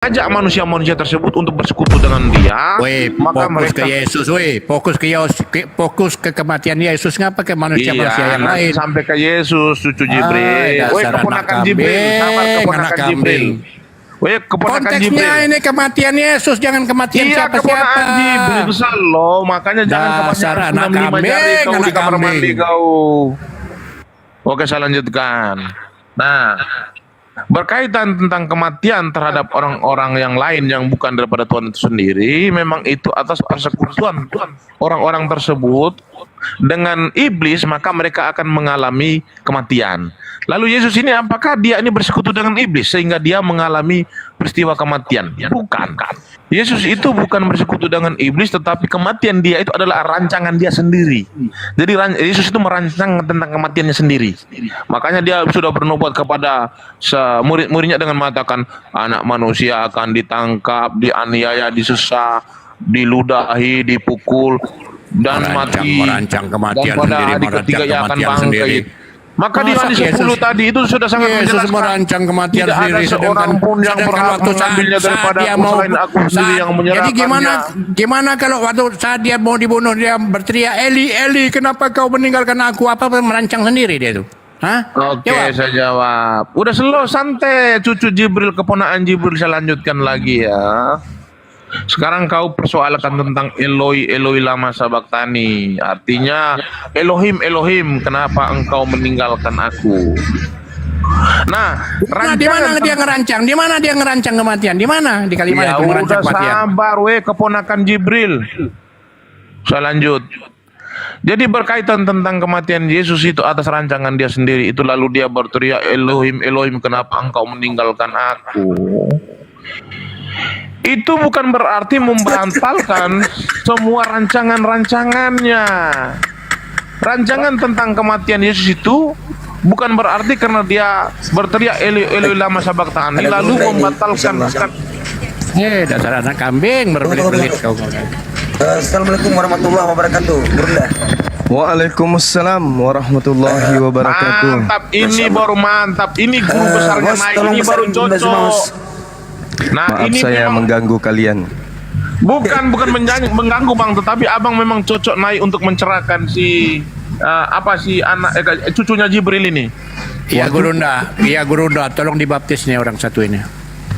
ajak manusia-manusia tersebut untuk bersekutu dengan dia, Weh, maka fokus mereka ke Yesus, weh, fokus ke kematian Yesus, ngapa ke manusia-manusia yang nanti lain? sampai ke Yesus, cucu Jibril. Weh, Dasar anak keponakan Jibril, sabar kambing, keponakan anak Jibril. kambing. Weh, keponakan Konteksnya Jibril. ini kematian Yesus, jangan kematian Iya, siapa-siapa. keponakan Jibril itu selalu, makanya jangan Dasar kebanyakan anak 65 jari kambing, kau di anak kamar mandi kambing. kau. Oke, saya lanjutkan. Nah, berkaitan tentang kematian terhadap orang-orang yang lain yang bukan daripada Tuhan itu sendiri, memang itu atas persekutuan orang-orang tersebut dengan iblis, maka mereka akan mengalami kematian. Lalu Yesus ini apakah dia ini bersekutu dengan iblis sehingga dia mengalami peristiwa kematian? Bukan. Yesus itu bukan bersekutu dengan iblis, tetapi kematian dia itu adalah rancangan dia sendiri. Jadi Yesus itu merancang tentang kematiannya sendiri. Makanya dia sudah bernubuat kepada murid-muridnya dengan mengatakan, anak manusia akan ditangkap, dianiaya, disusah, diludahi, dipukul, dan mati. Merancang kematian Dan pada sendiri, hari ketiga ia akan bangkit. Maka di Masa Yohanes 10 tadi itu sudah sangat Yesus menjelaskan, merancang kematian tidak ada sendiri, seorang pun yang berhak mengambilnya daripada aku selain aku sendiri yang menyerahkannya. Jadi gimana kalau waktu saat dia mau dibunuh dia berteriak, Eli, Eli, kenapa kau meninggalkan aku? Apa merancang sendiri dia itu? Hah? Oke, Jawab. saya jawab. Udah slow, santai, cucu Jibril, keponakan Jibril, saya lanjutkan lagi ya. Sekarang kau persoalkan tentang Eloi, Eloi lama sabaktani. Artinya, Elohim, Elohim, kenapa engkau meninggalkan aku? Nah, Di mana dia ngerancang? Di mana dia ngerancang kematian? Di mana? Di kalimat ya itu ngerancang udah kematian. sabar, keponakan Jibril. Saya lanjut. Jadi berkaitan tentang kematian Yesus itu atas rancangan dia sendiri. Itu lalu dia berteriak, Elohim, Elohim, kenapa engkau meninggalkan aku? Itu bukan berarti membatalkan semua rancangan-rancangannya. Rancangan tentang kematian Yesus itu bukan berarti karena dia berteriak Eli Eli lama sabaktani lalu membatalkan. Dasar anak kambing berbelit-belit kau. Assalamualaikum warahmatullahi wabarakatuh. Bunda. Waalaikumsalam warahmatullahi wabarakatuh. Mantap, ini baru mantap. Ini guru besarnya naik, ini baru cocok. Nah, Maaf ini saya memang mengganggu kalian. bukan mengganggu Bang, tetapi Abang memang cocok naik untuk mencerahkan si cucunya Jibril ini. Iya Gurunda, tolong dibaptis nih orang satu ini.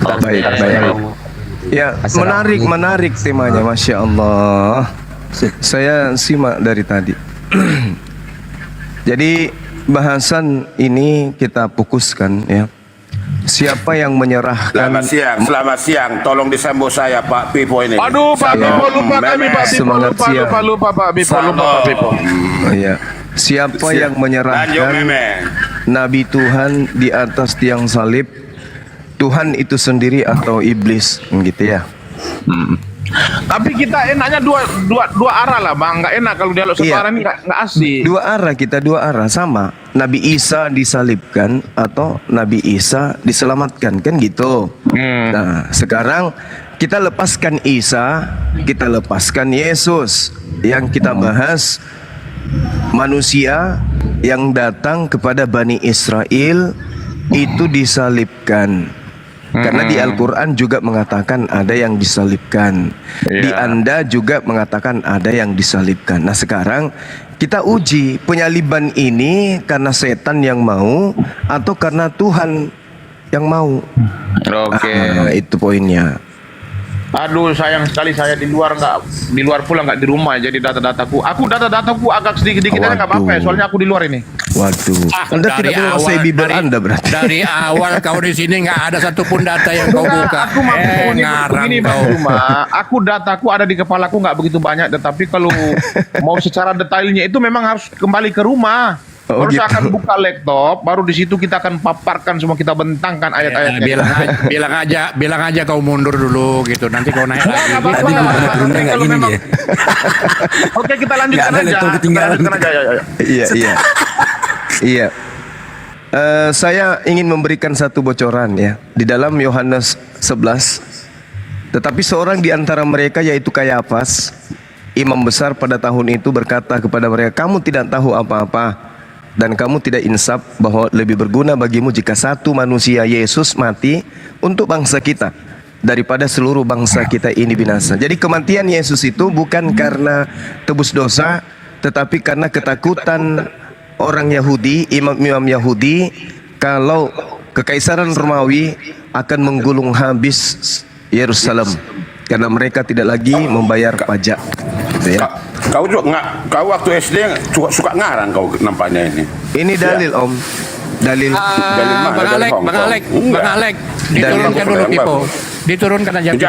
Baik. Ya, menarik temanya, Masya Allah. Saya simak dari tadi. Jadi bahasan ini kita fokuskan ya. Siapa yang menyerahkan? Selamat siang. Tolong disambut saya Pak Pipo ini. Aduh, Pak Pipo lupa kami, Pak Pipo Semangat siang. lupa Pak Pipo lupa Pak Pipo. Oh, ya. Siapa yang menyerahkan Nabi Tuhan di atas tiang salib? Tuhan itu sendiri atau iblis, gitu ya? Tapi kita enaknya dua arah lah Bang, nggak enak kalau dialog satu Iya. arah ini nggak asik. Dua arah sama. Nabi Isa disalibkan atau Nabi Isa diselamatkan, kan gitu. Nah, sekarang kita lepaskan Isa, kita lepaskan Yesus. Yang kita bahas manusia yang datang kepada Bani Israel itu disalibkan. Karena di Al-Quran juga mengatakan ada yang disalibkan. Di Anda juga mengatakan ada yang disalibkan. Nah sekarang kita uji penyaliban ini karena setan yang mau atau karena Tuhan yang mau. Oke. Itu poinnya. Aduh, sayang sekali saya di luar pula nggak di rumah, jadi data-dataku agak sedikit aja nggak apa-apa ya, soalnya aku di luar ini. Waduh, Anda tidak menguasai Bible Anda berarti. Dari awal kau di sini nggak ada satupun data yang kau buka. Aku Ngarang begini Bang kau. Ruma, dataku ada di kepalaku nggak begitu banyak, tetapi kalau mau secara detailnya itu memang harus kembali ke rumah. Oh, Baru saya gitu. akan buka laptop, baru di situ kita akan paparkan semua, kita bentangkan ayat-ayatnya. Bilang aja kau mundur dulu gitu. Nanti kau naik lagi. Nggak apa-apa. Tadi gimana Tapi turunnya nggak kalau gini memang- dia. Oke, kita lanjutkan Nggak ada aja. laptop Kita ketinggalan. lanjutkan aja. Ya. Iya. Iya. Saya ingin memberikan satu bocoran ya di dalam Yohanes 11. Tetapi seorang di antara mereka yaitu Kayafas, imam besar pada tahun itu berkata kepada mereka, kamu tidak tahu apa-apa dan kamu tidak insaf bahwa lebih berguna bagimu jika satu manusia Yesus mati untuk bangsa kita daripada seluruh bangsa kita ini binasa. Jadi kematian Yesus itu bukan karena tebus dosa, tetapi karena ketakutan orang Yahudi, imam-imam Yahudi, kalau kekaisaran Romawi akan menggulung habis Yerusalem karena mereka tidak lagi membayar pajak. Gitu ya. Kau juga kau waktu SD suka ngarang kau nampaknya ini. Ini dalil Om. Dalil. Dari mana? Bang Dari Alek, Hong Bang Kong? Alek, Enggak. Bang Alek, Dari diturunkan Hong dulu Kong. Pipo. Diturunkan aja Pipo.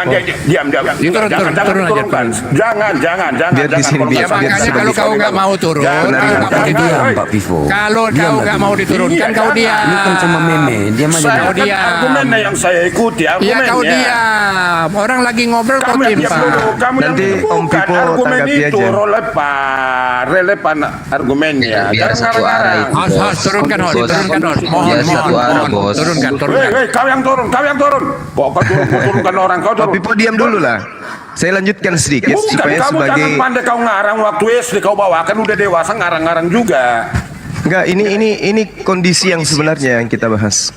Diam. Turun aja, turunkan. Jangan. Biar di sini, Ya biar makanya sebagai kalau kau nggak mau turun, Jangan, kalau jangan, nggak mau jangan. diturun, Hei. Pak Pivo. kalau Diam kau lah nggak dulu. mau diturunkan, Iya, kau jangan. diam. Ini kan sama meme, diam aja. Saya Kau kan diam. argumennya yang saya ikuti, Iya argumennya. kau diam. Orang lagi ngobrol kau Kamu yang diam timpa. dulu. Kamu yang Nanti bukan. Om Pipo Argumen tanggapi itu aja. relevan argumennya. Biar Jangan satu arah ngarang-ngarang. itu. Host, turunkan host, Bos. turunkan host. Mohon, Biar satu arah, mohon, Bos. turunkan. Hei, kau yang turun. Kok kau turunkan orang, kau Pak turun. Pipo diam dulu lah. Saya lanjutkan sedikit Bukan, supaya kamu sebagai jangan pandai kau ngarang waktu SD kau bawakan udah dewasa ngarang-ngarang juga. enggak ini kondisi yang sebenarnya yang kita bahas.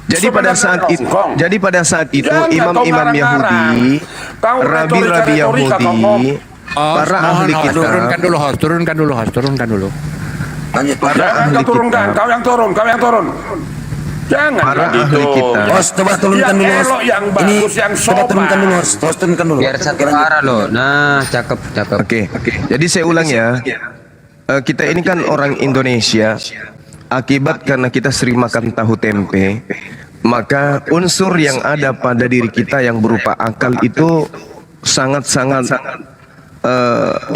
Jadi pada saat itu, Jangan kau imam-imam ngarang-ngarang. Yahudi, Kau rabi-rabi retorika, kau ngomong. Yahudi, para Mohon, ahli host, turunkan kitab, dulu host, turunkan dulu. Lanjut. para Jangan ahli kau turunkan, kitab, kau yang turun. Jangan Para gitu. ahli kitab. Host, coba turunkan Yang dulu, host. elok, yang Ini bagus, yang coba turunkan dulu, sopan. host. Host, turunkan dulu. Biar satu arah loh. Nah, cakep. Oke. Jadi saya ulang ya. Kita ini kan orang Indonesia. Akibat karena kita sering makan tahu tempe, maka unsur yang ada pada diri kita yang berupa akal itu sangat-sangat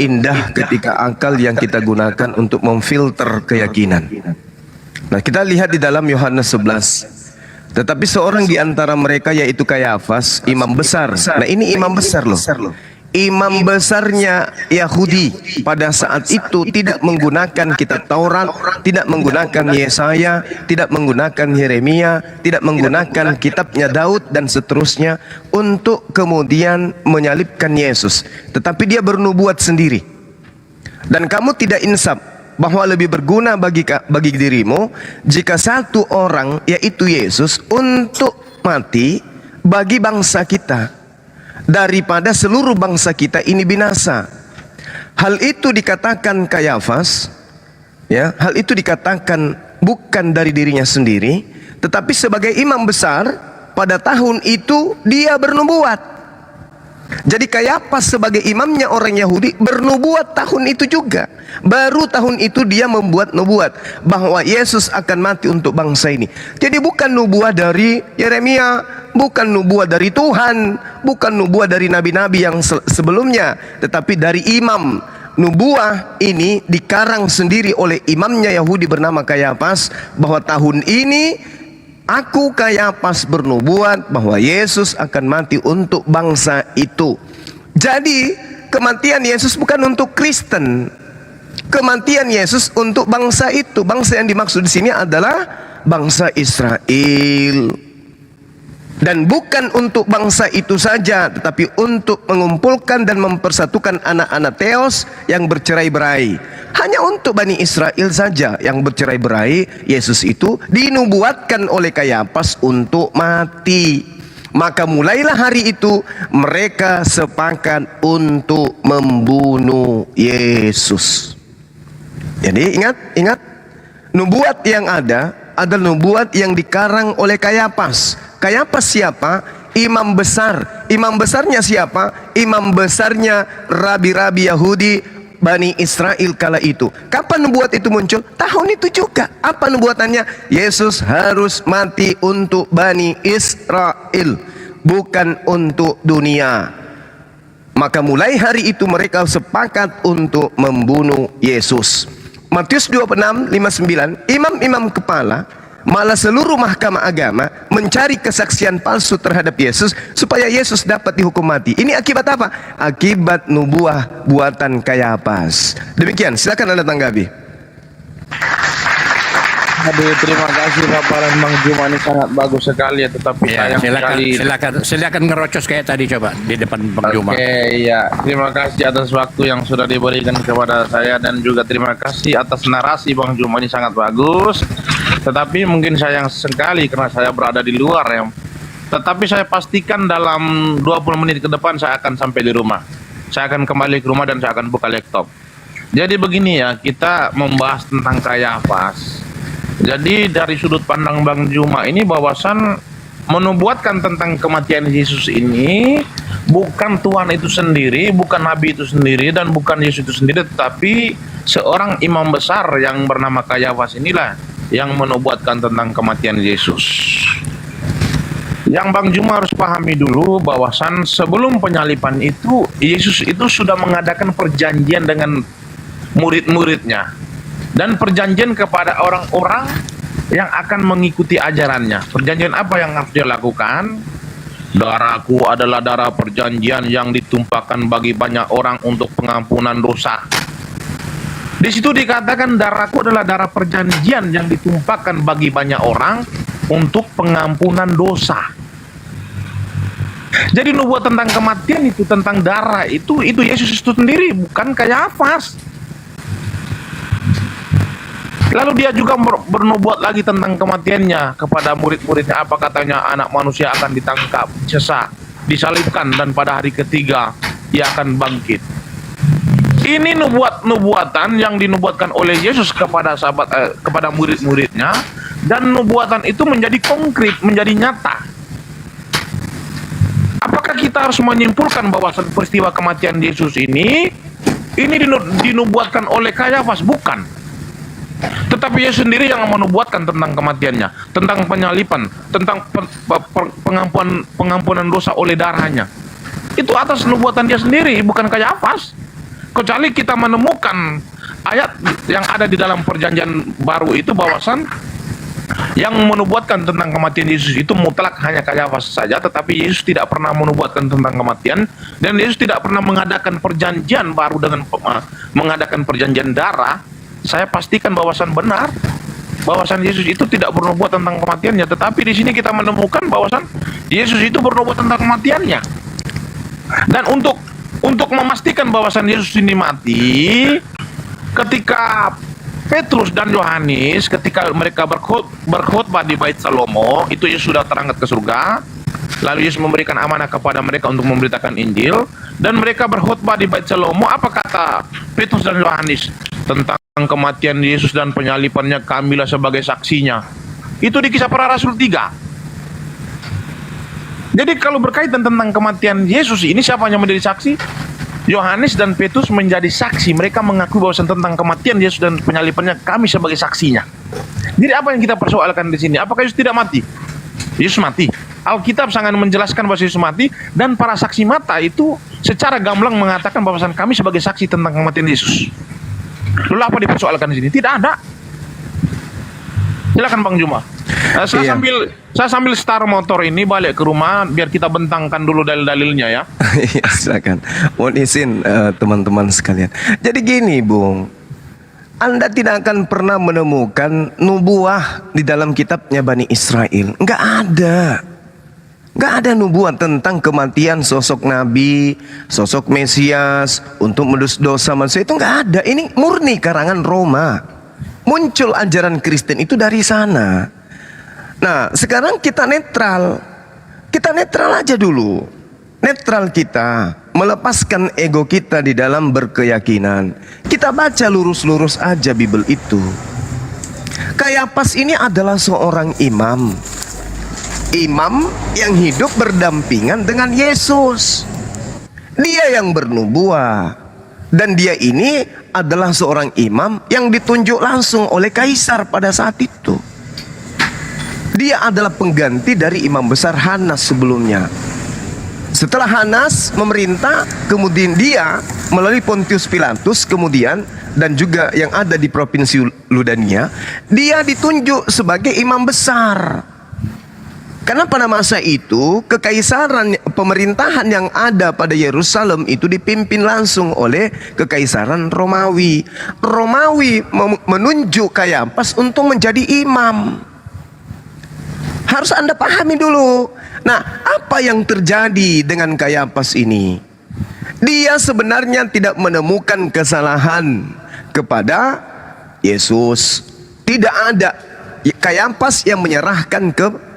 indah ketika akal yang kita gunakan untuk memfilter keyakinan. Nah, kita lihat di dalam Yohanes 11. Tetapi seorang di antara mereka yaitu Kayafas, imam besar. Nah, ini imam besar loh. Imam besarnya Yahudi pada saat itu tidak menggunakan kitab Taurat, tidak menggunakan Yesaya, tidak menggunakan Yeremia, tidak menggunakan kitabnya Daud dan seterusnya untuk kemudian menyalibkan Yesus. Tetapi dia bernubuat sendiri. Dan kamu tidak insaf bahwa lebih berguna bagi dirimu jika satu orang yaitu Yesus untuk mati bagi bangsa kita daripada seluruh bangsa kita ini binasa. Hal itu dikatakan Kayafas, ya, hal itu dikatakan bukan dari dirinya sendiri, tetapi sebagai imam besar pada tahun itu dia bernubuat. Jadi Kayafas sebagai imamnya orang Yahudi bernubuat tahun itu juga. Baru tahun itu dia membuat nubuat bahwa Yesus akan mati untuk bangsa ini. Jadi bukan nubuat dari Yeremia, bukan nubuat dari Tuhan, bukan nubuat dari nabi-nabi yang sebelumnya, tetapi dari imam. Nubuah ini dikarang sendiri oleh imamnya Yahudi bernama Kayafas bahwa tahun ini aku Kayafas bernubuat bahwa Yesus akan mati untuk bangsa itu. Jadi kematian Yesus bukan untuk Kristen. Kematian Yesus untuk bangsa itu. Bangsa yang dimaksud di sini adalah bangsa Israel. Dan bukan untuk bangsa itu saja, tetapi untuk mengumpulkan dan mempersatukan anak-anak Theos yang bercerai-berai. Hanya untuk Bani Israel saja yang bercerai-berai, Yesus itu dinubuatkan oleh Kayafas untuk mati. Maka mulailah hari itu mereka sepakat untuk membunuh Yesus. Jadi ingat, nubuat yang ada adalah nubuat yang dikarang oleh Kayafas. Kayafas siapa? Imam besar. Imam besarnya siapa? Imam besarnya rabi-rabi Yahudi Bani Israel kala itu. Kapan nubuat itu muncul? Tahun itu juga. Apa nubuatannya? Yesus harus mati untuk Bani Israel, bukan untuk dunia. Maka mulai hari itu mereka sepakat untuk membunuh Yesus. Matius 26:59, imam-imam kepala malah seluruh mahkamah agama mencari kesaksian palsu terhadap Yesus supaya Yesus dapat dihukum mati. Ini akibat apa? Akibat nubuah buatan Kayafas. Demikian, silakan Anda tanggapi. Aduh, terima kasih paparan Bang Juma, ini sangat bagus sekali ya, tetapi Ya, sayang silakan ngerocos kayak tadi coba di depan Bang Juma. Oke, ya. Terima kasih atas waktu yang sudah diberikan kepada saya dan juga terima kasih atas narasi Bang Juma, ini sangat bagus. Tetapi mungkin sayang sekali karena saya berada di luar ya. Tetapi saya pastikan dalam 20 menit ke depan saya akan sampai di rumah. Saya akan kembali ke rumah dan saya akan buka laptop. Jadi begini ya, kita membahas tentang Kayafas. Jadi dari sudut pandang Bang Juma ini bahwasan menubuatkan tentang kematian Yesus ini bukan Tuhan itu sendiri, bukan Nabi itu sendiri, dan bukan Yesus itu sendiri, tetapi seorang imam besar yang bernama Kayafas inilah yang menubuatkan tentang kematian Yesus. Yang Bang Juma harus pahami dulu bahwasan sebelum penyalipan itu, Yesus itu sudah mengadakan perjanjian dengan murid-muridnya. Dan perjanjian kepada orang-orang yang akan mengikuti ajarannya. Perjanjian apa yang harus dia lakukan? Darahku adalah darah perjanjian yang ditumpahkan bagi banyak orang untuk pengampunan dosa. Di situ dikatakan darahku adalah darah perjanjian yang ditumpahkan bagi banyak orang untuk pengampunan dosa. Jadi nubuat tentang kematian itu, tentang darah itu Yesus itu sendiri, bukan Kayafas. Lalu dia juga bernubuat lagi tentang kematiannya kepada murid-muridnya. Apa katanya? Anak manusia akan ditangkap, sesa, disalibkan, dan pada hari ketiga ia akan bangkit. Ini nubuatan yang dinubuatkan oleh Yesus kepada kepada murid-muridnya, dan nubuatan itu menjadi konkret, menjadi nyata. Apakah kita harus menyimpulkan bahwa peristiwa kematian Yesus ini dinubuatkan oleh Kayafas? Bukan. Tetapi Yesus sendiri yang menubuatkan tentang kematiannya, tentang penyalipan, tentang pengampunan dosa oleh darahnya. Itu atas nubuatan dia sendiri, bukan Kayafas. Kecuali kita menemukan ayat yang ada di dalam perjanjian baru itu bahwasan yang menubuatkan tentang kematian Yesus itu mutlak hanya Kayafas saja, tetapi Yesus tidak pernah menubuatkan tentang kematian, dan Yesus tidak pernah mengadakan perjanjian baru dengan mengadakan perjanjian darah. Saya pastikan bahwasan benar, bahwasan Yesus itu tidak bernubuat tentang kematiannya, tetapi di sini kita menemukan bahwasan Yesus itu bernubuat tentang kematiannya. Dan untuk memastikan bahwasan Yesus ini mati, ketika Petrus dan Yohanes ketika mereka berkhotbah di Bait Salomo, itu Yesus sudah terangkat ke surga. Lalu Yesus memberikan amanah kepada mereka untuk memberitakan Injil, dan mereka berkhotbah di Bait Salomo. Apa kata Petrus dan Yohanes tentang kematian Yesus dan penyalipannya? Kamilah sebagai saksinya. Itu di Kisah Para Rasul 3. Jadi kalau berkaitan tentang kematian Yesus ini, siapa yang menjadi saksi? Yohanes dan Petrus menjadi saksi. Mereka mengakui bahwa tentang kematian Yesus dan penyalipannya kami sebagai saksinya. Jadi apa yang kita persoalkan di sini? Apakah Yesus tidak mati? Yesus mati. Alkitab sangat menjelaskan bahwa Yesus mati, dan para saksi mata itu secara gamblang mengatakan bahwa kami sebagai saksi tentang kematian Yesus. Lalu apa dipersoalkan di sini? Tidak ada. Silakan Bang Juma. Saya sambil start motor ini balik ke rumah biar kita bentangkan dulu dalil-dalilnya ya. Iya, silakan. Mohon izin teman-teman sekalian. Jadi gini, Bung. Anda tidak akan pernah menemukan nubuah di dalam kitabnya Bani Israel. Enggak ada. Enggak ada nubuat tentang kematian sosok Nabi, sosok Mesias untuk menebus dosa manusia. Itu enggak ada. Ini murni karangan Roma. Muncul ajaran Kristen itu dari sana. Nah, sekarang kita netral. Kita netral aja dulu. Netral kita, melepaskan ego kita di dalam berkeyakinan. Kita baca lurus-lurus aja Bible itu. Kayafas ini adalah seorang imam. Imam yang hidup berdampingan dengan Yesus. Dia yang bernubuat. Dan dia ini adalah seorang imam yang ditunjuk langsung oleh kaisar pada saat itu. Dia adalah pengganti dari imam besar Hanas sebelumnya. Setelah Hanas memerintah, kemudian dia melalui Pontius Pilatus kemudian, dan juga yang ada di provinsi Ludania, dia ditunjuk sebagai imam besar. Karena pada masa itu kekaisaran, pemerintahan yang ada pada Yerusalem itu dipimpin langsung oleh kekaisaran Romawi. Romawi menunjuk Kayafas untuk menjadi imam. Harus Anda pahami dulu. Nah, apa yang terjadi dengan Kayafas ini? Dia sebenarnya tidak menemukan kesalahan kepada Yesus. Tidak ada Kayafas yang menyerahkan ke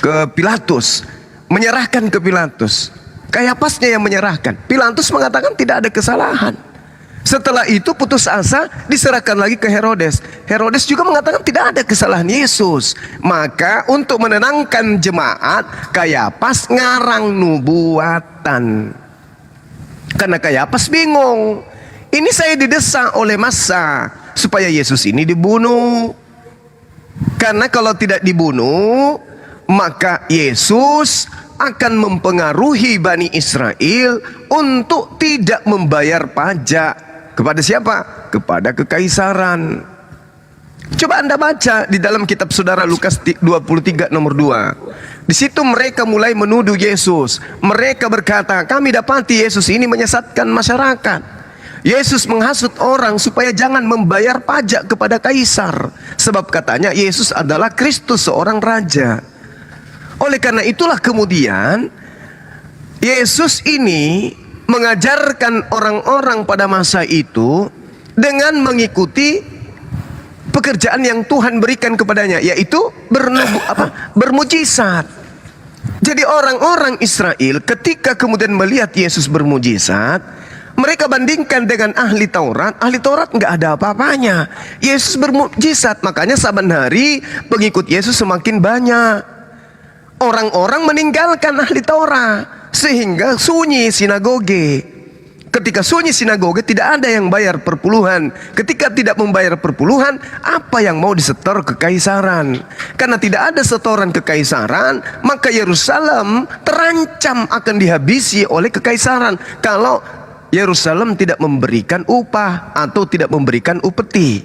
ke Pilatus, menyerahkan ke Pilatus. Kayafasnya yang menyerahkan. Pilatus mengatakan tidak ada kesalahan. Setelah itu putus asa, diserahkan lagi ke Herodes. Herodes juga mengatakan tidak ada kesalahan Yesus. Maka untuk menenangkan jemaat, Kayafas ngarang nubuatan. Karena Kayafas bingung. Ini saya didesak oleh massa supaya Yesus ini dibunuh. Karena kalau tidak dibunuh, maka Yesus akan mempengaruhi Bani Israel untuk tidak membayar pajak. Kepada siapa? Kepada kekaisaran. Coba Anda baca di dalam kitab saudara Lukas 23 nomor 2. Di situ mereka mulai menuduh Yesus. Mereka berkata, kami dapati Yesus ini menyesatkan masyarakat. Yesus menghasut orang supaya jangan membayar pajak kepada kaisar. Sebab katanya Yesus adalah Kristus, seorang raja. Oleh karena itulah kemudian Yesus ini mengajarkan orang-orang pada masa itu dengan mengikuti pekerjaan yang Tuhan berikan kepadanya, yaitu bermujizat. Jadi orang-orang Israel ketika kemudian melihat Yesus bermujizat, mereka bandingkan dengan ahli Taurat. Ahli Taurat nggak ada apa-apanya. Yesus bermujizat, makanya saban hari pengikut Yesus semakin banyak. Orang-orang meninggalkan ahli Taurat sehingga sunyi sinagoge. Ketika sunyi sinagoge, tidak ada yang bayar perpuluhan. Ketika tidak membayar perpuluhan, apa yang mau disetor kekaisaran? Karena tidak ada setoran kekaisaran, maka Yerusalem terancam akan dihabisi oleh kekaisaran kalau Yerusalem tidak memberikan upah atau tidak memberikan upeti.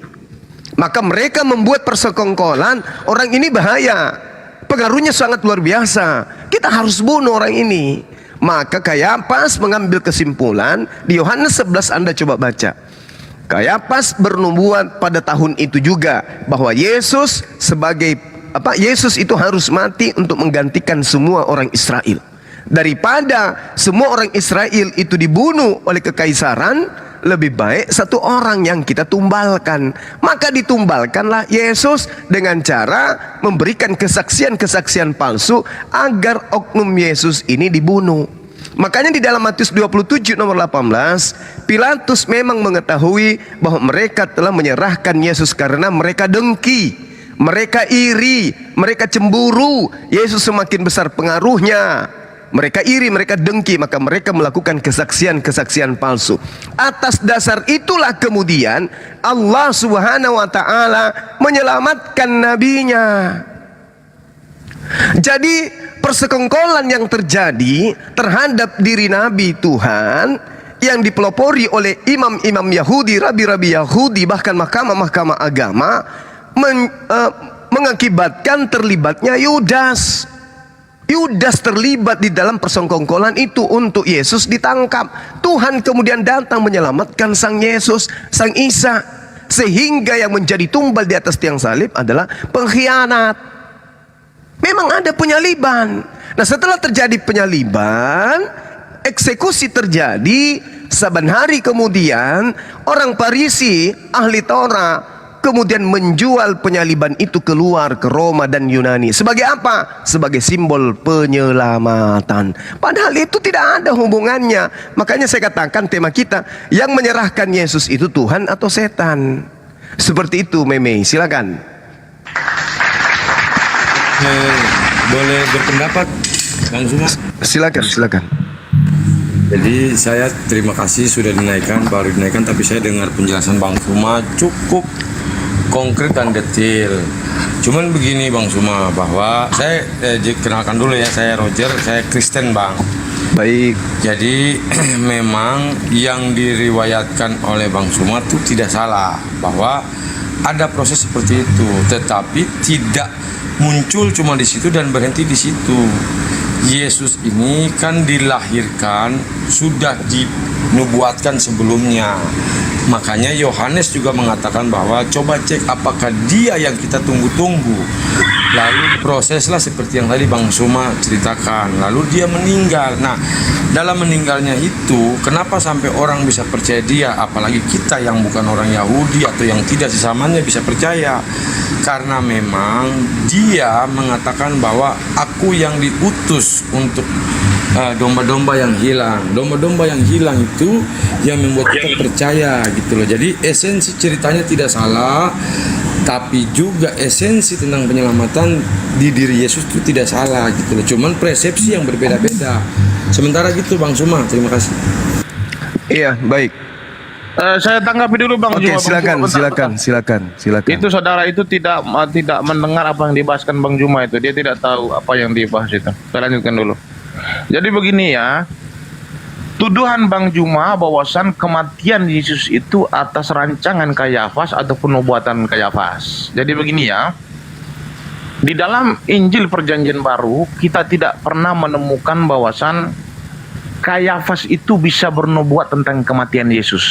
Maka mereka membuat persekongkolan. Orang ini bahaya, pengaruhnya sangat luar biasa, kita harus bunuh orang ini. Maka Kayafas mengambil kesimpulan. Di Yohanes 11 Anda coba baca. Kayafas bernubuat pada tahun itu juga bahwa Yesus sebagai Yesus itu harus mati untuk menggantikan semua orang Israel. Daripada semua orang Israel itu dibunuh oleh kekaisaran, lebih baik satu orang yang kita tumbalkan. Maka ditumbalkanlah Yesus dengan cara memberikan kesaksian-kesaksian palsu agar oknum Yesus ini dibunuh. Makanya di dalam Matius 27 nomor 18, Pilatus memang mengetahui bahwa mereka telah menyerahkan Yesus karena mereka dengki, mereka iri, mereka cemburu. Yesus semakin besar pengaruhnya, mereka iri, mereka dengki, maka mereka melakukan kesaksian-kesaksian palsu. Atas dasar itulah kemudian Allah Subhanahu wa ta'ala menyelamatkan nabinya. Jadi persekongkolan yang terjadi terhadap diri Nabi Tuhan yang dipelopori oleh imam-imam Yahudi, rabi-rabi Yahudi, bahkan mahkamah-mahkamah agama mengakibatkan terlibatnya Yudas. Yudas terlibat di dalam persekongkolan itu untuk Yesus ditangkap. Tuhan kemudian datang menyelamatkan Sang Yesus, Sang Isa, sehingga yang menjadi tumbal di atas tiang salib adalah pengkhianat. Memang ada penyaliban. Nah, setelah terjadi penyaliban, eksekusi terjadi. Saban hari kemudian orang Farisi, ahli Taurat, kemudian menjual penyaliban itu keluar ke Roma dan Yunani. Sebagai apa? Sebagai simbol penyelamatan. Padahal itu tidak ada hubungannya. Makanya saya katakan tema kita, yang menyerahkan Yesus itu Tuhan atau setan. Seperti itu, Meme. Silakan. Boleh berpendapat, Bang Suma? Silakan. Jadi saya terima kasih sudah baru dinaikkan, tapi saya dengar penjelasan Bang Suma cukup konkret dan detail. Cuman begini Bang Suma, bahwa saya kenalkan dulu ya, saya Roger, saya Kristen Bang. Baik. Jadi memang yang diriwayatkan oleh Bang Suma itu tidak salah, bahwa ada proses seperti itu, tetapi tidak muncul cuma di situ dan berhenti di situ. Yesus ini kan dilahirkan sudah dinubuatkan sebelumnya. Makanya Yohanes juga mengatakan bahwa coba cek apakah dia yang kita tunggu-tunggu. Lalu proseslah seperti yang tadi Bang Suma ceritakan. Lalu dia meninggal. Nah, dalam meninggalnya itu, kenapa sampai orang bisa percaya dia? Apalagi kita yang bukan orang Yahudi atau yang tidak sesamanya bisa percaya. Karena memang dia mengatakan bahwa aku yang diutus untuk domba-domba yang hilang. Domba-domba yang hilang itu yang membuat kita percaya gitu loh. Jadi esensi ceritanya tidak salah, tapi juga esensi tentang penyelamatan di diri Yesus itu tidak salah gitu loh. Cuman persepsi yang berbeda-beda. Sementara gitu Bang Suma, terima kasih. Iya, baik. Saya tanggapi dulu Bang Oke, Juma. silakan. Itu saudara itu tidak mendengar apa yang dibahaskan Bang Juma itu. Dia tidak tahu apa yang dibahas itu. Saya lanjutkan dulu. Jadi begini ya, tuduhan Bang Juma bahwasan kematian Yesus itu atas rancangan Kayafas ataupun nubuatan Kayafas. Jadi begini ya, di dalam Injil Perjanjian Baru kita tidak pernah menemukan bahwasan Kayafas itu bisa bernubuat tentang kematian Yesus.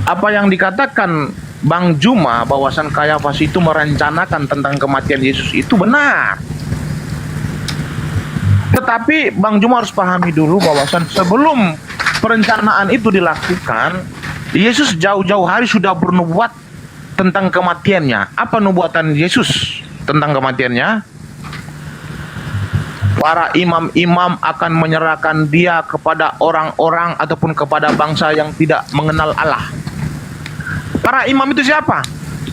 Apa yang dikatakan Bang Juma bahwasan Kayafas itu merencanakan tentang kematian Yesus itu benar. Tetapi Bang Juma harus pahami dulu bahwasan sebelum perencanaan itu dilakukan, Yesus jauh-jauh hari sudah bernubuat tentang kematiannya. Apa nubuatan Yesus tentang kematiannya? Para imam-imam akan menyerahkan dia kepada orang-orang ataupun kepada bangsa yang tidak mengenal Allah. Para imam itu siapa?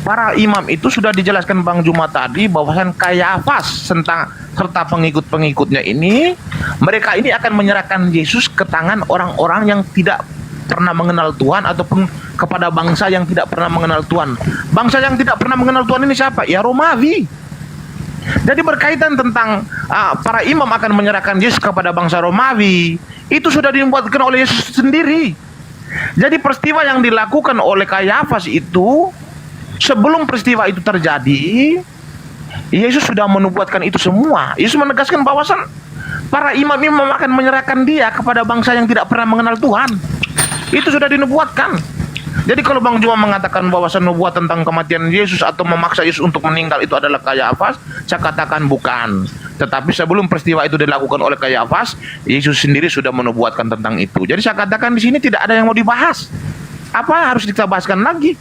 Para imam itu sudah dijelaskan Bang Juma tadi bahwasan Kayafas serta pengikut-pengikutnya ini, mereka ini akan menyerahkan Yesus ke tangan orang-orang yang tidak pernah mengenal Tuhan ataupun kepada bangsa yang tidak pernah mengenal Tuhan. Bangsa yang tidak pernah mengenal Tuhan ini siapa? Ya Romawi. Jadi berkaitan tentang para imam akan menyerahkan Yesus kepada bangsa Romawi, itu sudah dibuatkan oleh Yesus sendiri. Jadi peristiwa yang dilakukan oleh Kayafas itu, sebelum peristiwa itu terjadi, Yesus sudah menubuatkan itu semua. Yesus menegaskan bahwasan para imam-imam akan menyerahkan dia kepada bangsa yang tidak pernah mengenal Tuhan. Itu sudah dinubuatkan. Jadi kalau Bang Juma mengatakan bahwasan nubuat tentang kematian Yesus atau memaksa Yesus untuk meninggal itu adalah Kayafas, saya katakan bukan. Tetapi sebelum peristiwa itu dilakukan oleh Kayafas, Yesus sendiri sudah menubuatkan tentang itu. Jadi saya katakan di sini tidak ada yang mau dibahas. Apa harus kita bahaskan lagi?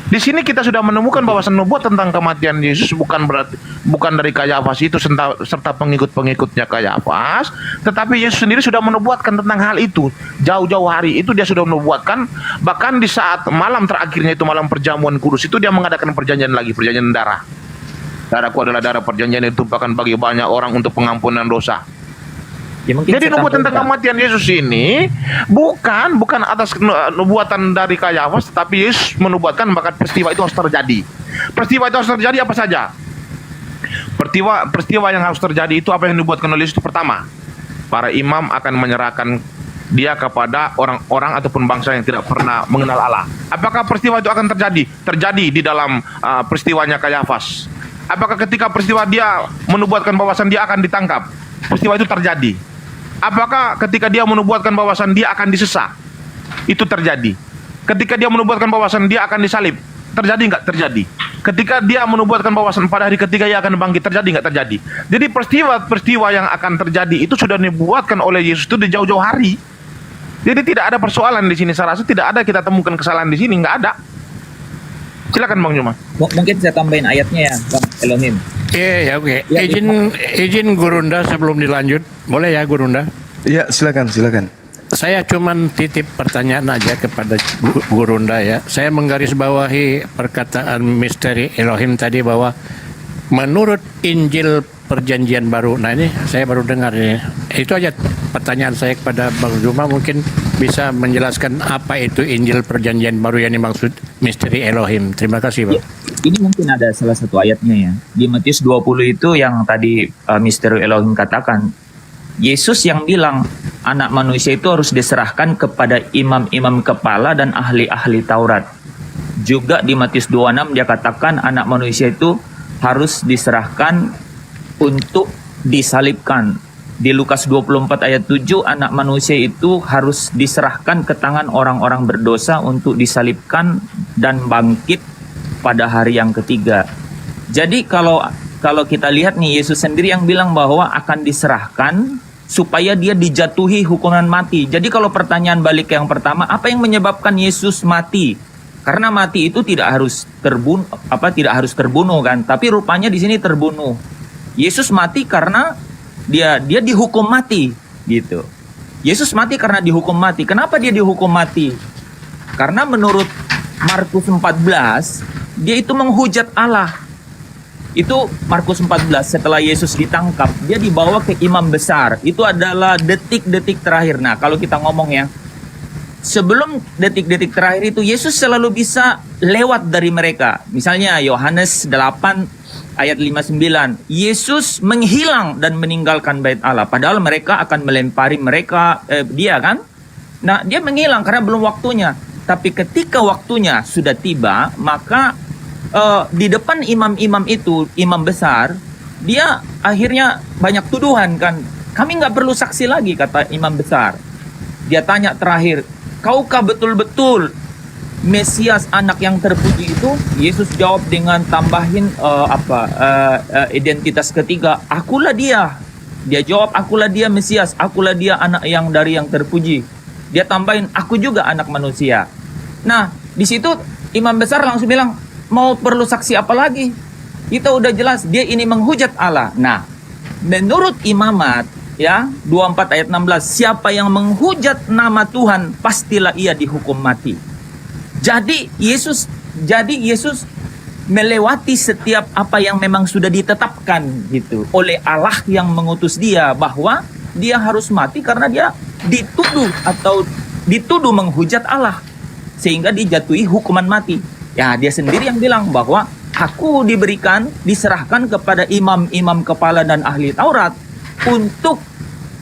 Di sini kita sudah menemukan bahwasan nubuat tentang kematian Yesus bukan dari Kayafas itu serta pengikut-pengikutnya Kayafas, tetapi Yesus sendiri sudah menubuatkan tentang hal itu. Jauh-jauh hari itu dia sudah menubuatkan, bahkan di saat malam terakhirnya itu malam perjamuan kudus itu dia mengadakan perjanjian lagi, perjanjian darah. Darahku adalah darah perjanjian yang ditumpahkan bagi banyak orang untuk pengampunan dosa. Ya, jadi nubuat tentang kematian Yesus ini bukan atas nubuatan dari Kayafas, tetapi Yesus menubuatkan bahkan peristiwa itu harus terjadi. Peristiwa itu harus terjadi apa saja? Peristiwa yang harus terjadi itu apa yang dibuatkan oleh Yesus itu pertama, para imam akan menyerahkan dia kepada orang-orang ataupun bangsa yang tidak pernah mengenal Allah. Apakah peristiwa itu akan terjadi? Terjadi di dalam peristiwanya Kayafas. Apakah ketika peristiwa dia menubuatkan bahwasan dia akan ditangkap, peristiwa itu terjadi? Apakah ketika dia menubuatkan bahwasan dia akan disesat, itu terjadi? Ketika dia menubuatkan bahwasan dia akan disalib, terjadi nggak? Terjadi. Ketika dia menubuatkan bahwasan pada hari ketiga ia akan bangkit, terjadi nggak? Terjadi. Jadi peristiwa yang akan terjadi itu sudah dibuatkan oleh Yesus itu di jauh-jauh hari. Jadi tidak ada persoalan di sini. Saya rasa tidak ada kita temukan kesalahan di sini, nggak ada. Silakan Bang Juma. Mungkin saya tambahin ayatnya ya, Bang Elohim. Iya, oke. Ya, Izin Gurunda sebelum dilanjut. Boleh ya Gurunda? Iya, silakan. Saya cuman titip pertanyaan aja kepada Gurunda ya. Saya menggarisbawahi perkataan misteri Elohim tadi bahwa menurut Injil Perjanjian Baru. Nah ini saya baru dengar ini. Itu aja pertanyaan saya kepada Bang Juma, mungkin bisa menjelaskan apa itu Injil Perjanjian Baru yang dimaksud misteri Elohim. Terima kasih Bang. Ya, ini mungkin ada salah satu ayatnya ya. Di Matius 20 itu yang tadi misteri Elohim katakan, Yesus yang bilang anak manusia itu harus diserahkan kepada imam-imam kepala dan ahli-ahli Taurat. Juga di Matius 26 dia katakan anak manusia itu harus diserahkan untuk disalibkan Di Lukas 24 ayat 7, anak manusia itu harus diserahkan ke tangan orang-orang berdosa untuk disalibkan dan bangkit pada hari yang ketiga. Jadi kalau kita lihat nih, Yesus sendiri yang bilang bahwa akan diserahkan supaya dia dijatuhi hukuman mati. Jadi kalau pertanyaan balik yang pertama, apa yang menyebabkan Yesus mati? Karena mati itu tidak harus terbunuh kan, tapi rupanya di sini terbunuh. Yesus mati karena dia dihukum mati gitu. Yesus mati karena dihukum mati. Kenapa dia dihukum mati? Karena menurut Markus 14, dia itu menghujat Allah. Itu Markus 14, setelah Yesus ditangkap, dia dibawa ke imam besar. Itu adalah detik-detik terakhir. Nah, kalau kita ngomong ya, sebelum detik-detik terakhir itu Yesus selalu bisa lewat dari mereka. Misalnya Yohanes 8 ayat 59, Yesus menghilang dan meninggalkan bait Allah. Padahal mereka akan melempari dia kan. Nah, dia menghilang karena belum waktunya. Tapi ketika waktunya sudah tiba, maka di depan imam-imam itu, imam besar, dia akhirnya banyak tuduhan kan. Kami nggak perlu saksi lagi, kata imam besar. Dia tanya terakhir, kaukah betul-betul Mesias anak yang terpuji itu? Yesus jawab dengan tambahin identitas ketiga, akulah dia. Dia jawab, akulah dia Mesias, akulah dia anak yang terpuji. Dia tambahin, aku juga anak manusia. Nah, di situ imam besar langsung bilang, mau perlu saksi apa lagi? Kita udah jelas dia ini menghujat Allah. Nah, menurut imamat ya 24 ayat 16, siapa yang menghujat nama Tuhan pastilah ia dihukum mati. Jadi Yesus melewati setiap apa yang memang sudah ditetapkan gitu oleh Allah yang mengutus dia, bahwa dia harus mati karena dia dituduh menghujat Allah sehingga dijatuhi hukuman mati. Ya, dia sendiri yang bilang bahwa aku diserahkan kepada imam-imam kepala dan ahli Taurat untuk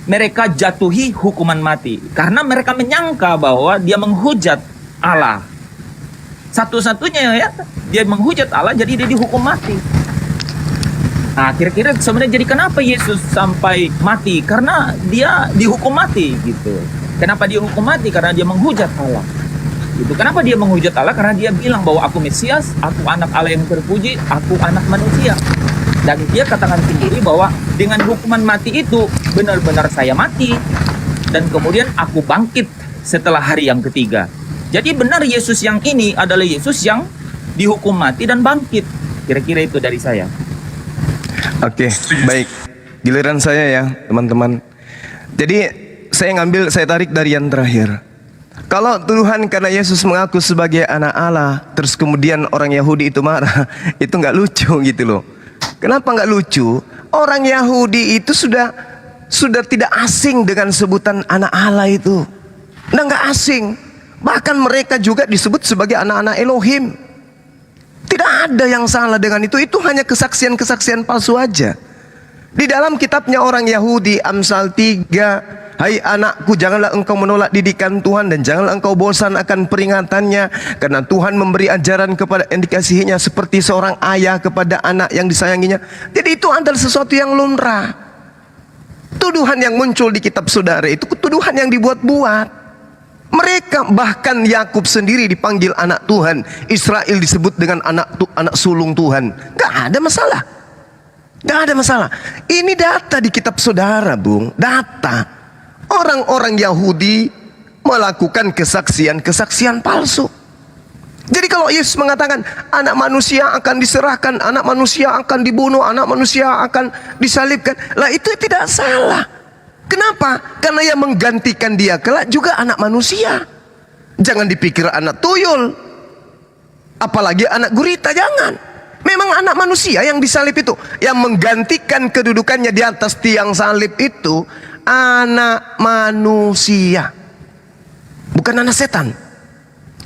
mereka jatuhi hukuman mati karena mereka menyangka bahwa dia menghujat Allah. Satu-satunya ya, dia menghujat Allah, jadi dia dihukum mati. Nah, kira-kira sebenarnya jadi kenapa Yesus sampai mati? Karena dia dihukum mati gitu. Kenapa dia hukum mati? Karena dia menghujat Allah. Gitu. Kenapa dia menghujat Allah? Karena dia bilang bahwa aku Mesias, aku anak Allah yang terpuji, aku anak manusia. Dan dia katakan sendiri bahwa dengan hukuman mati itu benar-benar saya mati dan kemudian aku bangkit setelah hari yang ketiga. Jadi benar Yesus yang ini adalah Yesus yang dihukum mati dan bangkit. Kira-kira itu dari saya. Oke, baik. Giliran saya ya, teman-teman. Jadi saya tarik dari yang terakhir. Kalau tuduhan karena Yesus mengaku sebagai anak Allah, terus kemudian orang Yahudi itu marah, itu nggak lucu gitu loh. Kenapa nggak lucu? Orang Yahudi itu sudah tidak asing dengan sebutan anak Allah itu. Nggak asing. Bahkan mereka juga disebut sebagai anak-anak Elohim. Tidak ada yang salah dengan itu. Itu hanya kesaksian-kesaksian palsu aja. Di dalam kitabnya orang Yahudi, Amsal 3, hai anakku, janganlah engkau menolak didikan Tuhan dan janganlah engkau bosan akan peringatannya, karena Tuhan memberi ajaran kepada yang dikasihinya seperti seorang ayah kepada anak yang disayanginya. Jadi itu adalah sesuatu yang lumrah. Tuduhan yang muncul di kitab saudara itu tuduhan yang dibuat-buat. Mereka, bahkan Yakub sendiri dipanggil anak Tuhan, Israel disebut dengan anak sulung Tuhan. Gak ada masalah. Gak ada masalah. Ini data di kitab saudara, Bung. Data. Orang-orang Yahudi melakukan kesaksian palsu. Jadi kalau Yesus mengatakan anak manusia akan diserahkan, anak manusia akan dibunuh, anak manusia akan disalibkan, lah itu tidak salah. Kenapa? Karena yang menggantikan dia kelak juga anak manusia. Jangan dipikir anak tuyul, apalagi anak gurita, jangan. Memang anak manusia yang disalib itu, yang menggantikan kedudukannya di atas tiang salib itu anak manusia, bukan anak setan.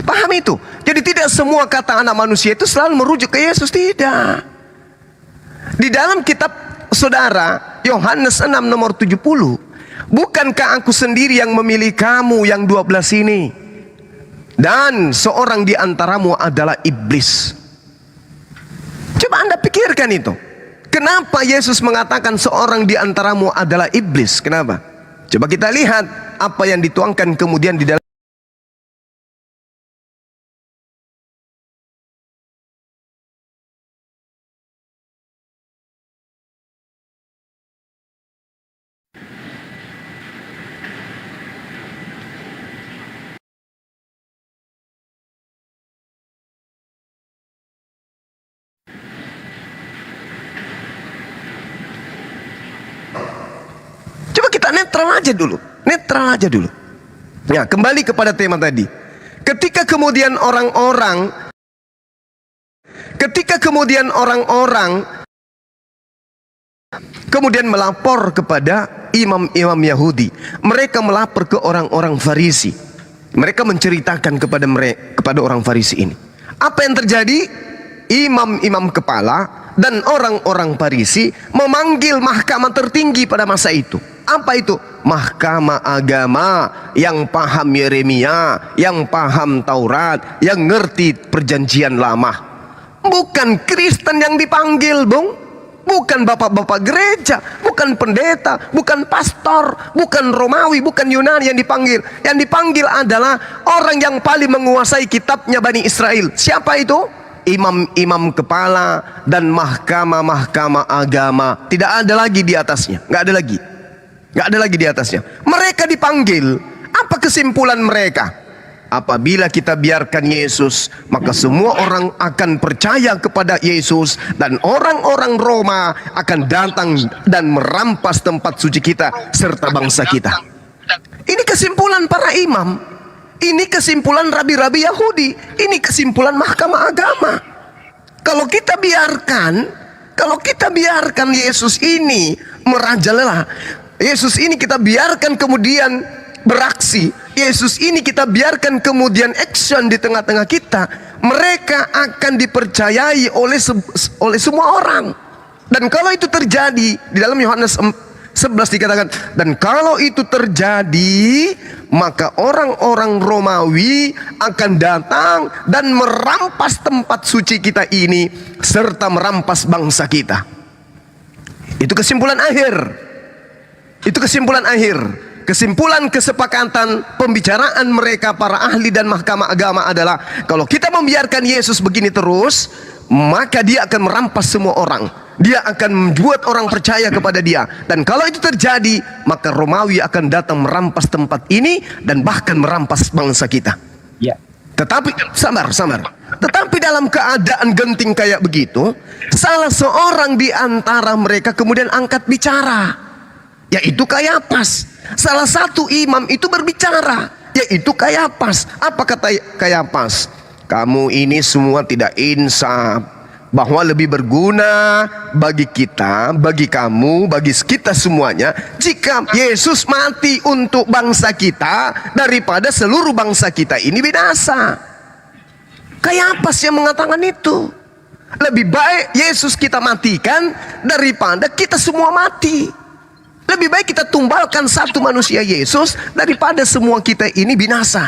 Paham itu? Jadi tidak semua kata anak manusia itu selalu merujuk ke Yesus, tidak. Di dalam kitab saudara Yohanes 6 nomor 70, bukankah aku sendiri yang memilih kamu yang 12 ini, dan seorang di antaramu adalah iblis. Coba Anda pikirkan itu. Kenapa Yesus mengatakan seorang di antaramu adalah iblis? Kenapa? Coba kita lihat apa yang dituangkan kemudian di dalam. Coba kita netral aja dulu. Netral aja dulu. Ya, kembali kepada tema tadi. Ketika kemudian orang-orang kemudian melapor kepada imam-imam Yahudi, mereka melapor ke orang-orang Farisi. Mereka menceritakan kepada orang Farisi ini. Apa yang terjadi? Imam-imam kepala dan orang-orang Farisi memanggil mahkamah tertinggi pada masa itu. Apa itu? Mahkamah agama yang paham Yeremia, yang paham Taurat, yang ngerti perjanjian lama. Bukan Kristen yang dipanggil, Bung. Bukan bapak-bapak gereja, bukan pendeta, bukan pastor, bukan Romawi, bukan Yunani yang dipanggil. Yang dipanggil adalah orang yang paling menguasai kitabnya Bani Israel. Siapa itu? Imam-imam kepala dan mahkamah-mahkamah agama. Tidak ada lagi di atasnya. Nggak ada lagi. Nggak ada lagi di atasnya. Mereka dipanggil. Apa kesimpulan mereka? Apabila kita biarkan Yesus, maka semua orang akan percaya kepada Yesus, dan orang-orang Roma akan datang dan merampas tempat suci kita serta bangsa kita. Ini kesimpulan para imam. Ini kesimpulan rabi-rabi Yahudi. Ini kesimpulan mahkamah agama. Kalau kita biarkan Yesus ini merajalela, Yesus ini kita biarkan kemudian beraksi, Yesus ini kita biarkan kemudian action di tengah-tengah kita, mereka akan dipercayai oleh semua orang. Dan kalau itu terjadi, di dalam Yohanes 11 dikatakan, dan kalau itu terjadi, maka orang-orang Romawi akan datang dan merampas tempat suci kita ini serta merampas bangsa kita. Itu kesimpulan akhir. Itu kesimpulan akhir. Kesimpulan kesepakatan pembicaraan mereka para ahli dan mahkamah agama adalah, kalau kita membiarkan Yesus begini terus, maka dia akan merampas semua orang. Dia akan membuat orang percaya kepada dia. Dan kalau itu terjadi, maka Romawi akan datang merampas tempat ini dan bahkan merampas bangsa kita. Ya. Tetapi sabar. Tetapi dalam keadaan genting kayak begitu, salah seorang di antara mereka kemudian angkat bicara, yaitu Kayafas. Salah satu imam itu berbicara, yaitu Kayafas. Apa kata Kayafas? Kamu ini semua tidak insaf, bahwa lebih berguna bagi kita, bagi kamu, bagi kita semuanya, jika Yesus mati untuk bangsa kita daripada seluruh bangsa kita ini binasa. Kayafas yang mengatakan itu. Lebih baik Yesus kita matikan daripada kita semua mati. Lebih baik kita tumbalkan satu manusia Yesus daripada semua kita ini binasa.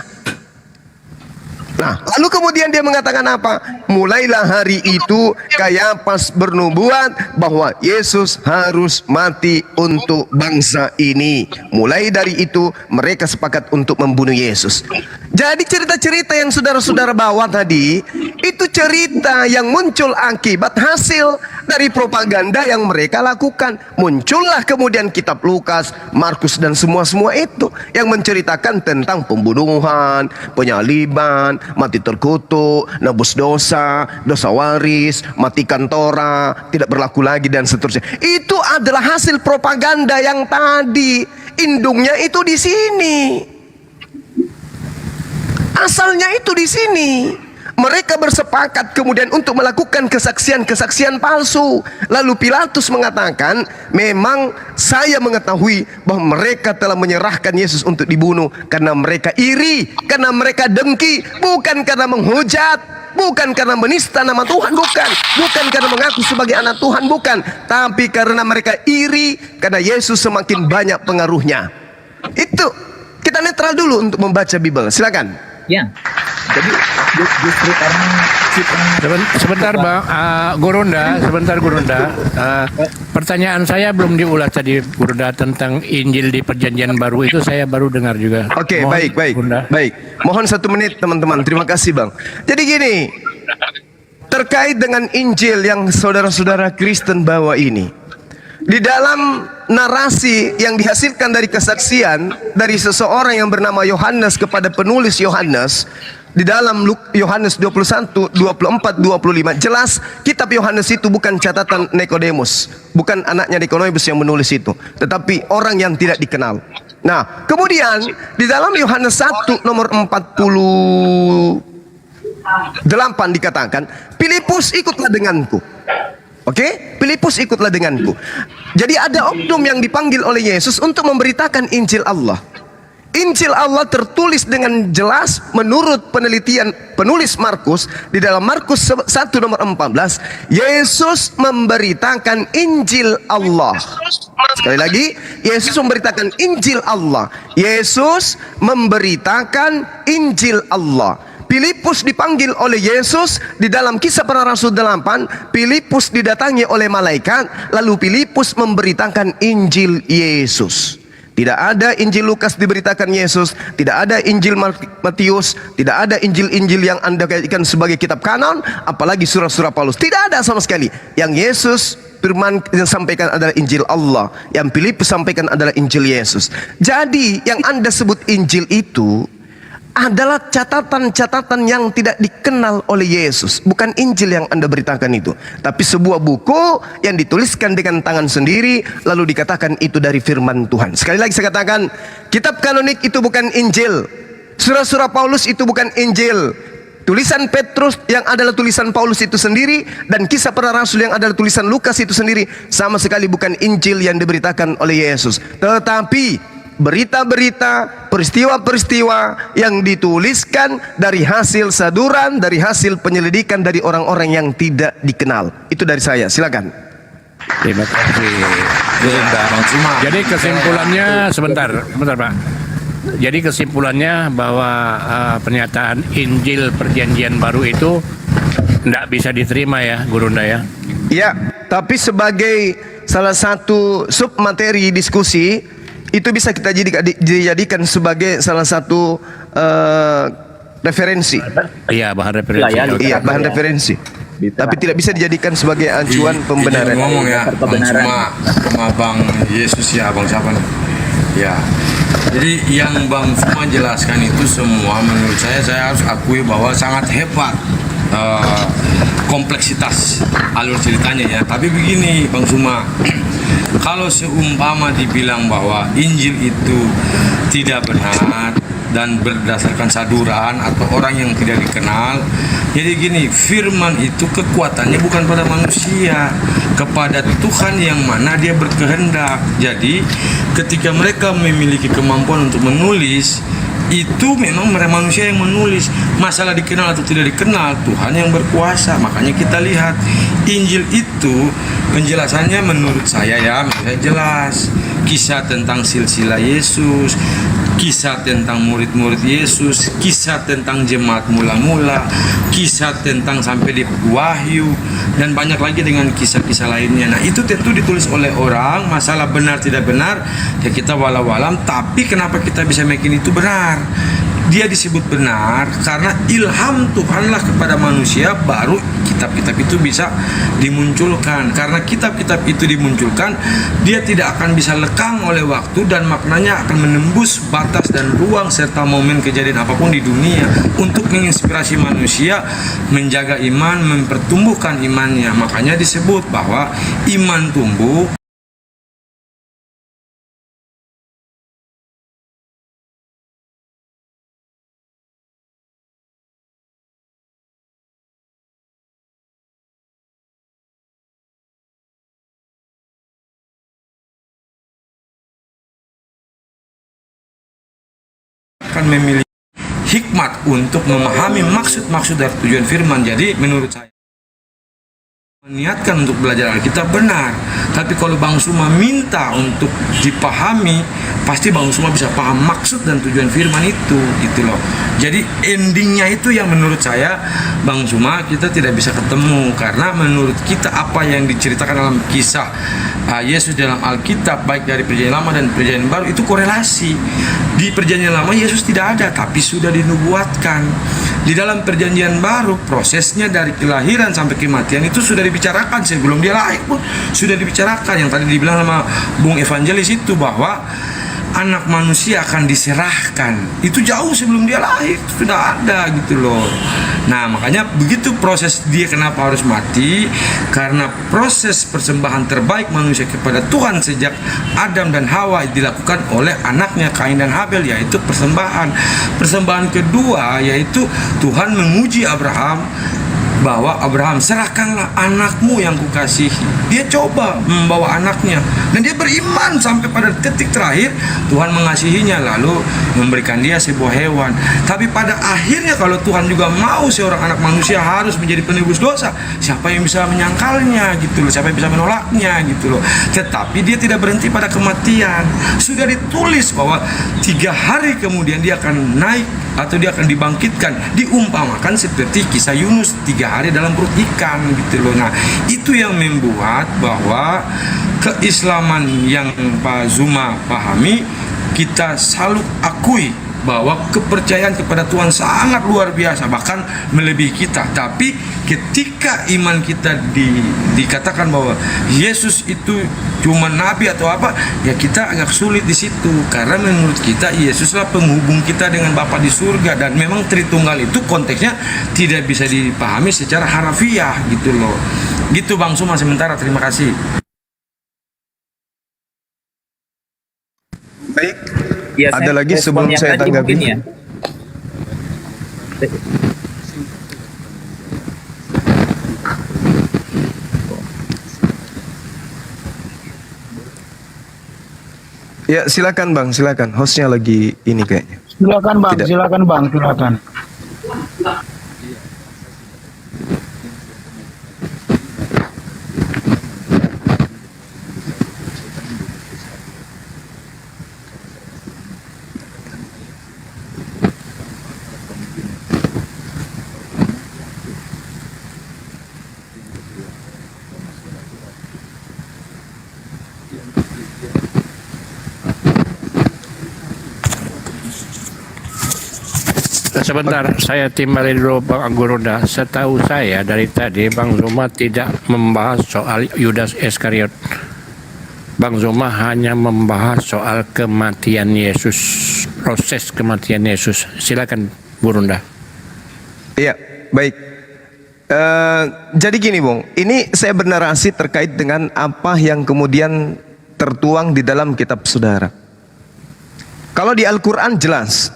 Nah, lalu kemudian dia mengatakan apa? Mulailah hari itu Kayafas bernubuat bahwa Yesus harus mati untuk bangsa ini. Mulai dari itu mereka sepakat untuk membunuh Yesus. Jadi cerita-cerita yang saudara-saudara bawa tadi, itu cerita yang muncul akibat hasil dari propaganda yang mereka lakukan. Muncullah kemudian kitab Lukas, Markus dan semua-semua itu yang menceritakan tentang pembunuhan, penyaliban, mati terkutuk, nebus dosa, dosa waris, matikan Torah, tidak berlaku lagi dan seterusnya. Itu adalah hasil propaganda yang tadi. Indungnya itu di sini. Asalnya itu di sini. Mereka bersepakat kemudian untuk melakukan kesaksian-kesaksian palsu. Lalu Pilatus mengatakan, memang saya mengetahui bahwa mereka telah menyerahkan Yesus untuk dibunuh karena mereka iri, karena mereka dengki, bukan karena menghujat, bukan karena menista nama Tuhan, bukan karena mengaku sebagai anak Tuhan, bukan, tapi karena mereka iri karena Yesus semakin banyak pengaruhnya. Itu kita netral dulu untuk membaca Bible. Silakan. Ya, jadi justru karena Sebentar Bang, sebentar Gurunda. Pertanyaan saya belum diulas tadi Gurunda tentang Injil di Perjanjian Baru itu saya baru dengar juga. Oke, Mohon, baik. Gurunda. Baik. Mohon 1 menit teman-teman. Terima kasih Bang. Jadi gini, terkait dengan Injil yang saudara-saudara Kristen bawa ini, di dalam narasi yang dihasilkan dari kesaksian dari seseorang yang bernama Yohanes kepada penulis Yohanes, di dalam Yohanes 21, 24, 25 jelas kitab Yohanes itu bukan catatan Nikodemus, bukan anaknya Nikodemus yang menulis itu, tetapi orang yang tidak dikenal. Nah, kemudian di dalam Yohanes 1 nomor 48 dikatakan, Filipus ikutlah denganku. Oke, Filipus ikutlah denganku. Jadi ada oknum yang dipanggil oleh Yesus untuk memberitakan Injil Allah. Injil Allah tertulis dengan jelas menurut penelitian penulis Markus. Di dalam Markus 1 nomor 14, Yesus memberitakan Injil Allah. Sekali lagi, Yesus memberitakan Injil Allah. Yesus memberitakan Injil Allah. Filipus dipanggil oleh Yesus di dalam Kisah Para Rasul 8. Filipus didatangi oleh malaikat, lalu Filipus memberitakan Injil Yesus. Tidak ada Injil Lukas diberitakan Yesus, tidak ada Injil Matius, tidak ada Injil-Injil yang Anda kaitkan sebagai kitab kanon, apalagi surah-surah Paulus. Tidak ada sama sekali. Yang Yesus firman yang sampaikan adalah Injil Allah, yang Filipus sampaikan adalah Injil Yesus. Jadi yang Anda sebut Injil itu adalah catatan-catatan yang tidak dikenal oleh Yesus. Bukan Injil yang Anda beritakan itu, tapi sebuah buku yang dituliskan dengan tangan sendiri, lalu dikatakan itu dari firman Tuhan. Sekali lagi saya katakan, kitab kanonik itu bukan Injil. Surah-surah Paulus itu bukan Injil. Tulisan Petrus yang adalah tulisan Paulus itu sendiri, dan Kisah Para Rasul yang adalah tulisan Lukas itu sendiri, sama sekali bukan Injil yang diberitakan oleh Yesus. Tetapi berita-berita, peristiwa-peristiwa yang dituliskan dari hasil saduran, dari hasil penyelidikan dari orang-orang yang tidak dikenal. Itu dari saya, silakan. Terima kasih. Jadi kesimpulannya sebentar Pak. Jadi kesimpulannya bahwa pernyataan Injil Perjanjian Baru itu tidak bisa diterima ya, Gurunda ya. Ya, tapi sebagai salah satu submateri diskusi, itu bisa kita dijadikan sebagai salah satu referensi. Iya, bahan referensi. Iya, bahan referensi. Tapi tidak bisa dijadikan sebagai acuan pembenaran. Ngomong ya, Bang Bang Yesus ya, Bang siapa nih? Ya. Jadi yang Bang Suma jelaskan itu semua menurut saya harus akui bahwa sangat hebat kompleksitas alur ceritanya ya. Tapi begini Bang Suma, kalau seumpama dibilang bahwa Injil itu tidak benar dan berdasarkan saduran atau orang yang tidak dikenal, jadi gini, firman itu kekuatannya bukan pada manusia, kepada Tuhan yang mana dia berkehendak. Jadi ketika mereka memiliki kemampuan untuk menulis, itu memang mereka manusia yang menulis. Masalah dikenal atau tidak dikenal, Tuhan yang berkuasa. Makanya kita lihat Injil itu penjelasannya menurut saya jelas. Kisah tentang silsilah Yesus, kisah tentang murid-murid Yesus, kisah tentang jemaat mula-mula, kisah tentang sampai di Wahyu, dan banyak lagi dengan kisah-kisah lainnya. Nah itu tentu ditulis oleh orang. Masalah benar tidak benar ya kita walau-alam, tapi kenapa kita bisa makin itu benar? Dia disebut benar karena ilham Tuhanlah kepada manusia, baru kitab-kitab itu bisa dimunculkan. Karena kitab-kitab itu dimunculkan, dia tidak akan bisa lekang oleh waktu dan maknanya akan menembus batas dan ruang serta momen kejadian apapun di dunia untuk menginspirasi manusia menjaga iman, mempertumbuhkan imannya. Makanya disebut bahwa iman tumbuh akan memiliki hikmat untuk memahami maksud-maksud dari tujuan firman. Jadi menurut saya meniatkan untuk belajar Alkitab benar, tapi kalau Bang Suma minta untuk dipahami pasti Bang semua bisa paham maksud dan tujuan firman itu gitu loh. Jadi endingnya itu yang menurut saya Bang Suma kita tidak bisa ketemu, karena menurut kita apa yang diceritakan dalam kisah Yesus dalam Alkitab baik dari Perjanjian Lama dan Perjanjian Baru itu korelasi. Di Perjanjian Lama Yesus tidak ada tapi sudah dinubuatkan. Di dalam Perjanjian Baru prosesnya dari kelahiran sampai kematian itu sudah dibicarakan sebelum dia lahir pun sudah dibicarakan. Yang tadi dibilang sama Bung Evangelis itu bahwa anak manusia akan diserahkan itu jauh sebelum dia lahir, sudah ada gitu loh. Nah makanya begitu proses dia kenapa harus mati, karena proses persembahan terbaik manusia kepada Tuhan sejak Adam dan Hawa dilakukan oleh anaknya Kain dan Habel, yaitu persembahan kedua yaitu Tuhan menguji Abraham bahwa Abraham, serahkanlah anakmu yang kukasihi. Dia coba membawa anaknya dan dia beriman sampai pada titik terakhir Tuhan mengasihinya, lalu memberikan dia sebuah hewan. Tapi pada akhirnya kalau Tuhan juga mau seorang anak manusia harus menjadi penebus dosa, siapa yang bisa menyangkalnya gitu loh, siapa yang bisa menolaknya gitu loh. Tetapi dia tidak berhenti pada kematian. Sudah ditulis bahwa 3 hari kemudian dia akan naik atau dia akan dibangkitkan, diumpamakan seperti kisah Yunus 3 hari dalam perut ikan gitu loh. Nah itu yang membuat bahwa keislaman yang Pak Zuma pahami kita selalu akui bahwa kepercayaan kepada Tuhan sangat luar biasa, bahkan melebihi kita. Tapi ketika iman kita dikatakan bahwa Yesus itu cuma nabi atau apa, ya kita agak sulit di situ, karena menurut kita Yesuslah penghubung kita dengan Bapa di surga, dan memang Tritunggal itu konteksnya tidak bisa dipahami secara harafiah gitu loh. Gitu Bang Suma sementara, terima kasih. Baik. Ya, Ada lagi sebelum respon yang saya tadi tanggapi? mungkin ya. Ya silakan Bang, silakan. Hostnya lagi ini kayaknya. Silakan Bang, Tidak. silakan Bang, silakan. Sebentar, saya timbali dulu Bang Gurunda. Setahu saya dari tadi Bang Zuma tidak membahas soal Yudas Iskariot. Bang Zuma hanya membahas soal kematian Yesus, proses kematian Yesus. Silakan Gurunda. Iya, baik. Jadi gini Bung, ini saya bernarasi terkait dengan apa yang kemudian tertuang di dalam kitab saudara. Kalau di Al-Quran jelas,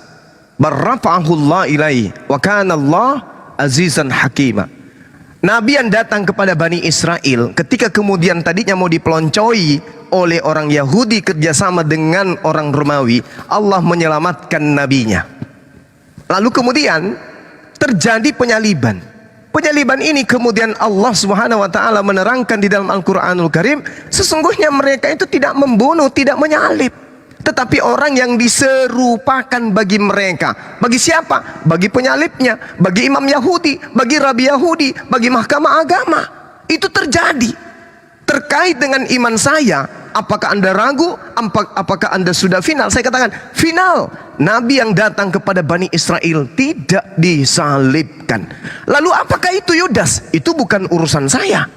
barrafa'ahullah ilaihi wa kana Allah azizan hakima. Nabi yang datang kepada Bani Israel ketika kemudian tadinya mau dipeloncoi oleh orang Yahudi kerjasama dengan orang Romawi, Allah menyelamatkan nabinya. Lalu kemudian terjadi penyaliban. Penyaliban ini kemudian Allah Subhanahu wa taala menerangkan di dalam Al-Qur'anul Karim, sesungguhnya mereka itu tidak membunuh, tidak menyalib, tetapi orang yang diserupakan bagi mereka. Bagi siapa? Bagi penyalibnya, bagi imam Yahudi, bagi rabi Yahudi, bagi mahkamah agama. Itu terjadi. Terkait dengan iman saya, apakah Anda ragu? Apakah Anda sudah final? Saya katakan final. Nabi yang datang kepada Bani Israel tidak disalibkan. Lalu apakah itu Yudas? Itu bukan urusan saya.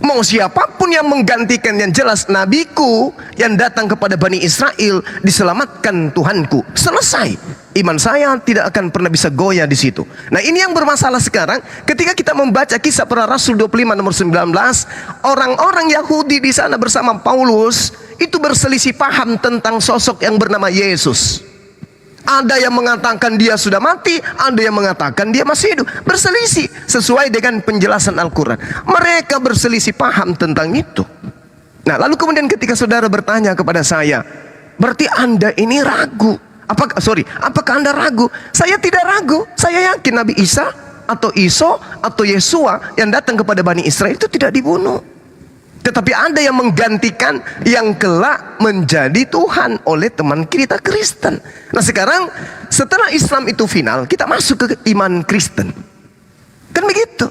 Mau siapapun yang menggantikan, yang jelas nabiku yang datang kepada Bani Israel diselamatkan Tuhanku. Selesai. Iman saya tidak akan pernah bisa goyah di situ. Nah ini yang bermasalah sekarang. Ketika kita membaca kisah para Rasul 25 nomor 19, orang-orang Yahudi di sana bersama Paulus itu berselisih paham tentang sosok yang bernama Yesus. Ada yang mengatakan dia sudah mati, ada yang mengatakan dia masih hidup. Berselisih sesuai dengan penjelasan Al-Quran. Mereka berselisih paham tentang itu. Nah lalu kemudian ketika saudara bertanya kepada saya, berarti Anda ini ragu. Apakah Anda ragu? Saya tidak ragu. Saya yakin Nabi Isa atau Iso atau Yesua yang datang kepada Bani Israel itu tidak dibunuh. Tetapi ada yang menggantikan yang kelak menjadi Tuhan oleh teman kita Kristen. Nah sekarang setelah Islam itu final, kita masuk ke iman Kristen. Kan begitu.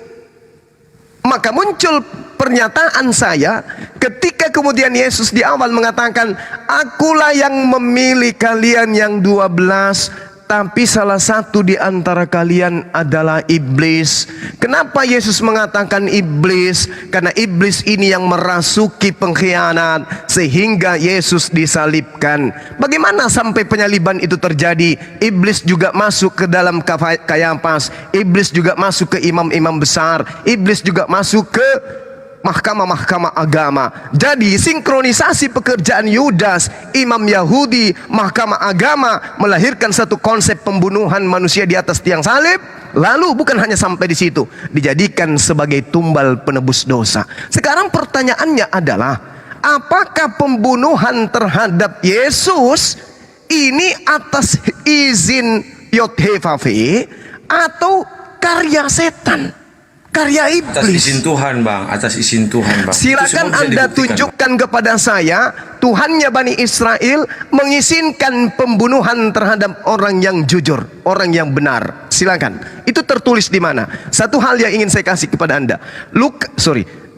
Maka muncul pernyataan saya ketika kemudian Yesus di awal mengatakan, akulah yang memilih kalian yang 12, tapi salah satu di antara kalian adalah iblis. Kenapa Yesus mengatakan iblis? Karena iblis ini yang merasuki pengkhianat sehingga Yesus disalibkan. Bagaimana sampai penyaliban itu terjadi? Iblis juga masuk ke dalam Kayafas. Iblis juga masuk ke imam-imam besar. Iblis juga masuk ke mahkamah-mahkamah agama. Jadi sinkronisasi pekerjaan Yudas, imam Yahudi, mahkamah agama melahirkan satu konsep pembunuhan manusia di atas tiang salib. Lalu bukan hanya sampai di situ, dijadikan sebagai tumbal penebus dosa. Sekarang pertanyaannya adalah, apakah pembunuhan terhadap Yesus ini atas izin Yod-Heh-Vav-He atau karya setan? Karya Atas iblis. izin Tuhan, Bang. Atas izin Tuhan, Bang. Silakan Anda tunjukkan kepada saya Tuhannya Bani Israel mengizinkan pembunuhan terhadap orang yang jujur, orang yang benar. Silakan. Itu tertulis di mana? Satu hal yang ingin saya kasih kepada Anda.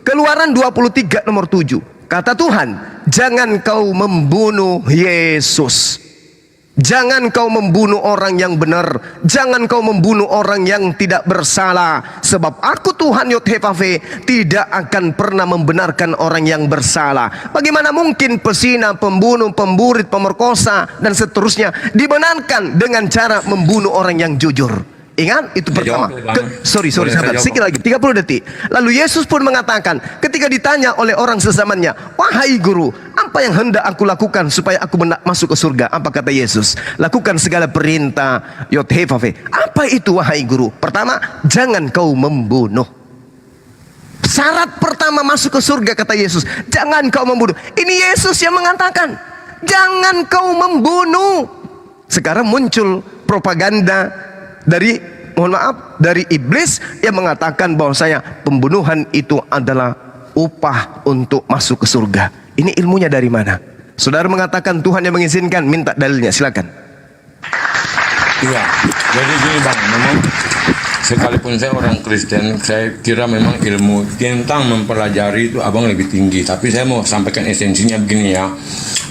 Keluaran 23 nomor 7. Kata Tuhan, jangan kau membunuh Yesus. Jangan kau membunuh orang yang benar. Jangan kau membunuh orang yang tidak bersalah. Sebab aku Tuhan Yod-Heh-Vav-He tidak akan pernah membenarkan orang yang bersalah. Bagaimana mungkin pesina, pembunuh, pemburit, pemerkosa dan seterusnya dibenarkan dengan cara membunuh orang yang jujur? Ingat, itu pertama. Sorry, sahabat, sedikit lagi, 30 detik. Lalu Yesus pun mengatakan, ketika ditanya oleh orang sezamannya, wahai guru, apa yang hendak aku lakukan supaya aku masuk ke surga? Apa kata Yesus? Lakukan segala perintah Yod-Heh-Vav-He. Apa itu wahai guru? Pertama, jangan kau membunuh. Syarat pertama masuk ke surga, kata Yesus, jangan kau membunuh. Ini Yesus yang mengatakan, jangan kau membunuh. Sekarang muncul propaganda dari, mohon maaf, dari iblis yang mengatakan bahwasanya pembunuhan itu adalah upah untuk masuk ke surga. Ini ilmunya dari mana? Saudara mengatakan Tuhan yang mengizinkan, minta dalilnya, silakan. Iya, jadi gini Bang, memang sekalipun saya orang Kristen, saya kira memang ilmu tentang mempelajari itu abang lebih tinggi. Tapi saya mau sampaikan esensinya begini ya.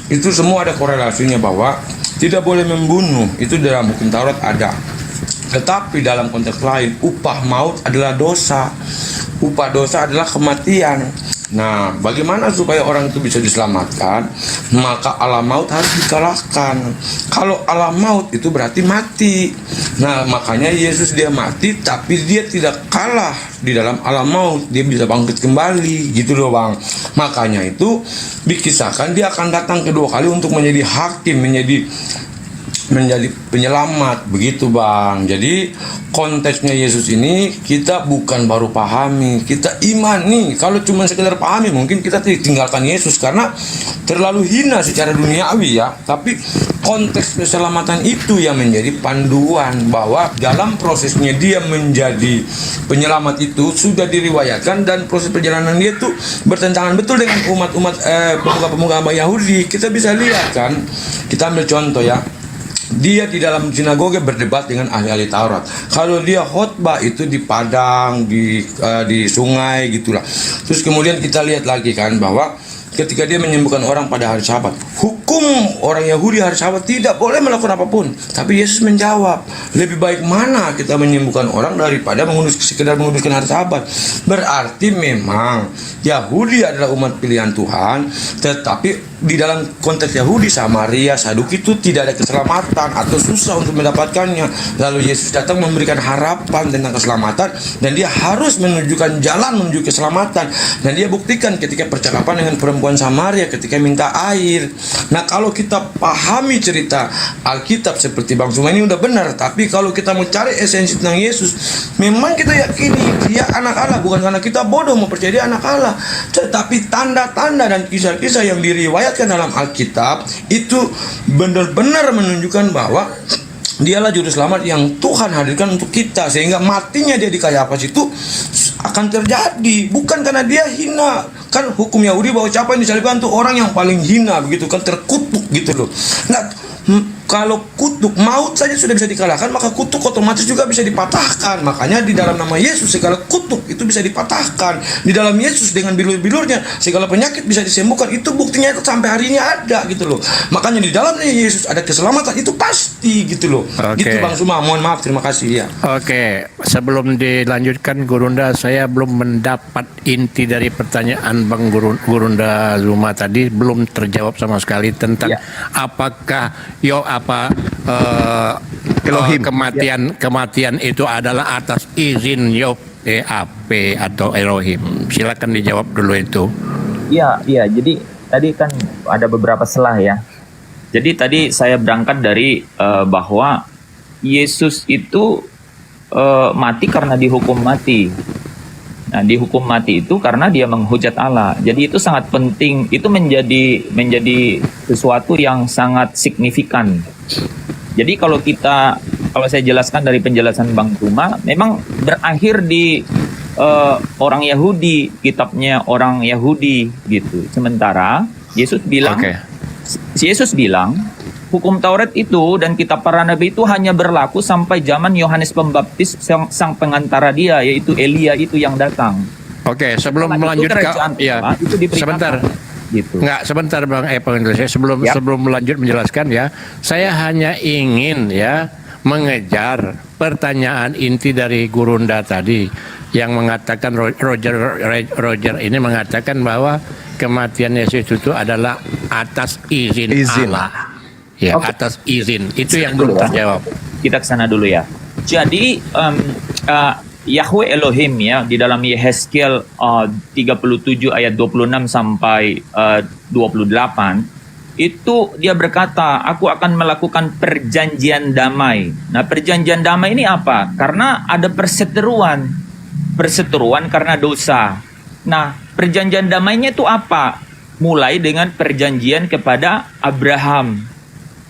Itu semua ada korelasinya bahwa tidak boleh membunuh, itu dalam hukum Taurat ada. Tetapi dalam konteks lain, upah maut adalah dosa. Upah dosa adalah kematian. Nah, bagaimana supaya orang itu bisa diselamatkan? Maka alam maut harus dikalahkan. Kalau alam maut itu berarti mati. Nah, makanya Yesus dia mati, tapi dia tidak kalah di dalam alam maut. Dia bisa bangkit kembali, gitu loh Bang. Makanya itu dikisahkan dia akan datang kedua kali untuk menjadi hakim, menjadi penyelamat, begitu Bang. Jadi konteksnya Yesus ini kita bukan baru pahami, kita imani. Kalau cuma sekedar pahami mungkin kita tinggalkan Yesus karena terlalu hina secara duniawi ya. Tapi konteks keselamatan itu yang menjadi panduan bahwa dalam prosesnya dia menjadi penyelamat itu sudah diriwayatkan, dan proses perjalanan dia itu bertentangan betul dengan umat-umat pemuka-pemuka agama Yahudi. Kita bisa lihat kan, kita ambil contoh ya. Dia di dalam sinagoga berdebat dengan ahli-ahli Taurat. Kalau dia khotbah itu di padang, di sungai gitulah. Terus kemudian kita lihat lagi kan bahwa ketika dia menyembuhkan orang pada hari Sabat, hukum orang Yahudi hari Sabat tidak boleh melakukan apapun. Tapi Yesus menjawab, lebih baik mana kita menyembuhkan orang daripada sekedar menguduskan hari Sabat. Berarti memang Yahudi adalah umat pilihan Tuhan, tetapi di dalam konteks Yahudi, Samaria, Saduki itu tidak ada keselamatan atau susah untuk mendapatkannya. Lalu Yesus datang memberikan harapan tentang keselamatan, dan dia harus menunjukkan jalan menuju keselamatan. Dan dia buktikan ketika percakapan dengan perempuan Samaria ketika minta air. Nah, kalau kita pahami cerita Alkitab seperti Bang Suma ini udah benar, tapi kalau kita mau cari esensi tentang Yesus, memang kita yakini dia anak Allah, bukan karena kita bodoh mempercayai dia anak Allah, tetapi tanda-tanda dan kisah-kisah yang diriwayatkan dalam Alkitab itu benar-benar menunjukkan bahwa dialah juru selamat yang Tuhan hadirkan untuk kita, sehingga matinya dia di Kayafas itu akan terjadi bukan karena dia hina, kan hukum Yahudi bahwa siapa yang disalibkan tuh orang yang paling hina begitu kan, terkutuk gitu loh. Nah, kalau kutuk maut saja sudah bisa dikalahkan, maka kutuk otomatis juga bisa dipatahkan. Makanya di dalam nama Yesus segala kutuk itu bisa dipatahkan. Di dalam Yesus dengan bilur-bilurnya segala penyakit bisa disembuhkan. Itu buktinya itu sampai hari ini ada gitu loh. Makanya di dalamnya Yesus ada keselamatan, itu pasti gitu loh. Oke. Gitu Bang Suma, mohon maaf, terima kasih ya. Oke, sebelum dilanjutkan Gurunda, saya belum mendapat inti dari pertanyaan Bang Gurunda Zuma tadi, belum terjawab sama sekali tentang apakah Elohim. kematian itu adalah atas izin YHWH atau Elohim. Silakan dijawab dulu itu. Iya, iya. Jadi tadi kan ada beberapa selah ya. Jadi tadi saya berangkat dari bahwa Yesus itu mati karena dihukum mati. Nah, dihukum mati itu karena dia menghujat Allah. Jadi itu sangat penting. Itu menjadi sesuatu yang sangat signifikan. Jadi kalau saya jelaskan dari penjelasan Bang Tuma, memang berakhir di orang Yahudi, kitabnya orang Yahudi gitu. Sementara Yesus bilang, Yesus bilang, hukum Taurat itu dan kitab para nabi itu hanya berlaku sampai zaman Yohanes Pembaptis, sang pengantara dia, yaitu Elia itu yang datang. Oke, sebelum Setelah itu melanjutkan, kerajaan Allah itu diberitakan. sebentar. Gitu. Sebentar Bang Pengendali, saya sebelum melanjut menjelaskan ya, saya hanya ingin ya mengejar pertanyaan inti dari Gurunda tadi yang mengatakan Roger ini mengatakan bahwa kematian Yesus itu adalah atas izin. Allah. Ya, atas izin. Itu yang belum terjawab. Kita ke sana dulu ya. Jadi Yahweh Elohim ya di dalam Yehezkiel 37 ayat 26 sampai 28 itu dia berkata, aku akan melakukan perjanjian damai. Nah, perjanjian damai ini apa? Karena ada perseteruan karena dosa. Nah, perjanjian damainya itu apa? Mulai dengan perjanjian kepada Abraham.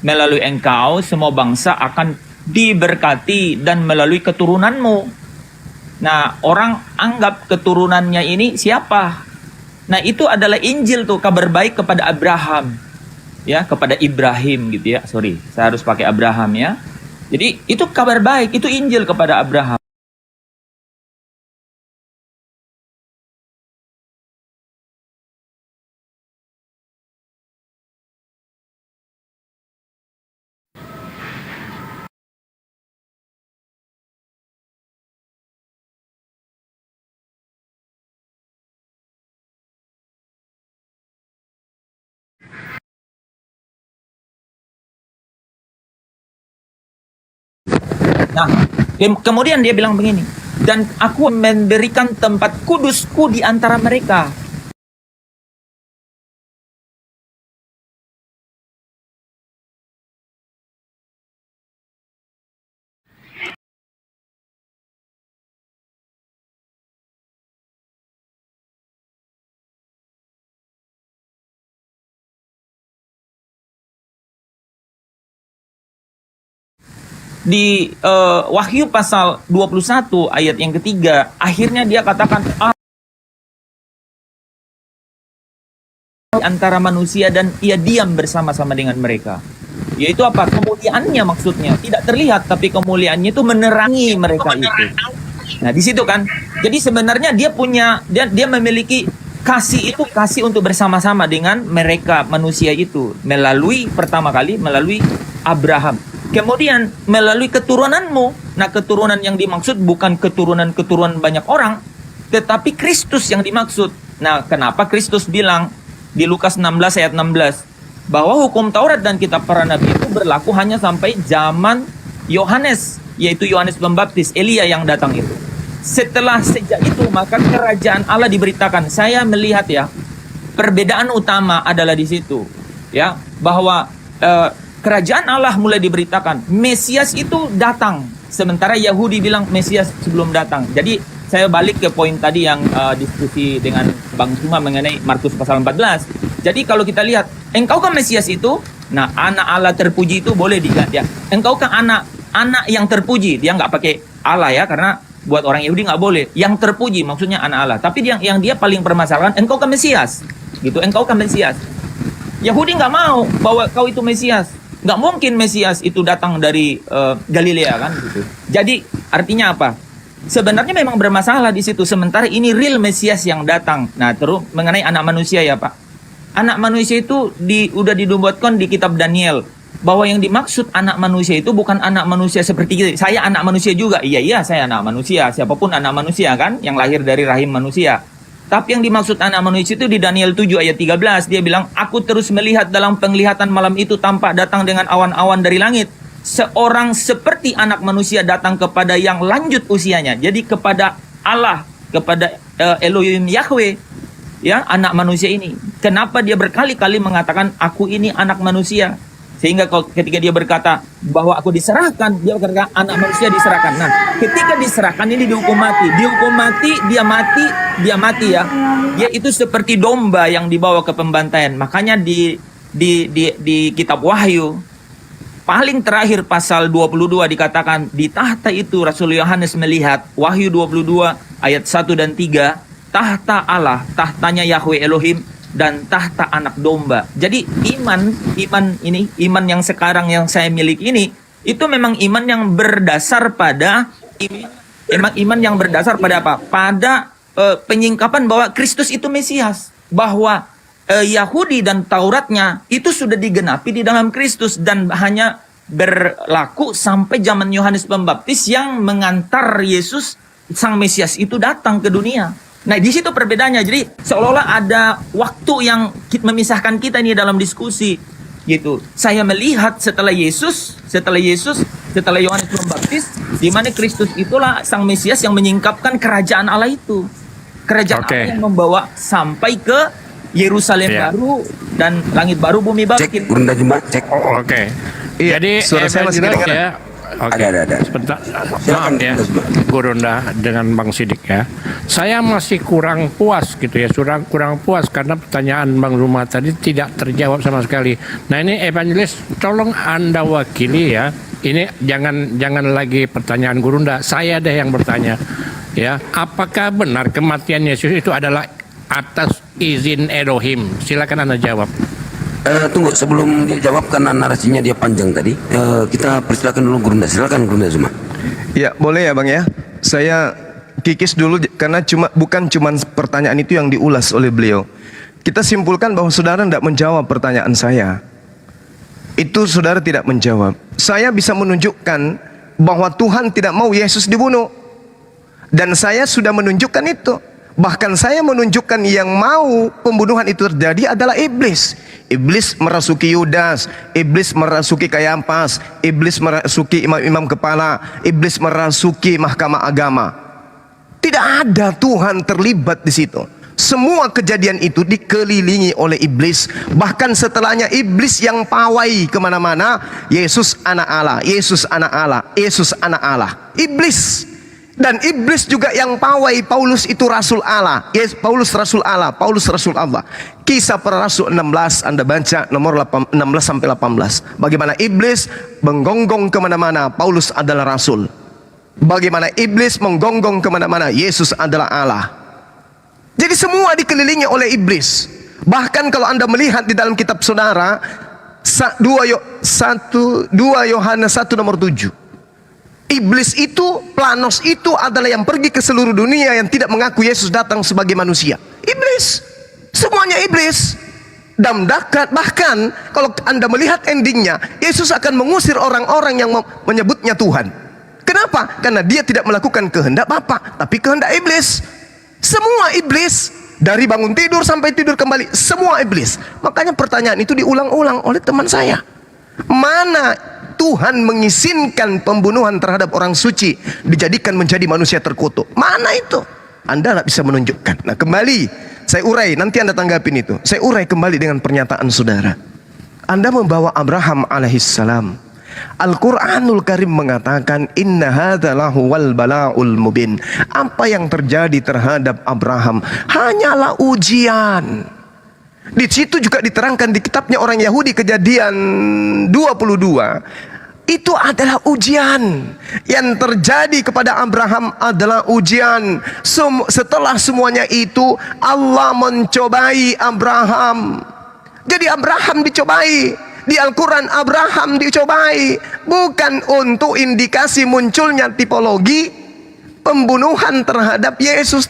Melalui engkau semua bangsa akan diberkati dan melalui keturunanmu. Nah, orang anggap keturunannya ini siapa? Nah, itu adalah Injil tuh, kabar baik kepada Abraham. Ya, kepada Ibrahim gitu ya. Sorry, saya harus pakai Abraham ya. Jadi, itu kabar baik, itu Injil kepada Abraham. Nah, kemudian dia bilang begini, dan aku memberikan tempat kudusku di antara mereka. Di Wahyu pasal 21 ayat yang ketiga, akhirnya dia katakan antara manusia dan ia diam bersama-sama dengan mereka. Yaitu apa? Kemuliaannya maksudnya. Tidak terlihat, tapi kemuliaannya itu menerangi mereka itu. Nah, di situ kan. Jadi sebenarnya dia memiliki kasih untuk bersama-sama dengan mereka manusia itu. Pertama kali melalui Abraham. Kemudian melalui keturunanmu. Nah, keturunan yang dimaksud bukan keturunan banyak orang, tetapi Kristus yang dimaksud. Nah, kenapa Kristus bilang di Lukas 16 ayat 16 bahwa hukum Taurat dan kitab para nabi itu berlaku hanya sampai zaman Yohanes, yaitu Yohanes Pembaptis, Elia yang datang itu. Sejak itu maka kerajaan Allah diberitakan. Saya melihat ya, perbedaan utama adalah di situ, ya, bahwa kerajaan Allah mulai diberitakan. Mesias itu datang. Sementara Yahudi bilang Mesias sebelum datang. Jadi saya balik ke poin tadi yang diskusi dengan Bang Suma mengenai Markus pasal 14. Jadi kalau kita lihat, engkau kan Mesias itu, nah anak Allah terpuji itu boleh dilihat ya. Engkau kan anak yang terpuji. Dia nggak pakai Allah ya, karena Buat orang Yahudi nggak boleh. Yang terpuji maksudnya anak Allah. Tapi yang dia paling permasalahan, engkau kan Mesias. Gitu, engkau kan Mesias. Yahudi nggak mau bahwa kau itu Mesias. Nggak mungkin Mesias itu datang dari Galilea kan gitu. Jadi artinya apa? Sebenarnya memang bermasalah di situ. Sementara ini real Mesias yang datang. Nah, terus mengenai anak manusia ya Pak. Anak manusia itu udah dinubuatkan di kitab Daniel. Bahwa yang dimaksud anak manusia itu bukan anak manusia seperti kita. Saya anak manusia juga. Iya, saya anak manusia. Siapapun anak manusia kan, yang lahir dari rahim manusia. Tapi yang dimaksud anak manusia itu di Daniel 7 ayat 13. Dia bilang, aku terus melihat dalam penglihatan malam itu tampak datang dengan awan-awan dari langit. Seorang seperti anak manusia datang kepada yang lanjut usianya. Jadi kepada Allah, kepada Elohim Yahweh. Ya, anak manusia ini. Kenapa dia berkali-kali mengatakan, aku ini anak manusia? Sehingga ketika dia berkata bahwa aku diserahkan, dia berkata anak manusia diserahkan. Nah, ketika diserahkan ini dihukum mati. Dihukum mati, dia mati ya. Dia itu seperti domba yang dibawa ke pembantaian. Makanya di kitab Wahyu, paling terakhir pasal 22 dikatakan, di tahta itu Rasul Yohanes melihat, Wahyu 22 ayat 1 dan 3, tahta Allah, tahtanya Yahweh Elohim, dan tahta anak domba. Jadi iman yang sekarang yang saya miliki ini, itu memang iman yang berdasar pada iman yang berdasar pada apa? Pada penyingkapan bahwa Kristus itu Mesias, bahwa Yahudi dan Tauratnya itu sudah digenapi di dalam Kristus dan hanya berlaku sampai zaman Yohanes Pembaptis yang mengantar Yesus sang Mesias itu datang ke dunia. Nah, di situ perbedaannya. Jadi seolah-olah ada waktu yang memisahkan kita ini dalam diskusi gitu. Saya melihat setelah Yohanes Pembaptis, di mana Kristus itulah sang Mesias yang menyingkapkan kerajaan Allah itu. Kerajaan Allah yang membawa sampai ke Yerusalem baru dan langit baru, bumi baru. Cek, Gurunda Jumlah, cek. Oke. Iya, Jadi suara saya masih jelas kedengaran. ya. Oke. Ada. Sebentar. Maaf ya, Gurunda dengan Bang Sidik ya. Saya masih kurang puas gitu ya, kurang puas karena pertanyaan Bang Ruma tadi tidak terjawab sama sekali. Nah, ini Evangelis, tolong Anda wakili ya. Ini jangan lagi pertanyaan Gurunda, saya deh yang bertanya. Ya, apakah benar kematian Yesus itu adalah atas izin Elohim? Silakan Anda jawab. Tunggu, sebelum dia jawab karena narasinya dia panjang tadi, kita persilakan dulu Gurunda. Silakan Gurunda Zuma. Ya, boleh ya Bang ya. Saya kikis dulu karena bukan cuma pertanyaan itu yang diulas oleh beliau. Kita simpulkan bahwa saudara tidak menjawab pertanyaan saya. Itu saudara tidak menjawab. Saya bisa menunjukkan bahwa Tuhan tidak mau Yesus dibunuh. Dan saya sudah menunjukkan itu. Bahkan saya menunjukkan yang mau pembunuhan itu terjadi adalah iblis. Iblis merasuki Yudas, iblis merasuki Kayafas, iblis merasuki imam-imam kepala, iblis merasuki mahkamah agama. Tidak ada Tuhan terlibat di situ. Semua kejadian itu dikelilingi oleh iblis. Bahkan setelahnya iblis yang pawai kemana-mana. Yesus anak Allah, Yesus anak Allah, Yesus anak Allah. Iblis. Dan iblis juga yang pawai Paulus itu rasul Allah. Yes, Paulus rasul Allah, Paulus rasul Allah. Kisah para Rasul 16, Anda baca nomor 16 sampai 18. Bagaimana iblis menggonggong kemana-mana, Paulus adalah rasul. Bagaimana iblis menggonggong kemana-mana, Yesus adalah Allah. Jadi semua dikelilingi oleh iblis. Bahkan kalau Anda melihat di dalam kitab saudara 2 Yohanes 1 nomor 7. Iblis itu, Planos itu adalah yang pergi ke seluruh dunia yang tidak mengaku Yesus datang sebagai manusia. Iblis, semuanya iblis. Dan bahkan kalau Anda melihat endingnya, Yesus akan mengusir orang-orang yang menyebutnya Tuhan. Kenapa? Karena dia tidak melakukan kehendak Bapa, tapi kehendak iblis. Semua iblis, dari bangun tidur sampai tidur kembali, semua iblis. Makanya pertanyaan itu diulang-ulang oleh teman saya. Mana Tuhan mengizinkan pembunuhan terhadap orang suci dijadikan menjadi manusia terkutuk? Mana itu? Anda tidak bisa menunjukkan. Nah, kembali saya urai, nanti Anda tanggapin itu. Saya urai kembali dengan pernyataan saudara. Anda membawa Abraham alaihissalam. Al-Quranul Karim mengatakan inna hadza lahuwal bala'ul mubin. Apa yang terjadi terhadap Abraham hanyalah ujian. Di situ juga diterangkan di kitabnya orang Yahudi Kejadian 22 Itu adalah ujian. Yang terjadi kepada Abraham adalah ujian. Setelah semuanya itu, Allah mencobai Abraham. Jadi Abraham dicobai. Di Al-Quran Abraham dicobai. Bukan untuk indikasi munculnya tipologi pembunuhan terhadap Yesus.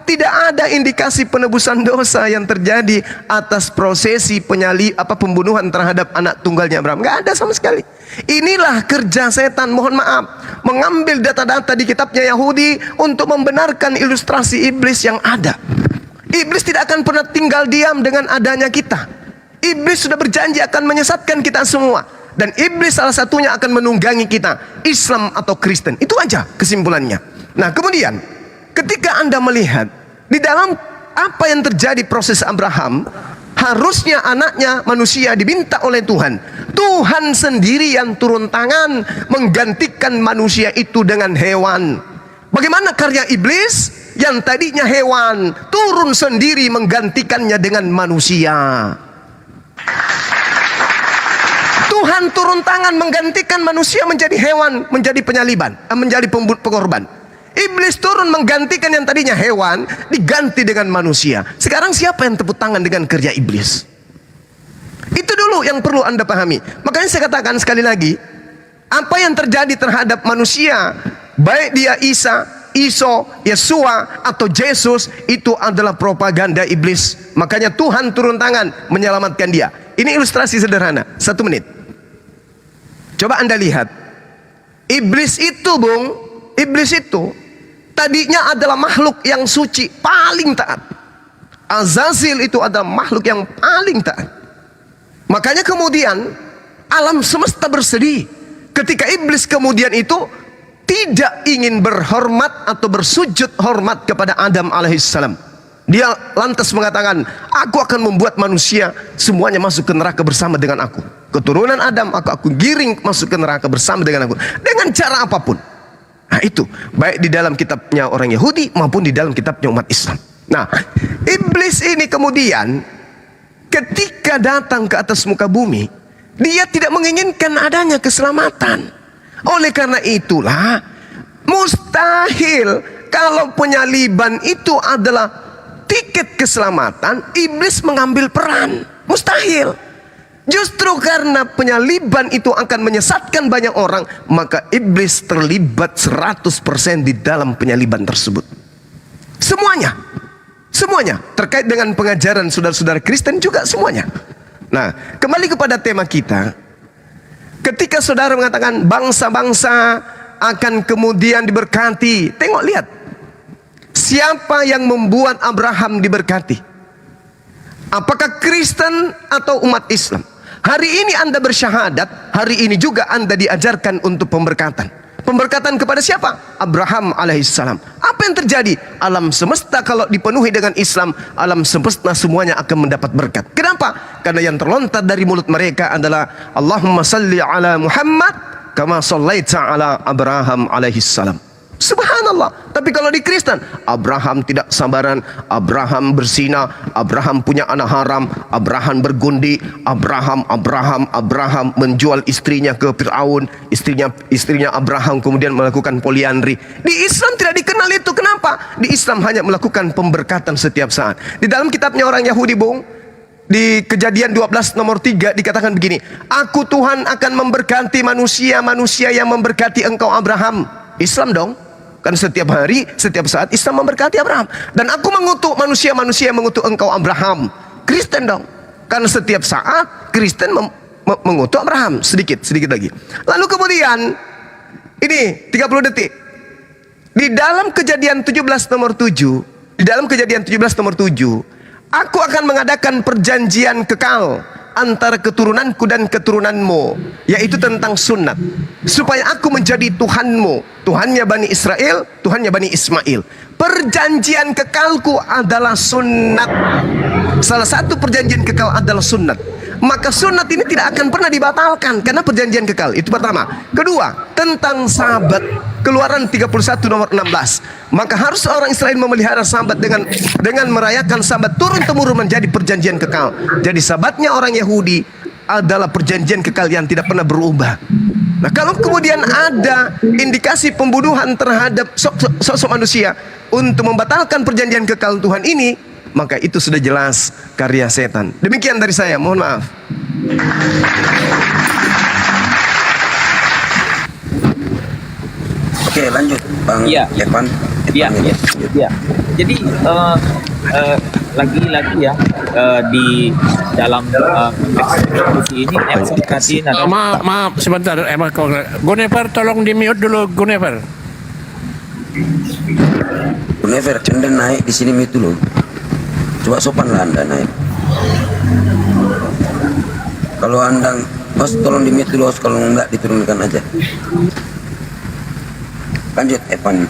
Tidak ada indikasi penebusan dosa yang terjadi atas prosesi pembunuhan terhadap anak tunggalnya Abraham. Gak ada sama sekali. Inilah kerja setan, mohon maaf, mengambil data-data di kitabnya Yahudi untuk membenarkan ilustrasi iblis yang ada. Iblis tidak akan pernah tinggal diam dengan adanya kita. Iblis sudah berjanji akan menyesatkan kita semua. Dan iblis salah satunya akan menunggangi kita, Islam atau Kristen. Itu aja kesimpulannya. Nah, kemudian ketika Anda melihat di dalam apa yang terjadi proses Abraham, harusnya anaknya manusia diminta oleh Tuhan. Tuhan sendiri yang turun tangan menggantikan manusia itu dengan hewan. Bagaimana karya iblis yang tadinya hewan turun sendiri menggantikannya dengan manusia? Tuhan turun tangan menggantikan manusia menjadi hewan, menjadi penyaliban, menjadi pengorban. Iblis turun menggantikan yang tadinya hewan, diganti dengan manusia. Sekarang siapa yang tepuk tangan dengan kerja iblis? Itu dulu yang perlu Anda pahami. Makanya saya katakan sekali lagi, apa yang terjadi terhadap manusia, baik dia Isa, Iso, Yesua atau Yesus, itu adalah propaganda iblis. Makanya Tuhan turun tangan menyelamatkan dia. Ini ilustrasi sederhana, 1 menit. Coba Anda lihat, iblis itu, iblis itu tadinya adalah makhluk yang suci, paling taat. Azazil itu adalah makhluk yang paling taat. Makanya kemudian alam semesta bersedih ketika iblis kemudian itu tidak ingin berhormat atau bersujud hormat kepada Adam alaihissalam. Dia lantas mengatakan, aku akan membuat manusia semuanya masuk ke neraka bersama dengan aku. Keturunan Adam aku giring masuk ke neraka bersama dengan aku, dengan cara apapun. Nah itu, baik di dalam kitabnya orang Yahudi maupun di dalam kitabnya umat Islam. Nah, iblis ini kemudian ketika datang ke atas muka bumi, dia tidak menginginkan adanya keselamatan. Oleh karena itulah, mustahil kalau penyaliban itu adalah tiket keselamatan, iblis mengambil peran. Mustahil. Justru karena penyaliban itu akan menyesatkan banyak orang, maka iblis terlibat 100% di dalam penyaliban tersebut. Semuanya terkait dengan pengajaran saudara-saudara Kristen juga semuanya. Nah, kembali kepada tema kita. Ketika saudara mengatakan bangsa-bangsa akan kemudian diberkati, tengok lihat, siapa yang membuat Abraham diberkati? Apakah Kristen atau umat Islam? Hari ini Anda bersyahadat, hari ini juga Anda diajarkan untuk pemberkatan. Pemberkatan kepada siapa? Abraham alaihissalam. Apa yang terjadi? Alam semesta kalau dipenuhi dengan Islam, alam semesta semuanya akan mendapat berkat. Kenapa? Karena yang terlontar dari mulut mereka adalah Allahumma salli ala Muhammad kama sallaita ala Abraham alaihissalam. Subhanallah. Tapi kalau di Kristen, Abraham tidak sabaran, Abraham berzina, Abraham punya anak haram, Abraham bergundi, Abraham menjual istrinya ke Fir'aun, istrinya Abraham kemudian melakukan poliandri. Di Islam tidak dikenal itu. Kenapa? Di Islam hanya melakukan pemberkatan setiap saat. Di dalam kitabnya orang Yahudi, di Kejadian 12 nomor 3 dikatakan begini, aku Tuhan akan memberkati manusia yang memberkati engkau Abraham. Islam dong. Kan setiap hari, setiap saat Islam memberkati Abraham. Dan aku mengutuk manusia yang mengutuk engkau Abraham. Kristen dong. Karena setiap saat Kristen mengutuk Abraham. Sedikit lagi. Lalu kemudian, ini 30 detik. Di dalam Kejadian 17 nomor 7, aku akan mengadakan perjanjian kekal antara keturunanku dan keturunanmu, yaitu tentang sunat, supaya aku menjadi Tuhanmu, Tuhannya Bani Israel, Tuhannya Bani Ismail. Perjanjian kekalku adalah sunat. Salah satu perjanjian kekal adalah sunat. Maka sunat ini tidak akan pernah dibatalkan karena perjanjian kekal. Itu pertama. Kedua, tentang sabat, Keluaran 31 nomor 16. Maka harus orang Israel memelihara sabat dengan merayakan sabat turun temurun menjadi perjanjian kekal. Jadi sabatnya orang Yahudi adalah perjanjian kekal yang tidak pernah berubah. Nah, kalau kemudian ada indikasi pembunuhan terhadap sosok manusia untuk membatalkan perjanjian kekal Tuhan ini, maka itu sudah jelas karya setan. Demikian dari saya, mohon maaf. Oke, lanjut Bang Iya. Evan. Iya, iya, iya. Jadi lagi-lagi ya di dalam konteks diskusi ini saya perhatiin ada Maaf sebentar, Gunever tolong di mute dulu, Gunever. Never, Anda naik di sini itu loh. Coba sopan lah Anda naik. Kalau Anda, Bos tolong di mute dulu, Bos. Kalau enggak diturunkan aja. Lanjut Evan.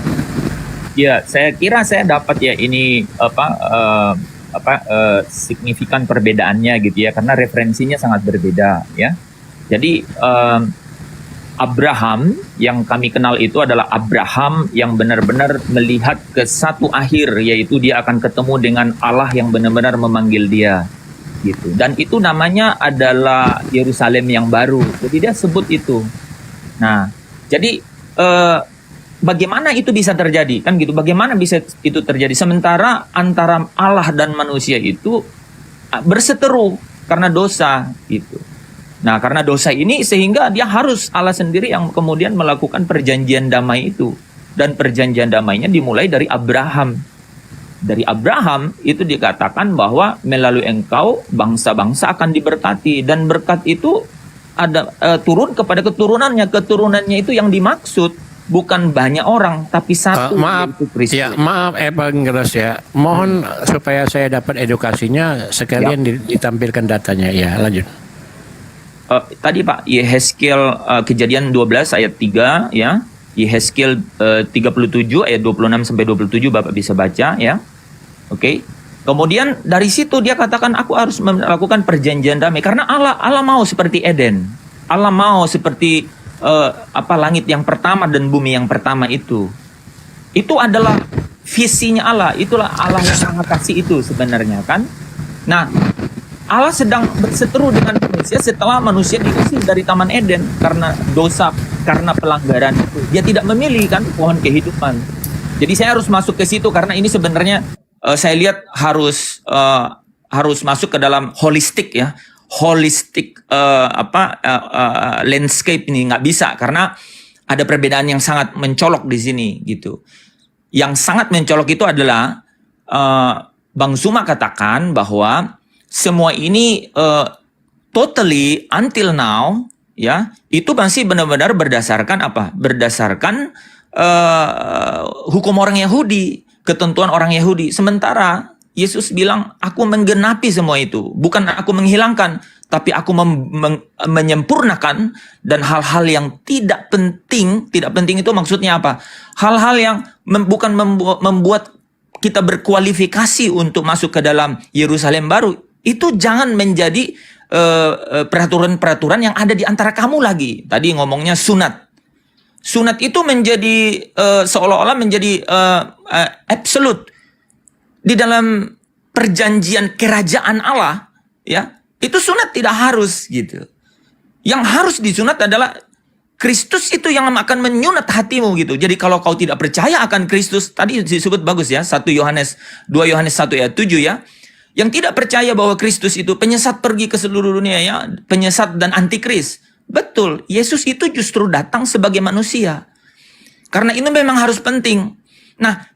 ya, saya kira saya dapat ya ini signifikan perbedaannya gitu ya, karena referensinya sangat berbeda ya. Jadi Abraham yang kami kenal itu adalah Abraham yang benar-benar melihat ke satu akhir, yaitu dia akan ketemu dengan Allah yang benar-benar memanggil dia gitu. Dan itu namanya adalah Yerusalem yang baru. Jadi dia sebut itu. Nah, jadi bagaimana itu bisa terjadi? Kan gitu. Bagaimana bisa itu terjadi sementara antara Allah dan manusia itu berseteru karena dosa gitu. Nah, karena dosa ini sehingga dia harus Allah sendiri yang kemudian melakukan perjanjian damai itu. Dan perjanjian damainya dimulai dari Abraham. Dari Abraham itu dikatakan bahwa melalui engkau bangsa-bangsa akan diberkati. Dan berkat itu ada turun kepada keturunannya. Keturunannya itu yang dimaksud bukan banyak orang, tapi satu, Maaf, yaitu Kristus. ya maaf Evangelos ya. Mohon supaya saya dapat edukasinya sekalian ditampilkan datanya. Ya, lanjut. Tadi Pak, Yehezkiel Kejadian 12 ayat 3 ya. Yehezkiel 37 ayat 26 sampai 27 Bapak bisa baca ya. Oke. Kemudian dari situ dia katakan aku harus melakukan perjanjian damai karena Allah mau seperti Eden. Allah mau seperti langit yang pertama dan bumi yang pertama itu. Itu adalah visinya Allah, itulah Allah yang Maha Kasih itu sebenarnya kan. Nah, Allah sedang berseteru dengan manusia setelah manusia diusir dari Taman Eden karena dosa, karena pelanggaran itu. Dia tidak memilih kan pohon kehidupan. Jadi saya harus masuk ke situ karena ini sebenarnya saya lihat harus masuk ke dalam holistik ya. Holistik landscape ini nggak bisa karena ada perbedaan yang sangat mencolok di sini gitu. Yang sangat mencolok itu adalah Bang Zuma katakan bahwa semua ini totally until now ya itu masih benar-benar berdasarkan apa? Berdasarkan hukum orang Yahudi, ketentuan orang Yahudi. Sementara Yesus bilang, aku menggenapi semua itu. Bukan aku menghilangkan, tapi aku menyempurnakan. Dan hal-hal yang tidak penting itu maksudnya apa? Hal-hal yang bukan membuat kita berkualifikasi untuk masuk ke dalam Yerusalem baru. Itu jangan menjadi peraturan-peraturan yang ada di antara kamu lagi. Tadi ngomongnya sunat. Sunat itu menjadi seolah-olah menjadi absolute. Di dalam perjanjian kerajaan Allah, ya, itu sunat tidak harus gitu. Yang harus disunat adalah Kristus itu yang akan menyunat hatimu gitu. Jadi kalau kau tidak percaya akan Kristus, tadi disebut bagus ya, 2 Yohanes 1 ayat 7 ya. Yang tidak percaya bahwa Kristus itu penyesat pergi ke seluruh dunia ya, penyesat dan antikris. Betul, Yesus itu justru datang sebagai manusia. Karena itu memang harus penting. Nah,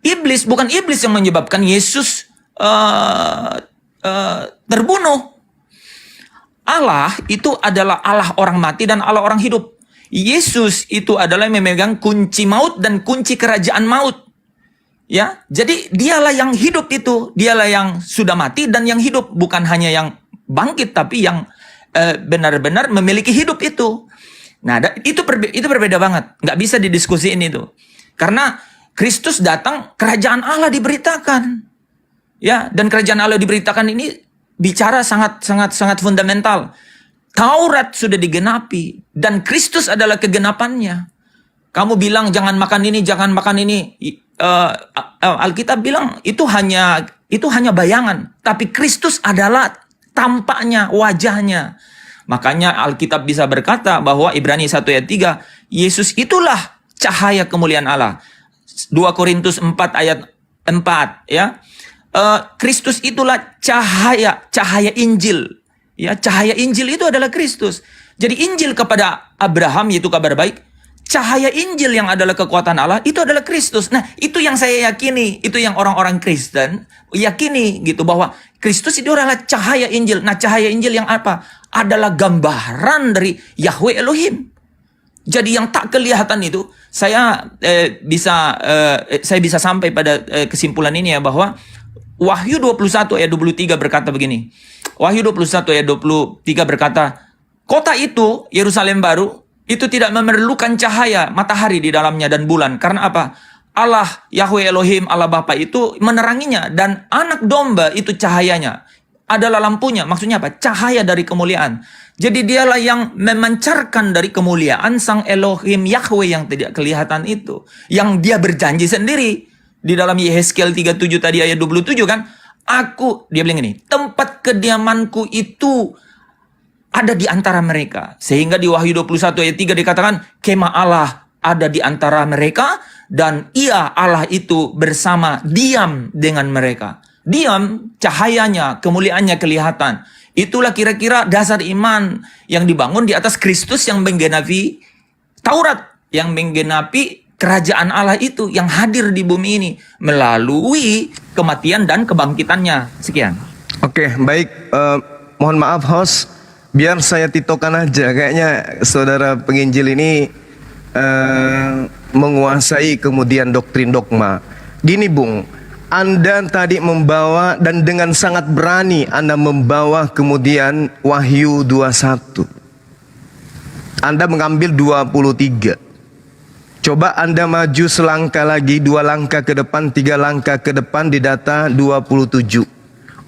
bukan iblis yang menyebabkan Yesus terbunuh. Allah itu adalah Allah orang mati dan Allah orang hidup. Yesus itu adalah yang memegang kunci maut dan kunci kerajaan maut. Ya, jadi dialah yang hidup itu, dialah yang sudah mati dan yang hidup, bukan hanya yang bangkit tapi yang benar-benar memiliki hidup itu. Nah, itu berbeda banget, nggak bisa didiskusiin itu. Karena Kristus datang, kerajaan Allah diberitakan. Ya, dan kerajaan Allah diberitakan ini bicara sangat fundamental. Taurat sudah digenapi dan Kristus adalah kegenapannya. Kamu bilang jangan makan ini, jangan makan ini. Alkitab bilang itu hanya bayangan, tapi Kristus adalah tampaknya, wajahnya. Makanya Alkitab bisa berkata bahwa Ibrani 1 ayat 3, Yesus itulah cahaya kemuliaan Allah. 2 Korintus 4 ayat 4 ya. Kristus itulah cahaya Injil. Ya, cahaya Injil itu adalah Kristus. Jadi Injil kepada Abraham yaitu kabar baik, cahaya Injil yang adalah kekuatan Allah itu adalah Kristus. Nah, itu yang saya yakini, itu yang orang-orang Kristen yakini gitu, bahwa Kristus itu adalah cahaya Injil. Nah, cahaya Injil yang apa? Adalah gambaran dari Yahweh Elohim. Jadi yang tak kelihatan itu, saya bisa sampai pada kesimpulan ini ya, bahwa Wahyu 21 ayat 23 berkata begini. Wahyu 21 ayat 23 berkata, kota itu, Yerusalem baru, itu tidak memerlukan cahaya matahari di dalamnya dan bulan. Karena apa? Allah, Yahweh Elohim, Allah Bapa itu meneranginya. Dan anak domba itu cahayanya. Adalah lampunya. Maksudnya apa? Cahaya dari kemuliaan. Jadi dialah yang memancarkan dari kemuliaan Sang Elohim Yahweh yang tidak kelihatan itu. Yang dia berjanji sendiri. Di dalam Yehezkiel 37 tadi ayat 27 kan. Dia bilang ini, tempat kediamanku itu ada di antara mereka. Sehingga di Wahyu 21 ayat 3 dikatakan, kemah Allah ada di antara mereka, dan ia Allah itu bersama diam dengan mereka. Diam, cahayanya, kemuliaannya kelihatan. Itulah kira-kira dasar iman yang dibangun di atas Kristus yang menggenapi Taurat, yang menggenapi kerajaan Allah itu yang hadir di bumi ini melalui kematian dan kebangkitannya. Sekian. Oke, baik. Mohon maaf host, biar saya titokan aja. Kayaknya saudara penginjil ini menguasai kemudian doktrin dogma. Gini Bung, Anda tadi membawa dan dengan sangat berani Anda membawa kemudian Wahyu 21. Anda mengambil 23. Coba Anda maju selangkah lagi, 2 langkah ke depan, 3 langkah ke depan di data 27.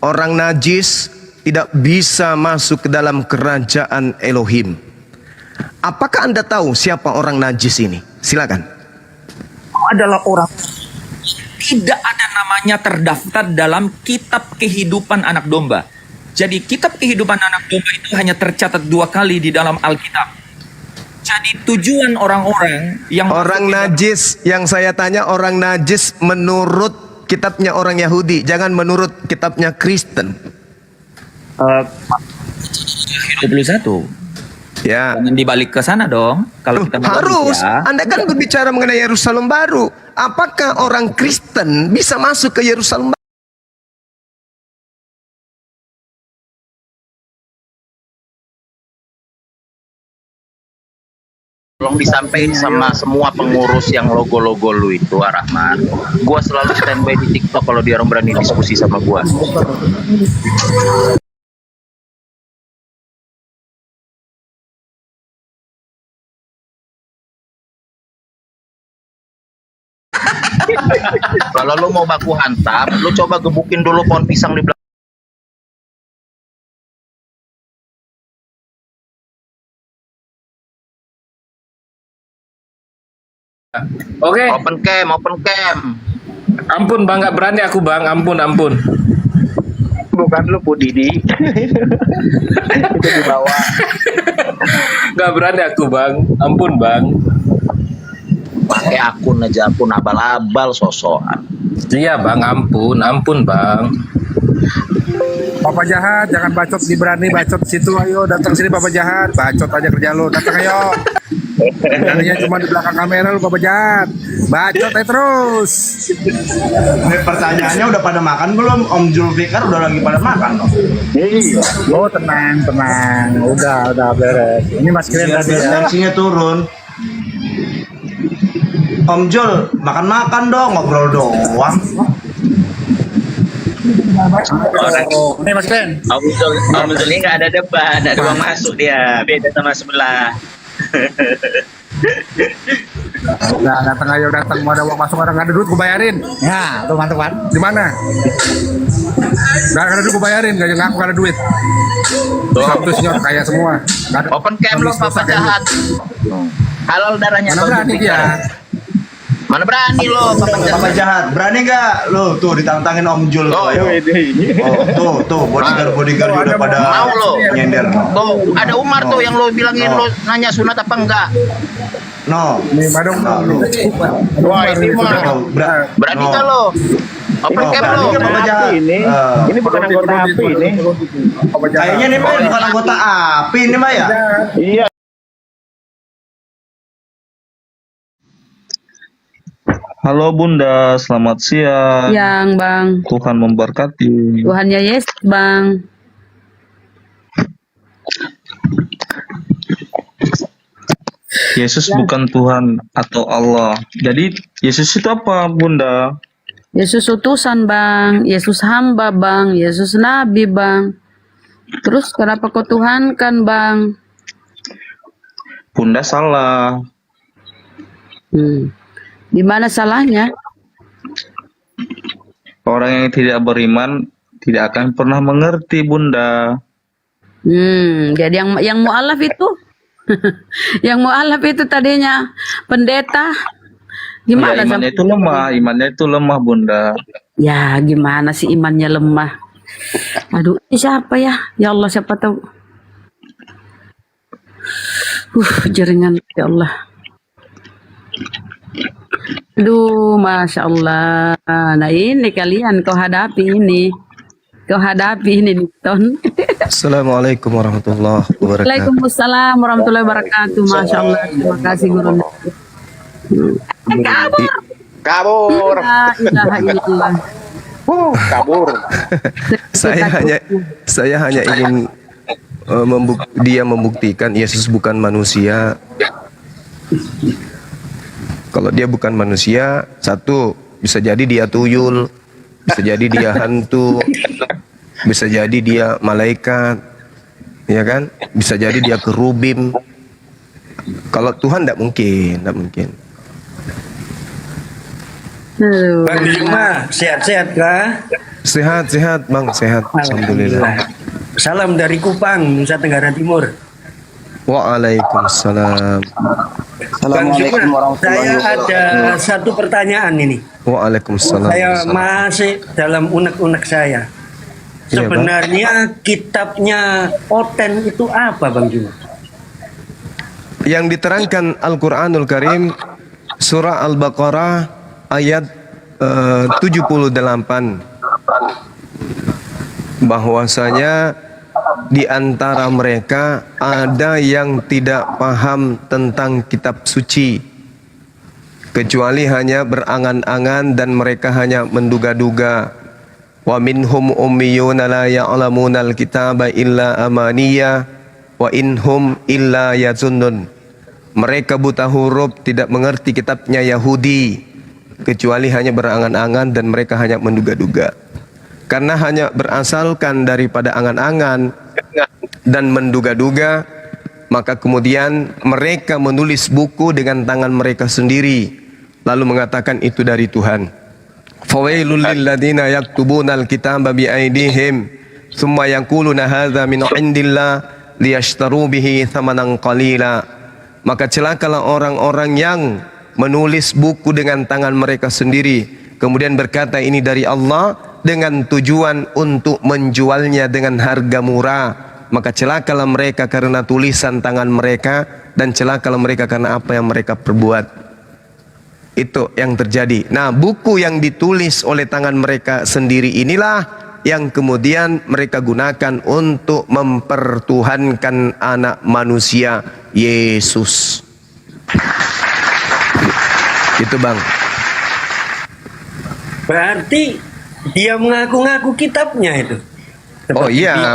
Orang najis tidak bisa masuk ke dalam kerajaan Elohim. Apakah Anda tahu siapa orang najis ini? Silakan. Adalah orang tidak ada namanya terdaftar dalam kitab kehidupan anak domba. Jadi kitab kehidupan anak domba itu hanya tercatat 2 kali di dalam Alkitab. Jadi tujuan orang-orang yang orang najis, yang saya tanya orang najis menurut kitabnya orang Yahudi, jangan menurut kitabnya Kristen. 21. Ya. Jangan dibalik ke sana dong. Kalau kita harus. ya. Anda kan berbicara mengenai Yerusalem baru. Apakah orang Kristen bisa masuk ke Yerusalem baru? Tolong disampaikan sama semua pengurus yang logo-logo lu itu, Rahman. Gua selalu standby di TikTok kalau dia orang berani diskusi sama gua. Kalau lu mau baku hantam, lu coba gebukin dulu pohon pisang di belakang. Oke. Open cam. Ampun bang, nggak berani aku bang. Ampun. Bukan lu Pudidi. Itu di bawah. Nggak berani aku bang. Ampun bang. Pakai akun abal-abal sosokan. Iya bang, ampun bang. Bapak jahat, jangan bacot, diberani bacot situ. Ayo datang sini Bapak jahat, bacot aja kerja lu. Datang ayo. Jadinya cuma di belakang kamera lu Bapak jahat. Bacot aja terus. Pertanyaannya udah pada makan belum? Om Julfikar udah lagi pada makan dong? Iya. Oh tenang. Udah beres. Ini Mas Kren tadi ya. Tensinya turun. Om Jul, makan dong, ngobrol doang. Ini Mas Kren. Om Zul ini nggak ada depan, ada uang masuk dia, beda sama sebelah. Nah, datang mau ada uang masuk, orang nggak ada duit gue bayarin. Ya, tuh mantap kan? Di mana? Nggak ada duit gue bayarin, nggak ngaku nggak ada duit. Statusnya kaya semua. Open cam lo Bapak jahat. Halal darahnya. Mana berani dia? Mana berani lo, Papa jahat. Berani nggak lo tuh ditantangin Om Jul? Oh, ayo. Tuh bodyguard udah pada mau lo. nyender. Tuh, ada Umar tuh yang lo bilangin lo nanya sunat apa enggak. No. Nih, Badung. Wah, ini mah. Berani nggak lo? Open cam lo. Papa jahat. Ini bukan anggota API ini. Kayaknya nih Maya bukan anggota API ini Maya. Iya. Halo Bunda, selamat siang. Yang Bang. Tuhan memberkati. Tuhan Yesus Bang. Yesus bukan Tuhan atau Allah. Jadi Yesus itu apa Bunda? Yesus utusan Bang. Yesus hamba Bang. Yesus nabi Bang. Terus kenapa kau Tuhan kan Bang? Bunda salah. Di mana salahnya? Orang yang tidak beriman tidak akan pernah mengerti Bunda. Jadi yang mualaf itu yang mualaf itu tadinya pendeta. Gimana Ya, imannya itu lemah Bunda. Ya gimana sih imannya lemah? Aduh, ini siapa ya? Ya Allah, siapa tahu. Jaringan ya Allah. Aduh, Masya Allah. Nah ini kalian kau hadapi ini. Kau hadapi ini Ton. Assalamualaikum warahmatullahi wabarakatuh. Waalaikumsalam warahmatullahi wabarakatuh. Masya Allah. Terima kasih Guru. Kabur. La ilaha illallah. Kabur. Saya hanya ingin dia membuktikan Yesus bukan manusia. Kalau dia bukan manusia, satu, bisa jadi dia tuyul, bisa jadi dia hantu, bisa jadi dia malaikat, ya kan? Bisa jadi dia kerubim. Kalau Tuhan tidak mungkin. Bang Juma, sehat-sehat kah? Sehat Bang, sehat. Alhamdulillah. Salam dari Kupang, Nusa Tenggara Timur. Waalaikumsalam. Bang Juma, saya ada satu pertanyaan ini. Waalaikumsalam. Saya masih dalam unek-unek saya. Iya, Sebenarnya kitabnya Oten itu apa Bang Juma? Yang diterangkan Al-Quranul Karim surah Al-Baqarah ayat 78 bahwasanya di antara mereka ada yang tidak paham tentang kitab suci kecuali hanya berangan-angan dan mereka hanya menduga-duga. Wa minhum ummiyuna la ya'lamuna al-kitaba illa amaniya wa inhum illa yazunnun. Mereka buta huruf, tidak mengerti kitabnya Yahudi kecuali hanya berangan-angan dan mereka hanya menduga-duga. Karena hanya berasalkan daripada angan-angan dan menduga-duga, maka kemudian mereka menulis buku dengan tangan mereka sendiri lalu mengatakan itu dari Tuhan. Fawailul lil ladzina yaktubuna al-kitaba bi aydihim thumma yaquluna hadza min indillah liyashtaru bihi thamanan qalila. Maka celakalah orang-orang yang menulis buku dengan tangan mereka sendiri kemudian berkata ini dari Allah dengan tujuan untuk menjualnya dengan harga murah. Maka celakalah mereka karena tulisan tangan mereka dan celakalah mereka karena apa yang mereka perbuat. Itu yang terjadi. Nah, buku yang ditulis oleh tangan mereka sendiri inilah yang kemudian mereka gunakan untuk mempertuhankan anak manusia Yesus. Itu Bang. Berarti dia mengaku-ngaku kitabnya itu. Oh iya,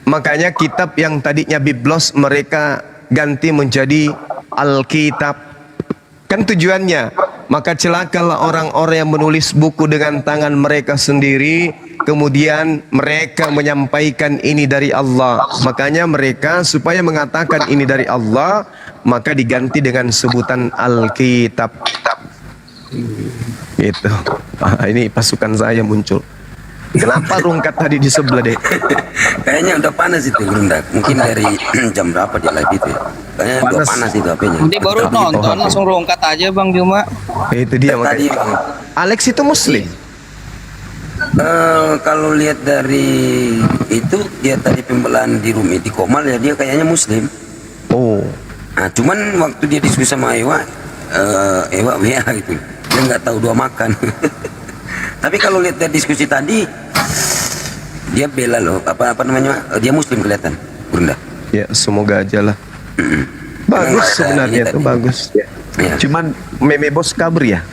makanya kitab yang tadinya Biblos mereka ganti menjadi Alkitab. Kan tujuannya, maka celakalah orang-orang yang menulis buku dengan tangan mereka sendiri, kemudian mereka menyampaikan ini dari Allah. Makanya mereka supaya mengatakan ini dari Allah, maka diganti dengan sebutan Alkitab. Gitu. Ini pasukan saya muncul. Kenapa rungkat tadi di sebelah deh? Kayaknya udah panas itu Gurunda. Mungkin dari jam berapa dia live itu ya? Kayaknya udah panas itu HP-nya. Nanti baru nonton langsung rongkat aja Bang Juma. Itu dia Tadi makanya. Bang, Alex itu muslim. kalau lihat dari itu dia tadi pembelaan di room di Komal ya dia kayaknya muslim. Oh. Nah, cuman waktu dia diskusi sama Ewa WA gitu. Dia nggak tahu dua makan. Tapi kalau lihat dari diskusi tadi dia bela loh apa namanya dia muslim kelihatan Gurunda. Ya semoga aja lah. Bagus sebenarnya tuh bagus. Ya. Cuman meme bos kabur ya.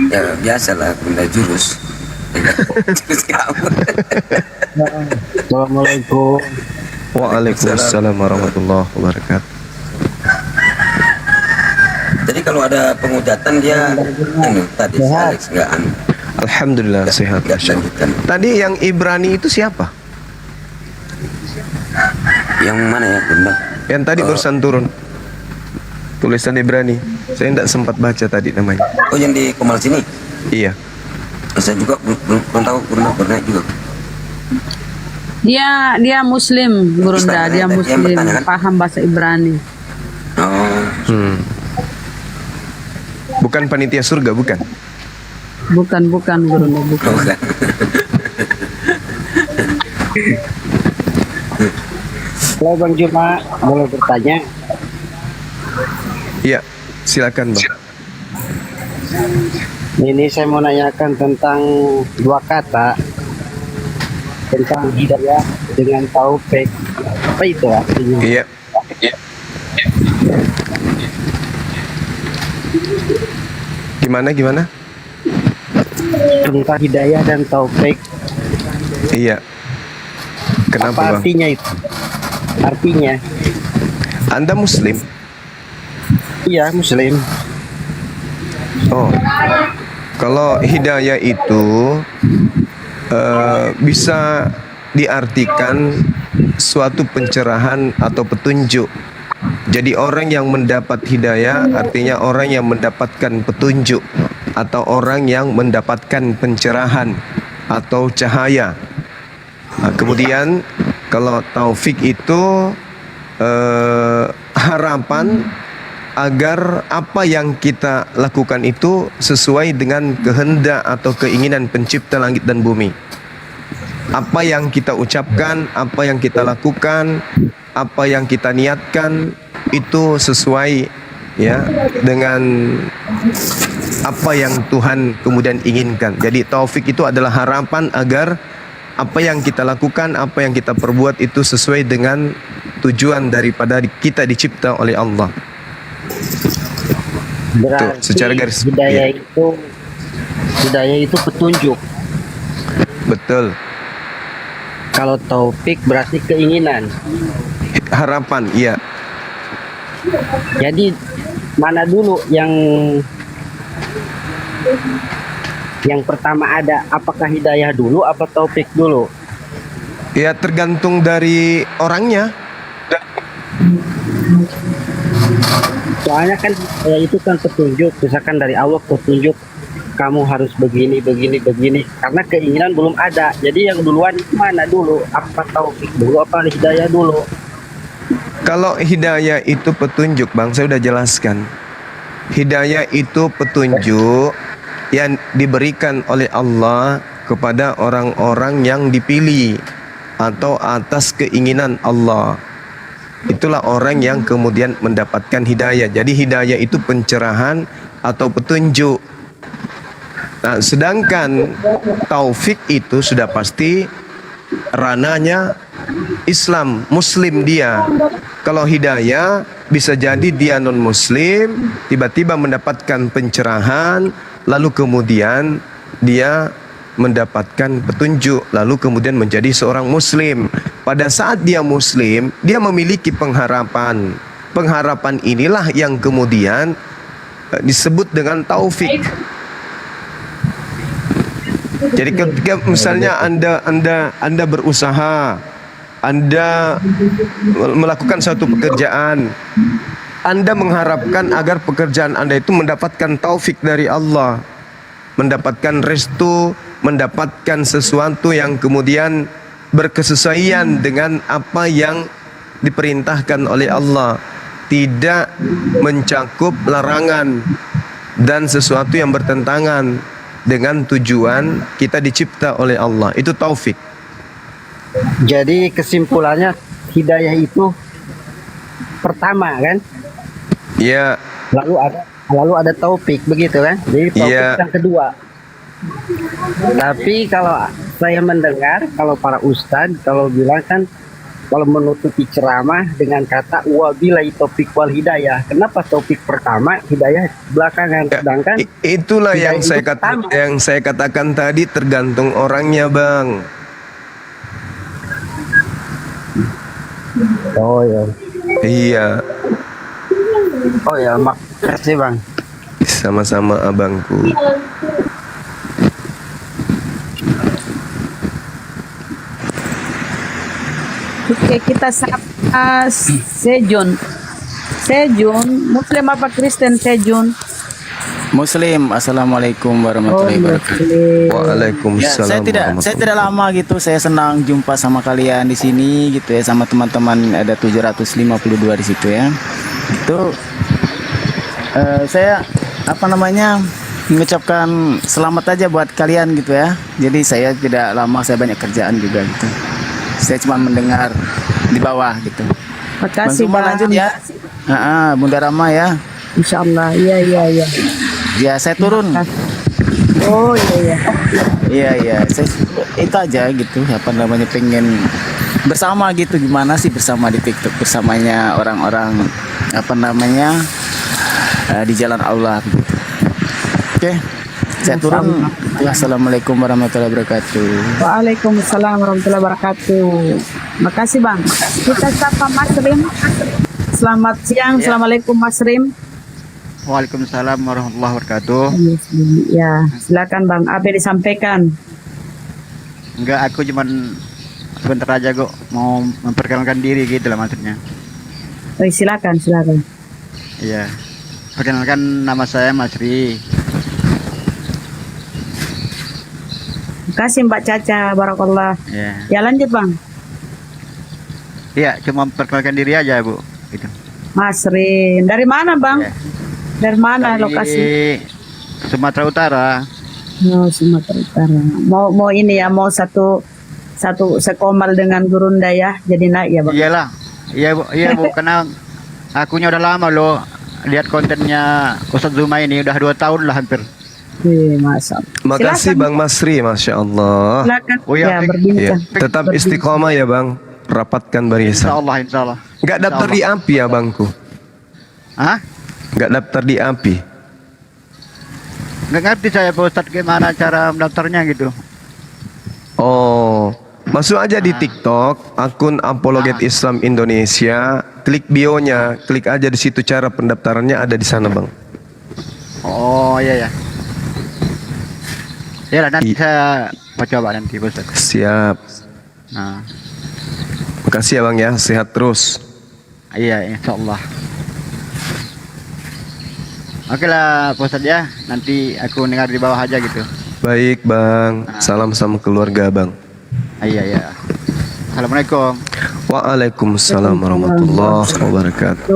Ya biasa lah Gurunda jurus. Jurus kabur. Assalamualaikum. Waalaikumsalam warahmatullahi wabarakatuh. Jadi kalau ada penghujatan dia tadi si Alex nggak Alhamdulillah sehat. Tadi yang Ibrani itu siapa? Yang mana ya Gurunda? Yang tadi barusan turun. Tulisan Ibrani. Saya tidak sempat baca tadi namanya. Oh yang di Komal sini? Iya. Saya juga belum tahu pernah juga. Dia Muslim, Gurunda. Dia Muslim, bertanya, kan? paham bahasa Ibrani. Oh. Bukan panitia surga, bukan? Bukan Gurunda, bukan. Halo Bang Juma, boleh bertanya? Iya, silakan Bang. Ini saya mau nanyakan tentang dua kata tentang hidayah dengan taufik. Apa itu artinya? Iya. Gimana? Tentang hidayah dan taufik. Iya. Kenapa Apa Bang? artinya itu? Artinya? Anda Muslim? Iya Muslim. Oh. Kalau hidayah itu bisa diartikan suatu pencerahan atau petunjuk. Jadi orang yang mendapat hidayah artinya orang yang mendapatkan petunjuk atau orang yang mendapatkan pencerahan atau cahaya. Kemudian kalau taufik itu harapan agar apa yang kita lakukan itu sesuai dengan kehendak atau keinginan pencipta langit dan bumi. Apa yang kita ucapkan, apa yang kita lakukan, apa yang kita niatkan itu sesuai ya dengan apa yang Tuhan kemudian inginkan. Jadi taufik itu adalah harapan agar apa yang kita lakukan, apa yang kita perbuat itu sesuai dengan tujuan daripada kita dicipta oleh Allah. Berarti secara garis hidayah itu petunjuk. Betul. Kalau taufik berarti keinginan. Harapan, iya. Jadi mana dulu yang pertama ada, apakah hidayah dulu apa taufik dulu? Ya tergantung dari orangnya. Soalnya kan itu kan petunjuk, misalkan dari Allah petunjuk kamu harus begini. Karena keinginan belum ada. Jadi yang duluan itu mana dulu? Apa taufik dulu apa hidayah dulu? Kalau hidayah itu petunjuk, Bang, saya sudah jelaskan. Hidayah itu petunjuk yang diberikan oleh Allah kepada orang-orang yang dipilih atau atas keinginan Allah. Itulah orang yang kemudian mendapatkan hidayah. Jadi hidayah itu pencerahan atau petunjuk. Nah, sedangkan taufik itu sudah pasti rananya Islam, Muslim dia. Kalau hidayah bisa jadi dia non-Muslim, tiba-tiba mendapatkan pencerahan, lalu kemudian dia mendapatkan petunjuk, lalu kemudian menjadi seorang Muslim. Pada saat dia Muslim, dia memiliki pengharapan. Pengharapan inilah yang kemudian disebut dengan taufik. Jadi ketika misalnya Anda berusaha, Anda melakukan suatu pekerjaan, Anda mengharapkan agar pekerjaan Anda itu mendapatkan taufik dari Allah, mendapatkan restu mendapatkan sesuatu yang kemudian berkesesuaian dengan apa yang diperintahkan oleh Allah, tidak mencakup larangan dan sesuatu yang bertentangan dengan tujuan kita dicipta oleh Allah. Itu taufik. Jadi kesimpulannya hidayah itu pertama kan? Ya. Lalu ada taufik begitu kan? Jadi taufik Ya. yang kedua. Tapi kalau saya mendengar kalau para ustadz kalau bilang kan kalau menutupi ceramah dengan kata wabillahi taufik wal hidayah. Kenapa taufik pertama, hidayah belakangan? Sedangkan Itulah yang hidayah itu saya katakan tadi, tergantung orangnya, Bang. Oh ya. Iya. Oh ya, makasih Bang. Sama-sama abangku. Oke, kita sapa Sejun. Sejun, Muslim apa Kristen Sejun? Muslim. Assalamualaikum warahmatullahi wabarakatuh. Waalaikumsalam. Ya, saya tidak lama gitu. Saya senang jumpa sama kalian di sini gitu ya, sama teman-teman ada 752 di situ ya. Itu saya mengucapkan selamat aja buat kalian gitu ya. Jadi saya tidak lama, saya banyak kerjaan juga gitu. Saya cuma mendengar di bawah gitu. Makasih Bang, lanjut ya. Bunda Rama ya. Insyaallah. Iya. Ya, saya turun. Oh iya. Iya, itu aja gitu. Pengen bersama gitu, gimana sih bersama di TikTok bersamanya orang-orang di jalan Allah gitu. Oke. Saya turun. Assalamualaikum warahmatullahi wabarakatuh. Waalaikumsalam warahmatullahi wabarakatuh. Makasih Bang. Kita sapa Mas Rim. Selamat siang. Ya. Assalamualaikum Mas Rim. Waalaikumsalam warahmatullahi wabarakatuh. Ya, silakan Bang. Apa yang disampaikan? Enggak, aku cuman sebentar aja kok mau memperkenalkan diri gitu lah maksudnya. Oh, silakan. Iya. Perkenalkan, nama saya Mas Ri. Makasih Mbak Caca. Barakallah. Iya. Ya lanjut Bang. Iya, cuma memperkenalkan diri aja, Bu. Gitu. Mas Rim. Dari mana Bang? Dari mana Dari lokasi? Sumatera Utara. Oh, Sumatera Utara. Mau ini ya, mau satu sekomal dengan Gurunda ya, jadi naik ya Bang. Iyalah. Iya Bu, karena akunya udah lama loh lihat kontennya Ustadz Zuma ini, udah 2 tahun lah hampir. Masa. Makasih Bang Masri, Masya Allah. Silakan. Oh ya, berbincang. Tetap istiqomah ya Bang, rapatkan barisan. Insya Allah. Nggak daftar di API ya Bangku? Hah? Nggak daftar di API? Nggak ngerti saya Pak Ustadz gimana cara mendaftarnya gitu. Oh, masuk aja di TikTok, akun Apologet Islam Indonesia, klik bio-nya, klik aja di situ, cara pendaftarannya ada di sana Bang. Oh iya ya. Ya nanti saya mau coba nanti Pak Ustadz. Siap. Nah. Makasih ya Bang ya, sehat terus. Iya, insya Allah. Oke lah Pak Ustadz ya, nanti aku dengar di bawah aja gitu. Baik Bang, salam sama keluarga Bang. Iya. Assalamualaikum. Waalaikumsalam warahmatullahi wabarakatuh.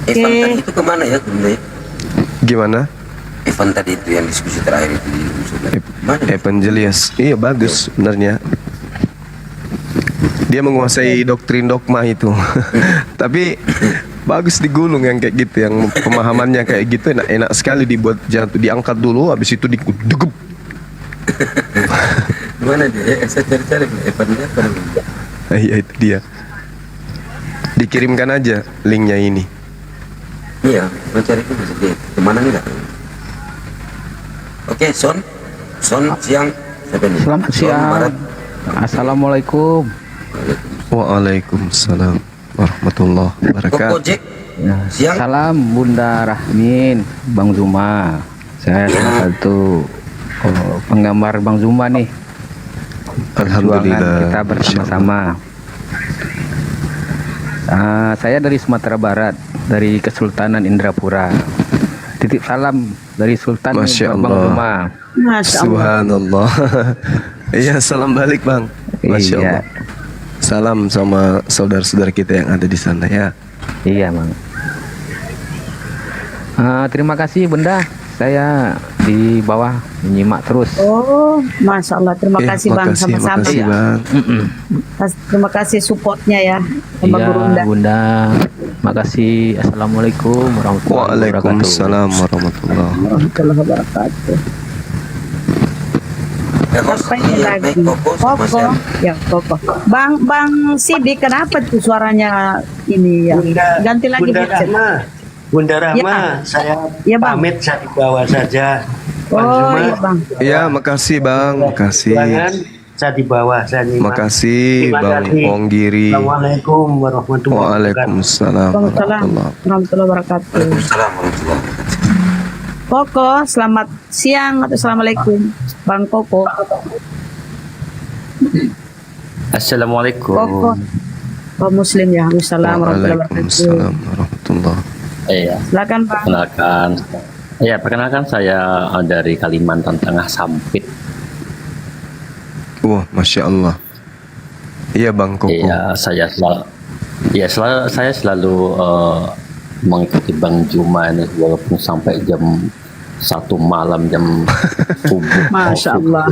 Evan tadi itu kemana ya Bunda? Gimana? Evan tadi itu yang diskusi terakhir itu di Evangelius, iya bagus sebenarnya. Dia menguasai doktrin dogma itu. Tapi bagus digulung yang kayak gitu, yang pemahamannya kayak gitu enak sekali dibuat jatuh, diangkat dulu habis itu digugep. Mana dia? Saya cari-cari Evan dia apa? Iya itu dia. Dikirimkan aja linknya ini. Iya, mencari itu bisa dia. Kemana enggak? Oke, Son siang. Siapa ini? Selamat siang. Assalamualaikum. Waalaikumsalam warahmatullahi wabarakatuh. Ya. Salam Bunda Rahmin, Bang Zuma. Saya salah satu penggambar Bang Zuma nih. Alhamdulillah. Kita bersama-sama. Saya dari Sumatera Barat, dari Kesultanan Indrapura. Titip salam dari Sultan Masya Bang Allah. Zuma. Masya Allah. Subhanallah. Iya, salam balik Bang. Masya Iya. Allah. Salam sama saudara-saudara kita yang ada di sana ya. Iya, Bang. Terima kasih Bunda. Saya di bawah menyimak terus. Oh, Masya Allah. Terima kasih Bang. Makasih, Sama-sama makasih ya. Bang. Terima kasih supportnya ya. Sama Iya, Gurunda. Bunda. Makasih. Assalamualaikum warahmatullahi wabarakatuh. Waalaikumsalam warahmatullahi wabarakatuh. Ya, Kos. Apa ini Iya, lagi? baik, Koko sama Koko. Sam. Ya, Koko. Bang Sidik, kenapa tuh suaranya ini ya? Ganti lagi Bunda headset. Rahma, Bunda Rahma, Ya. saya Ya, Bang. pamit, saya di bawah saja. Bang Oh, Zuma, iya Bang. Ya, makasih Bang, makasih. jangan saya di bawah, saya nyimak. Makasih Terima Bang kasih. Onggiri. Assalamualaikum warahmatullahi wabarakatuh. Waalaikumsalam warahmatullahi Warahmatullahi wabarakatuh. Waalaikumsalam warahmatullahi wabarakatuh. Koko, selamat siang atau assalamualaikum, Bang Koko. Assalamualaikum. Koko. Oh, Muslim ya. Waalaikumsalam warahmatullahi wabarakatuh. Waalaikumsalam warahmatullahi. Iya. Silakan Bang. Perkenalkan. Ya, perkenalkan saya dari Kalimantan Tengah Sampit. Wah, Masya Allah. Iya Bang Koko. Iya, saya selalu mengikuti Bang Zuma ini walaupun sampai jam 1 malam, jam subuh. Masya Allah.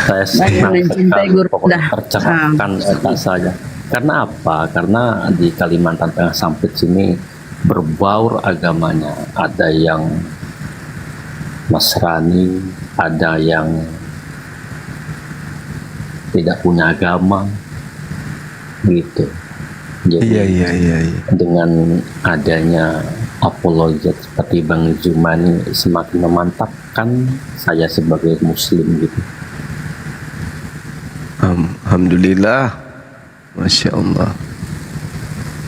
Saya senang mencintai sekali, Gurunda. pokoknya tercerahkan otak saya. Karena apa? Karena di Kalimantan Tengah Sampit sini berbaur agamanya. Ada yang Nasrani, ada yang tidak punya agama, gitu. Jadi Iya. dengan adanya apologet seperti Bang Zuma ini semakin memantapkan saya sebagai Muslim gitu. Alhamdulillah. Masya Allah.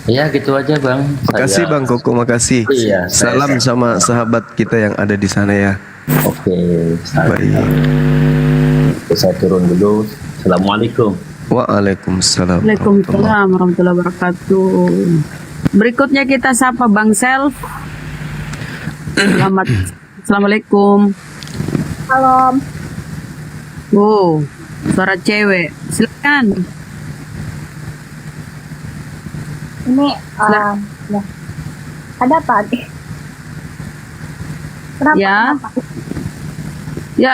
Ya gitu aja Bang. Makasih Saya- Bang Koko, makasih. Iya, Salam sama sahabat kita yang ada di sana ya. Oke, Baik. saya turun dulu. Assalamualaikum. Waalaikumsalam. Waalaikumsalam warahmatullahi wabarakatuh. Berikutnya kita sapa Bang Self. Assalamualaikum. Salam. Wow, suara cewek. Silakan. Ini ya. Ada apa nih? Kenapa? Ya. Ya,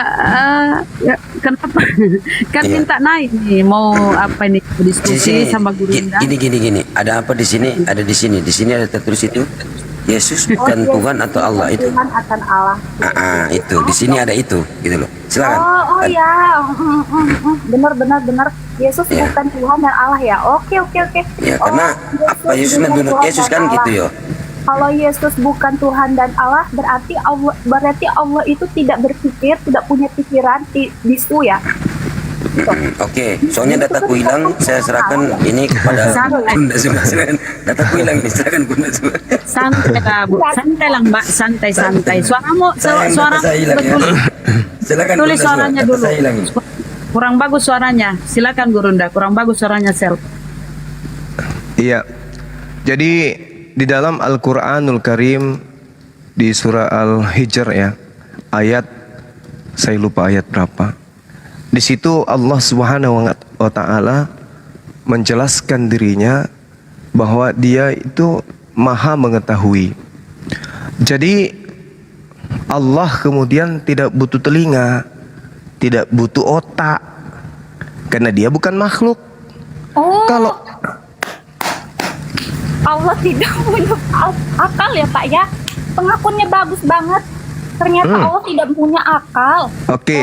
kenapa? Kan Iya. minta naik nih. Mau apa ini? Diskusi sama Gurunda. Gini. Ada apa di sini? Ada di sini. Di sini ada tertulis itu. Yesus bukan Tuhan atau Allah itu. Tuhan akan Allah. Itu. Di sini ada itu, gitu loh. Silakan. Oh ya, benar. Yesus Ya. bukan Tuhan dan Allah ya. Oke. Ya, karena apa Yesus bukan menurut Tuhan Yesus dan kan gitu Allah. yo. Kalau Yesus bukan Tuhan dan Allah, berarti Allah itu tidak berpikir, tidak punya pikiran bisu ya. Oke, soalnya dataku hilang, saya serahkan ini kepada Santai. Bunda Zuma. Silakan. Dataku hilang nih, silakan Bunda Zuma. Santai lah, Bu. Santai lah, Mbak. Santai. Suaramu, Saya hilang ya. betul. Silakan Tulis Bunda Zuma, suaranya data dulu. saya hilang ini. Kurang bagus suaranya. Silakan Gurunda. Kurang bagus suaranya Sel. Iya. Jadi di dalam Al-Qur'anul Karim di surah Al-Hijr ya, ayat saya lupa ayat berapa. Di situ Allah Subhanahu wa taala menjelaskan dirinya bahwa Dia itu Maha mengetahui. Jadi Allah kemudian tidak butuh telinga, tidak butuh otak, karena Dia bukan makhluk. Oh. Kalau Allah tidak punya akal ya Pak ya. Pengakuannya bagus banget. Ternyata Allah tidak punya akal. Oke,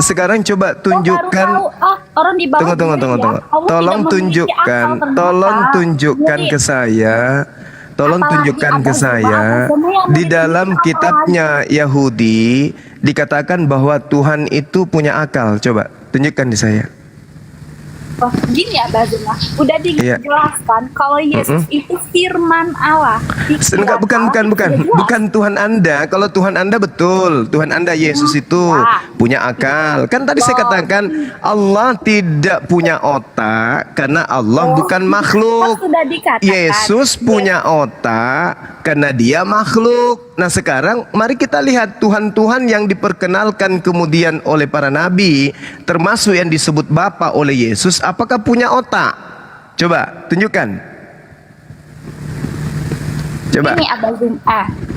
sekarang coba tunjukkan. Orang di bawah Tunggu. dunia, Allah Tolong tidak memiliki tunjukkan, akal ternyata. tolong tunjukkan Jadi, ke saya. Tolong apalagi tunjukkan ada ke saya agama yang di dalam memiliki kitabnya Yahudi dikatakan bahwa Tuhan itu punya akal. Coba tunjukkan di saya. oh, gini ya Bazuma, udah Iya. dijelaskan kalau Yesus itu firman Allah. Enggak, bukan Tuhan Anda. Kalau Tuhan Anda betul, Tuhan Anda Yesus itu punya akal. Kan tadi saya katakan Allah tidak punya otak karena Allah bukan makhluk. Sudah dikatakan Yesus punya otak Karena dia makhluk. Nah sekarang mari kita lihat Tuhan-Tuhan yang diperkenalkan kemudian oleh para nabi, termasuk yang disebut Bapa oleh Yesus, apakah punya otak? Coba tunjukkan. Coba. Ini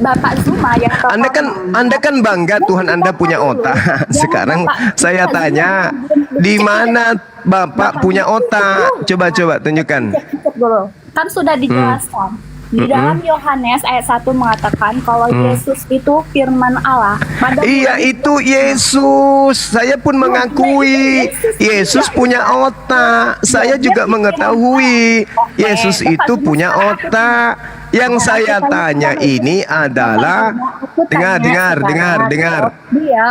Bapak Zuma yang Anda kan bangga Tuhan Anda punya otak. Sekarang saya tanya, di mana Bapak punya otak? Coba tunjukkan. Kan sudah dijelaskan. Di dalam Yohanes ayat 1 mengatakan kalau Yesus itu firman Allah. Iya itu Yesus. Saya pun mengakui Yesus punya otak. Saya juga mengetahui Yesus itu punya otak. Yang saya tanya ini adalah dengar.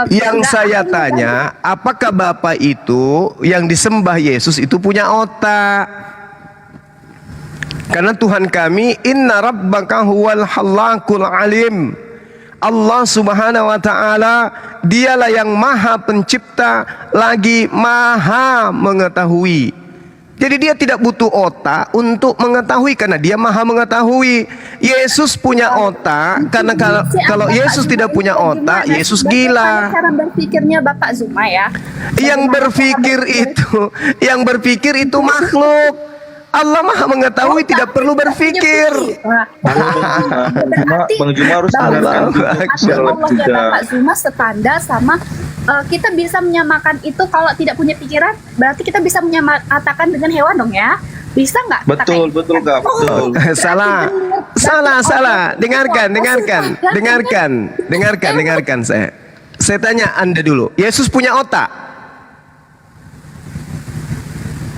Yang saya tanya, apakah Bapak itu yang disembah Yesus itu punya otak? Karena Tuhan kami, inna rabbaka huwal halakul alim. Allah subhanahu wa ta'ala, dialah yang maha pencipta, lagi maha mengetahui. Jadi dia tidak butuh otak untuk mengetahui, karena dia maha mengetahui. Yesus punya otak, karena kalau Yesus tidak punya otak, Yesus gila. Cara berpikirnya Bapak Zuma ya. Yang berpikir itu makhluk. Allah maha mengetahui, tidak perlu berpikir. Bang Juma harus sadarkan Bapak Zuma setanda sama kita bisa menyamakan itu. Kalau tidak punya pikiran, berarti kita bisa menyamakan dengan hewan dong ya? Bisa nggak? Betul Kak. Betul. Salah. Dengarkan saya. Saya tanya Anda dulu. Yesus punya otak?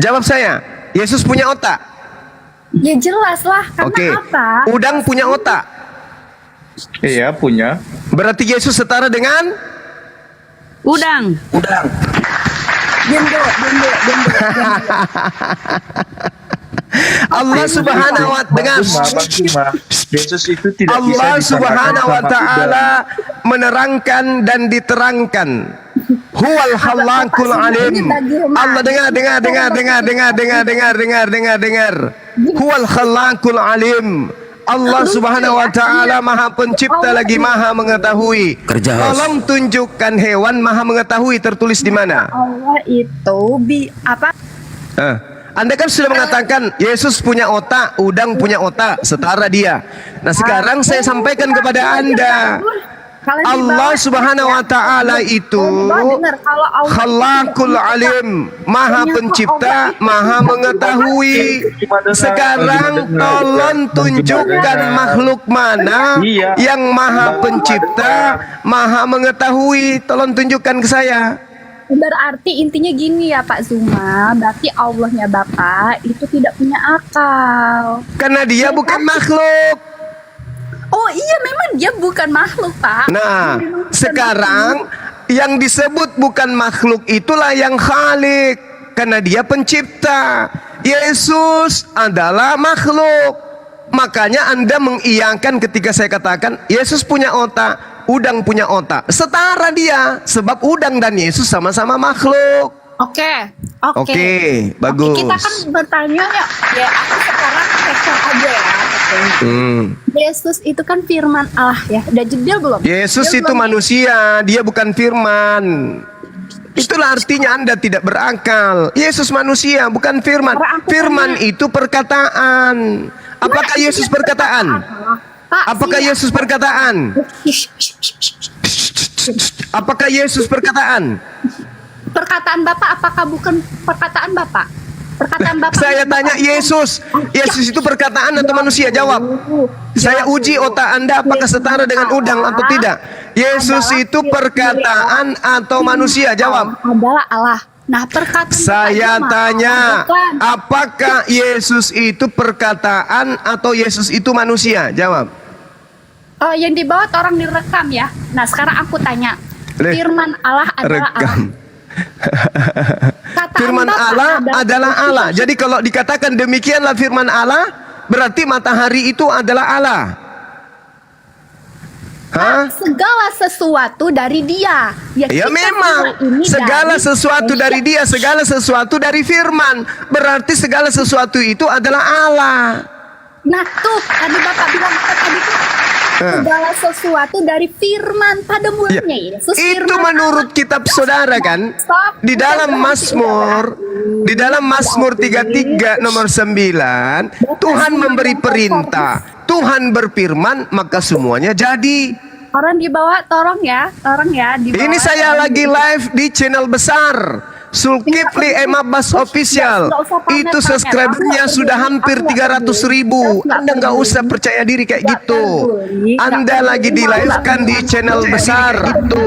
Jawab saya. Yesus punya otak? Ya jelas lah, karena apa? Udang punya otak? Iya punya. Berarti Yesus setara dengan? Udang. Jendol. Allah subhanahu wa ta'ala Yesus itu tidak Allah subhanahu wa ta'ala menerangkan dan diterangkan. Huwal halakul alim. Allah dengar. Huwal halakul alim. Allah subhanahu wa ta'ala maha pencipta, lagi maha mengetahui. Tolong tunjukkan hewan maha mengetahui, tertulis di mana? Allah itu Anda kan sudah mengatakan Yesus punya otak, udang punya otak, setara dia. Nah sekarang saya sampaikan kepada Anda, Allah subhanahu wa ta'ala itu Khalaqul alim, maha pencipta, maha mengetahui. Sekarang tolong tunjukkan makhluk mana yang maha pencipta, maha mengetahui. Tolong tunjukkan ke saya. Berarti intinya gini ya Pak Zuma, berarti Allahnya Bapak itu tidak punya akal. Karena dia bukan makhluk. Oh iya, memang dia bukan makhluk Pak. Nah sekarang yang disebut bukan makhluk itulah yang Khalik, karena dia pencipta. Yesus adalah makhluk. Makanya Anda mengiyakan ketika saya katakan Yesus punya otak, udang punya otak. Setara dia, sebab udang dan Yesus sama-sama makhluk. Oke, bagus. Kita kan bertanya ya aku sekarang question aja ya. Yesus itu kan firman Allah ya. Udah jeda belum? Yesus itu manusia, dia bukan firman. Itulah artinya Anda tidak berakal. Yesus manusia, bukan firman. Firman itu perkataan. Apakah Yesus perkataan? Apakah Yesus perkataan? Apakah Yesus perkataan? Perkataan Bapak apakah bukan perkataan Bapak? Perkataan Bapak. Saya tanya Yesus. Yesus itu perkataan atau manusia? Jawab. Saya uji otak Anda apakah setara dengan udang atau tidak. Yesus itu perkataan atau manusia? Jawab. Adalah Allah. Nah, perkataan saya tanya, apakah Yesus itu perkataan atau Yesus itu manusia? Jawab. Yang dibawa orang direkam ya. Nah, sekarang aku tanya. Firman Allah adalah Allah. Firman Allah adalah Allah. Jadi kalau dikatakan demikianlah firman Allah, berarti matahari itu adalah Allah. Segala sesuatu dari Dia. Ya memang segala sesuatu dari Dia, segala sesuatu dari firman. Berarti segala sesuatu itu adalah Allah. Nah tuh tadi Bapak bilang apa tadi tuh? Segala sesuatu dari firman pada mulanya Yesus. Itu firman menurut kitab saudara kan? Di dalam Mazmur 33 nomor 9, Tuhan memberi perintah, Tuhan berfirman, maka semuanya jadi. Orang di bawah tolong ya di bawah. Ini saya lagi live di channel besar Zulkifli M. Abbas Official. Itu subscribernya sudah hampir 300.000. Anda nggak usah percaya diri kayak gitu. Anda lagi di live kan di channel besar itu.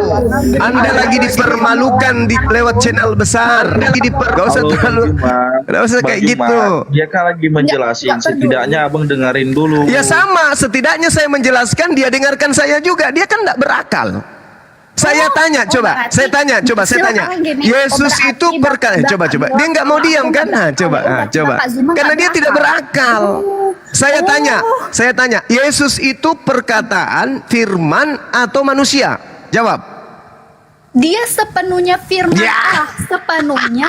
Anda lagi dipermalukan lewat channel besar. Nggak usah terlalu, nggak usah kayak gitu. Dia kan lagi menjelasin, setidaknya abang dengerin dulu. Ya sama, setidaknya saya menjelaskan, dia dengarkan saya juga. Dia kan nggak berakal. Saya tanya, coba. Yesus itu berkata, coba. Dia nggak mau diam kan? Coba. Karena dia tidak berakal. Saya tanya, Yesus itu perkataan, firman atau manusia? Jawab. Dia sepenuhnya firman Allah, sepenuhnya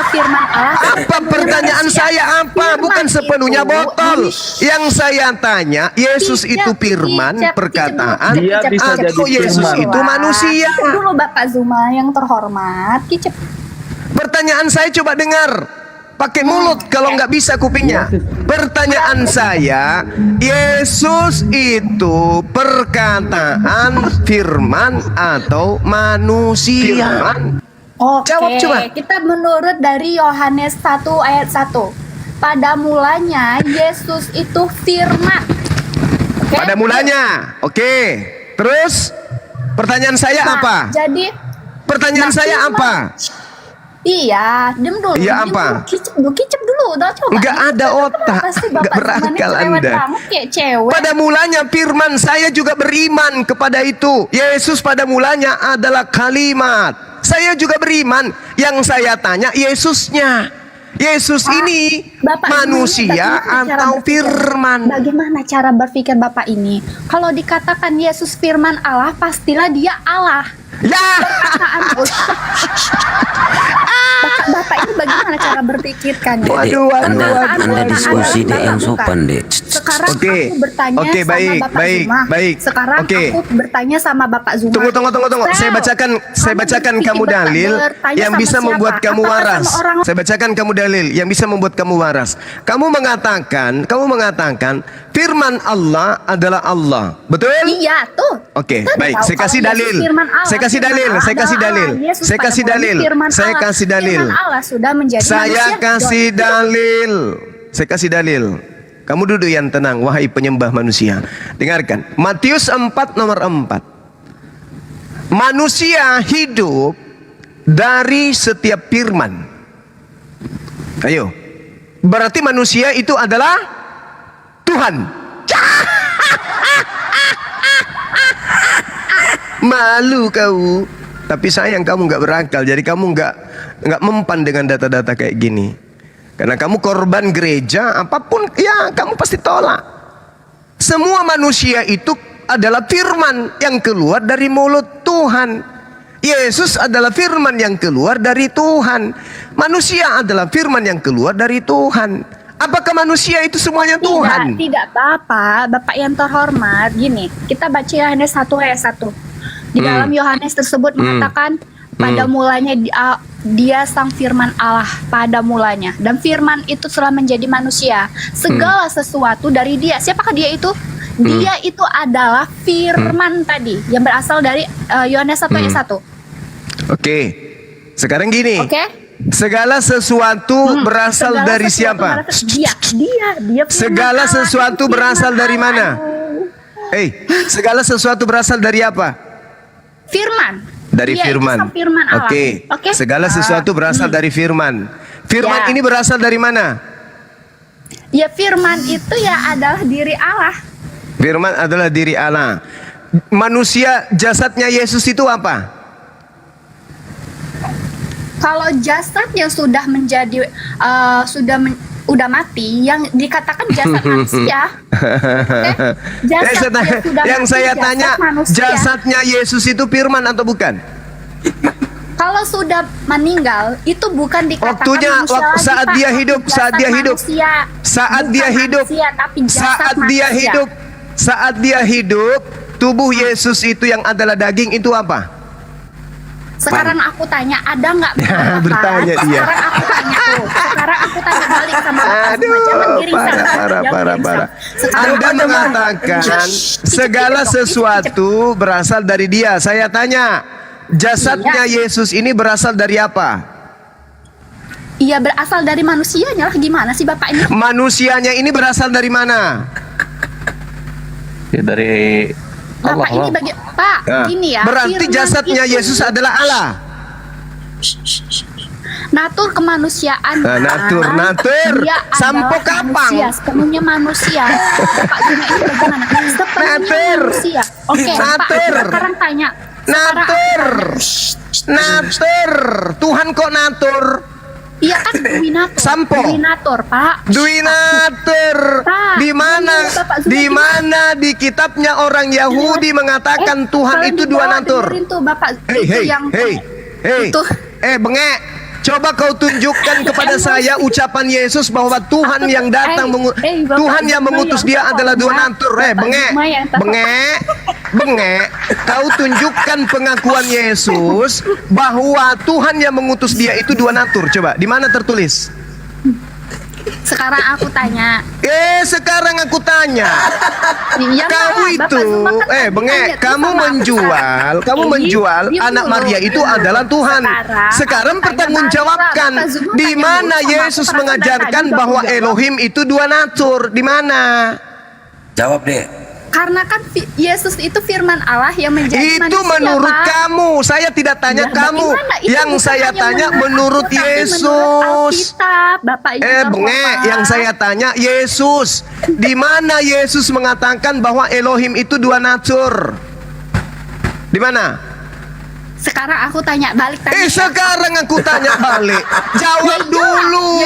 firman Allah. Apa pertanyaan saya apa? Bukan sepenuhnya botol. Yang saya tanya, Yesus itu firman, perkataan, atau Yesus itu manusia? Dulu Bapak Zuma yang terhormat, kicep. Pertanyaan saya coba dengar. Pakai mulut kalau nggak bisa kupingnya. Pertanyaan saya, Yesus itu perkataan, firman atau manusia? Jawab coba. Kita menurut dari Yohanes 1 ayat 1. Pada mulanya Yesus itu firman. Pada mulanya. Terus pertanyaan saya apa? Jadi pertanyaan saya apa? Iya, diam dulu. Iya apa? Kicep dulu, udah coba. Nggak ada otak, nggak berakal Anda. Cewek. Pada mulanya firman, saya juga beriman kepada itu. Yesus pada mulanya adalah kalimat. Saya juga beriman. Yang saya tanya Yesusnya. Yesus ini manusia atau firman? Bagaimana cara berpikir Bapak ini? Kalau dikatakan Yesus firman Allah, pastilah dia Allah. Bapak ini bagaimana cara berpikirkan? Anda diskusi deh yang sopan deh. Sekarang aku bertanya sama Bapak Zuma. Sekarang aku bertanya sama Bapak Zuma. Tunggu. Saya bacakan kamu dalil yang bisa membuat kamu waras. Saya bacakan kamu dalil yang bisa membuat kamu waras. Kamu mengatakan firman Allah adalah Allah. Betul? Iya, tuh. Baik. Saya kasih dalil. Saya kasih dalil. Kamu duduk yang tenang, wahai penyembah manusia. Dengarkan. Matius 4 nomor 4. Manusia hidup dari setiap firman. Ayo. Berarti manusia itu adalah Tuhan. Malu kau. Tapi sayang kamu nggak berakal. Jadi kamu nggak mempan dengan data-data kayak gini. Karena kamu korban gereja, apapun ya kamu pasti tolak. Semua manusia itu adalah firman yang keluar dari mulut Tuhan. Yesus adalah firman yang keluar dari Tuhan. Manusia adalah firman yang keluar dari Tuhan. Apakah manusia itu semuanya Tuhan? Tidak apa-apa, Bapak yang terhormat. Gini, kita baca Yohanes 1 ayat 1. Di dalam Yohanes tersebut mengatakan pada mulanya dia sang firman Allah pada mulanya, dan firman itu telah menjadi manusia. Segala sesuatu dari dia. Siapakah dia itu? Dia itu adalah firman tadi yang berasal dari Yohanes 1 ayat 1. Sekarang gini. Segala sesuatu berasal dari siapa? Dia segala sesuatu berasal dari mana? Segala sesuatu berasal dari apa? Firman. Dari firman. Segala sesuatu berasal dari firman. Firman ini berasal dari mana? Ya, firman itu ya adalah diri Allah. Firman adalah diri Allah. Manusia jasadnya Yesus itu apa? Kalau jasad yang sudah menjadi udah mati, yang dikatakan jasad manusia. Yang saya tanya, jasadnya Yesus itu firman atau bukan? Kalau sudah meninggal itu bukan dikatakan Waktunya manusia lagi, saat Pak. dia hidup, Tapi saat dia jasad hidup. manusia. Saat Bukan dia hidup. manusia, tapi jasad Saat dia manusia. hidup. Saat dia hidup, tubuh Yesus itu yang adalah daging itu apa? Sekarang aku tanya, ada nggak Bertanya dia. Sekarang aku tanya tuh. Sekarang aku tanya balik sama Bapak semua. Jangan geringsang. Parah. Sekarang Anda aku mengatakan segala sesuatu berasal dari dia. Saya tanya, jasadnya Yesus ini berasal dari apa? Iya, berasal dari manusianya lah. Gimana sih Bapak ini? Manusianya ini berasal dari mana? Ya, dari Bapak ini bagi Pak, gini ya. Berarti firman jasadnya itu Yesus adalah Allah. Natur kemanusiaan. Natur. Dia Sampo adalah kapang. manusia, sepenuhnya manusia. Bapak Zuma ini bagaimana? Sepenuhnya manusia. Oke, Pak, sekarang tanya. Natur. Tuhan kok natur? Iya kan Dwinatur. Sampo. Dwinatur, Pak. Dwinatur. Pak, Di mana di kitabnya orang Yahudi mengatakan Tuhan itu dua natur? Dengerin tuh Bapak Hei, bengek. Coba kau tunjukkan kepada saya ucapan Yesus bahwa Tuhan yang datang Tuhan yang mengutus dia adalah dua natur. Bengek. Kau tunjukkan pengakuan Yesus bahwa Tuhan yang mengutus dia itu dua natur. Coba, di mana tertulis? Sekarang aku tanya. Sekarang aku tanya. Ya, Kamu itu, bengek, kamu menjual anak Maria itu adalah Tuhan. Sekarang pertanggungjawabkan, di mana Yesus mengajarkan bahwa Elohim itu dua natur? Di mana? Jawab deh. Karena kan Yesus itu firman Allah yang menjadi manusia. Itu menurut Pak. kamu. Saya tidak tanya kamu. Yang saya tanya menurut Yesus. Bengek, yang saya tanya Yesus. Di mana Yesus mengatakan bahwa Elohim itu dua natur? Di mana? Sekarang aku tanya balik tadi. Sekarang aku tanya balik. Jawab dulu.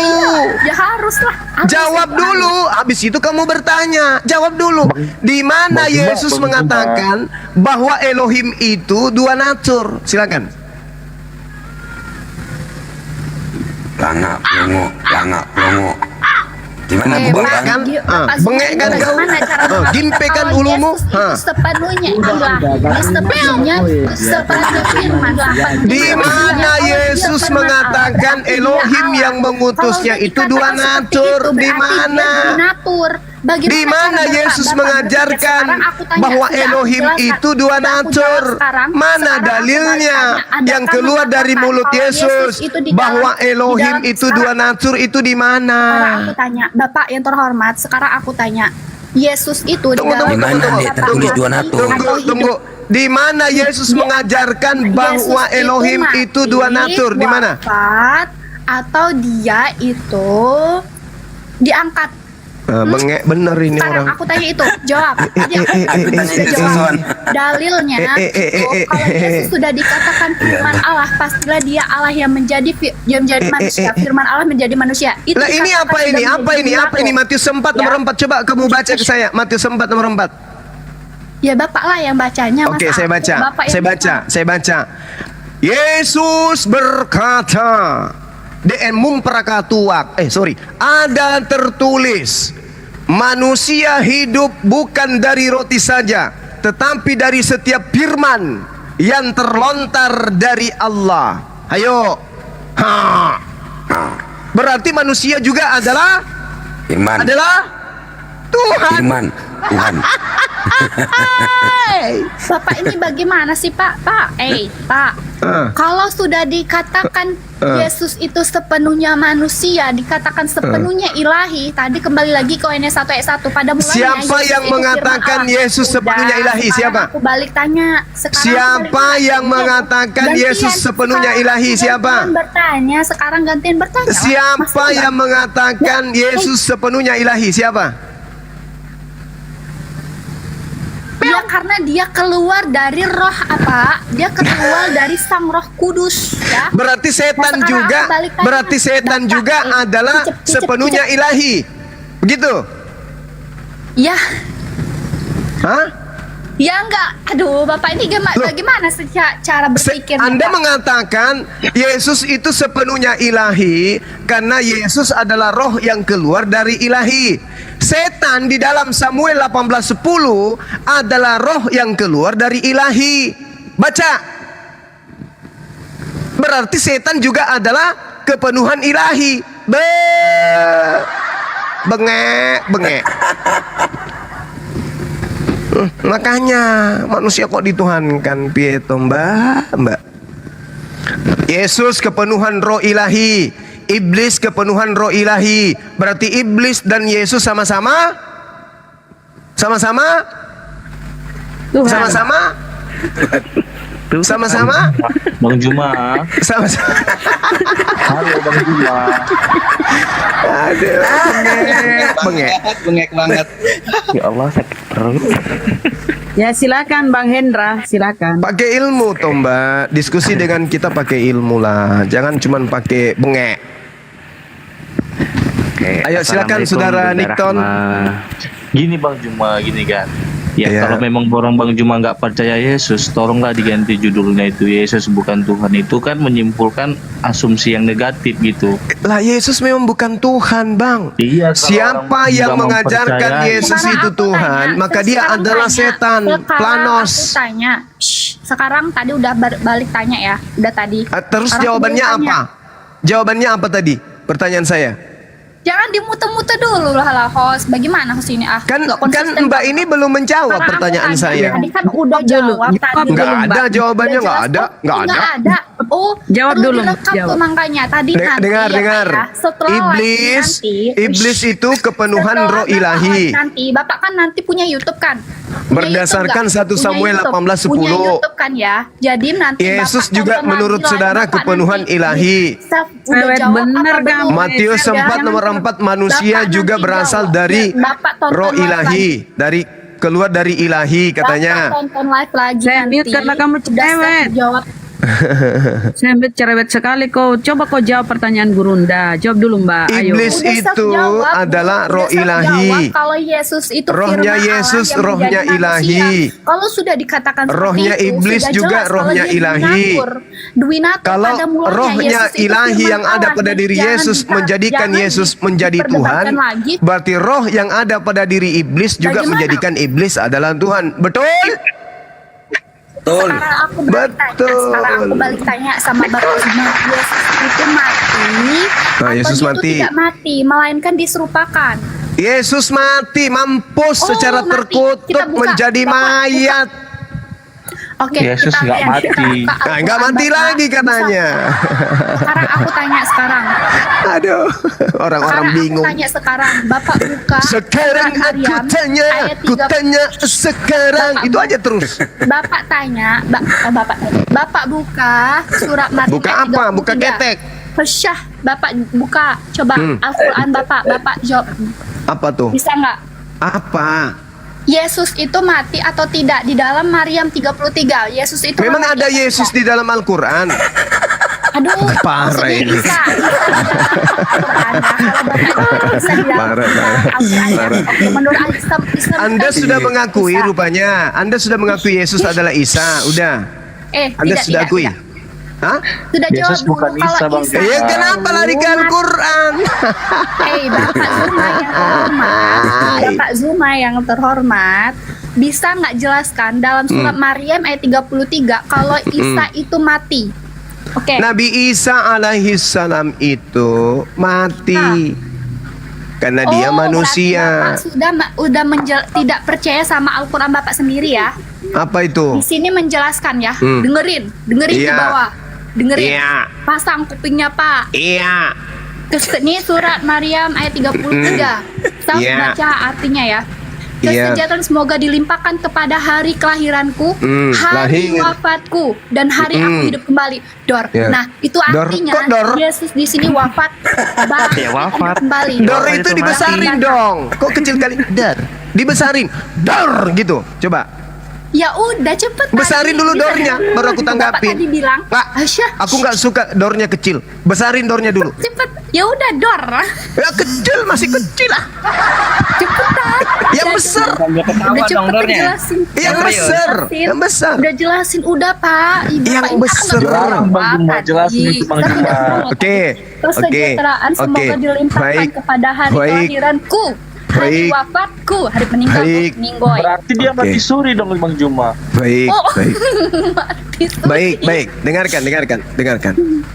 Ya haruslah. Jawab dulu. Habis itu kamu bertanya. Jawab dulu. Di mana Yesus mengatakan bahwa Elohim itu dua natur? Silakan. Langak plongo. Gimana bengek kan? Bengek kan kau? Gimpe kan ulumu? Sepenuhnya ilah. Sepenuhnya firman Allah. Di mana Yesus mengatakan Elohim yang mengutusnya itu dua natur? Di mana? Di mana Yesus mengajarkan bahwa Elohim itu dua natur? Mana dalilnya yang keluar dari mulut Yesus bahwa Elohim itu dua natur? Itu di mana? Sekarang aku tanya, Bapak yang terhormat, sekarang aku tanya, Yesus itu di dalam Tunggu. Di mana Yesus mengajarkan bahwa Elohim itu dua natur? Di mana? Atau dia itu diangkat? Bengek bener ini Sekarang orang. aku tanya itu, jawab. Dalilnya kalau Yesus sudah dikatakan firman Allah, pastilah dia Allah yang menjadi manusia. Firman Allah menjadi manusia. Lah ini apa ini? Apa ini? Matius 4 nomor 4. Coba kamu baca ke saya. Matius 4 nomor 4. Ya Bapak lah yang bacanya. Oke, saya baca. Yesus berkata, ada tertulis, manusia hidup bukan dari roti saja, tetapi dari setiap firman yang terlontar dari Allah. Ayo. Berarti manusia juga adalah firman. Adalah Tuhan. Tuhan. Bapak ini bagaimana sih Pak? Pak. Kalau sudah dikatakan Yesus itu sepenuhnya manusia, dikatakan sepenuhnya ilahi, tadi kembali lagi ke Yohanes 1 ayat 1 pada mulanya. Siapa yang mengatakan Yesus sepenuhnya ilahi? Siapa? Aku balik tanya. Siapa yang mengatakan Yesus sepenuhnya ilahi? Siapa? Bertanya, sekarang gantian bertanya. Siapa yang mengatakan Yesus sepenuhnya ilahi? Siapa? Ya karena dia keluar dari roh apa? Dia keluar dari Sang Roh Kudus, ya. Berarti setan juga, adalah sepenuhnya ilahi. Begitu? Ya. Hah? Ya enggak, aduh Bapak ini bagaimana sih cara berpikirnya? Anda Pak? mengatakan Yesus itu sepenuhnya ilahi karena Yesus adalah roh yang keluar dari ilahi. Setan di dalam Samuel 18:10 adalah roh yang keluar dari ilahi. Baca. Berarti setan juga adalah kepenuhan ilahi. Bengek. Makanya manusia kok dituhankan pieto mbak. Yesus kepenuhan roh ilahi, iblis kepenuhan roh ilahi. Berarti iblis dan Yesus sama-sama Bang Juma. Sama-sama. Halo Bang Juma. Aduh, bengek banget. Ya Allah, sakit perut. Ya silakan Bang Hendra, silakan. Pakai ilmu toh mbak, diskusi dengan kita pakai ilmu lah, jangan cuman pakai bengek. Ayo silakan saudara Nikton. Gini Bang Juma, gini kan. Ya, kalau memang orang Bang Juma nggak percaya Yesus, tolonglah diganti judulnya itu Yesus bukan Tuhan. Itu kan menyimpulkan asumsi yang negatif gitu. Lah Yesus memang bukan Tuhan Bang. Iya. Siapa yang mengajarkan Yesus itu Tuhan, maka dia adalah setan, planos. Aku tanya, sekarang tadi udah balik tanya ya, udah tadi. Terus jawabannya apa? Jawabannya apa tadi? Pertanyaan saya. Jangan dimute-mute dulu lah host. Bagaimana host ini Kan Mbak ini belum menjawab pertanyaan saya. Tadi kan udah jawab tadi. Nggak ada jawabannya, nggak ada. Oh, jawab dulu. Jawab. Makanya tadi dengar. Ya, setelah Iblis itu kepenuhan roh ilahi. Nanti Bapak kan nanti punya YouTube kan? Berdasarkan 1 Samuel 18:10. Punya YouTube kan ya. Jadi nanti Yesus Bapak juga menurut saudara kepenuhan ilahi. Bener kan? Matius 4 nomor 4 manusia juga berasal dari roh ilahi, dari keluar dari ilahi katanya. Bapak tonton live lagi Saya mute karena kamu cerewet. Saya cerewet sekali kau. Coba kau jawab pertanyaan Gurunda. Jawab dulu Mbak. Ayo. Iblis itu adalah roh ilahi. Kalau Yesus itu rohnya Yesus, rohnya ilahi. Kalau sudah dikatakan rohnya iblis juga rohnya ilahi. Kalau rohnya ilahi yang ada pada diri Yesus menjadikan Yesus menjadi Tuhan, berarti roh yang ada pada diri iblis juga menjadikan iblis adalah Tuhan. Betul? Sekarang aku balik tanya sama Bapak Zuma, Yesus itu mati Yesus atau mati. itu tidak mati, melainkan diserupakan. Yesus mati, mampus secara terkutuk menjadi mayat. Oke, Yesus nggak mati. Nggak mati lagi katanya. Sekarang aku tanya sekarang. Aduh, orang-orang bingung. Aku tanya sekarang, Bapak buka. Sekarang aku tanya sekarang. Itu aja terus. Bapak tanya, Bapak buka surat Maryam. Buka apa? Buka ketek. Syah, Bapak buka. Coba Al-Quran Bapak jawab. Apa tuh? Bisa nggak? Apa? Yesus itu mati atau tidak di dalam Maryam 33? Yesus itu memang ada Yesus di dalam Al-Quran. Aduh, parah ini. Anda sudah mengakui rupanya. Anda sudah mengakui Yesus adalah Isa. Udah. Anda sudah akui. Hah? Sudah Yesus jawab bukan dulu. Isa Bang Juma. Ya kenapa lari ke Al-Quran? Bapak Zuma yang terhormat, bisa nggak jelaskan dalam surat Maryam ayat 33 kalau Isa itu mati? Oke. Nabi Isa alaihi salam itu mati. Karena dia manusia. Bapak sudah tidak percaya sama Al-Quran Bapak sendiri ya? Apa itu? Di sini menjelaskan ya. Dengerin di bawah. Dengerin. Pasang kupingnya Pak. Iya. Ini surat Maryam ayat 33. Saya baca artinya ya. Kesejahteraan semoga dilimpahkan kepada hari kelahiranku, hari wafatku, dan hari aku hidup kembali. Nah, itu artinya Yesus di sini wafat, wafat. Kembali. Itu dibesarin dong. Kok kecil kali? Dibesarin. Gitu. Coba. Ya udah cepet. Besarin dulu dornya, baru aku tanggapin. Bapak tadi bilang, aku nggak suka dornya kecil. Besarin dornya dulu. Cepet. Ya udah dor. Ya kecil, masih kecil lah. Cepetan. Yang besar. Udah cepet jelasin. Yang besar. Yang besar. Udah jelasin, udah Pak. Ibu, Yang Pak, besar. Bang Juma jelasin itu Bang Juma. Oke. Kesejahteraan semoga dilimpahkan kepada hari kelahiranku, hari wafatku, hari meninggalku, Ninggoy. Berarti dia mati suri dong Bang Juma. Baik, Oh. baik. Mati suri. Baik. Dengarkan.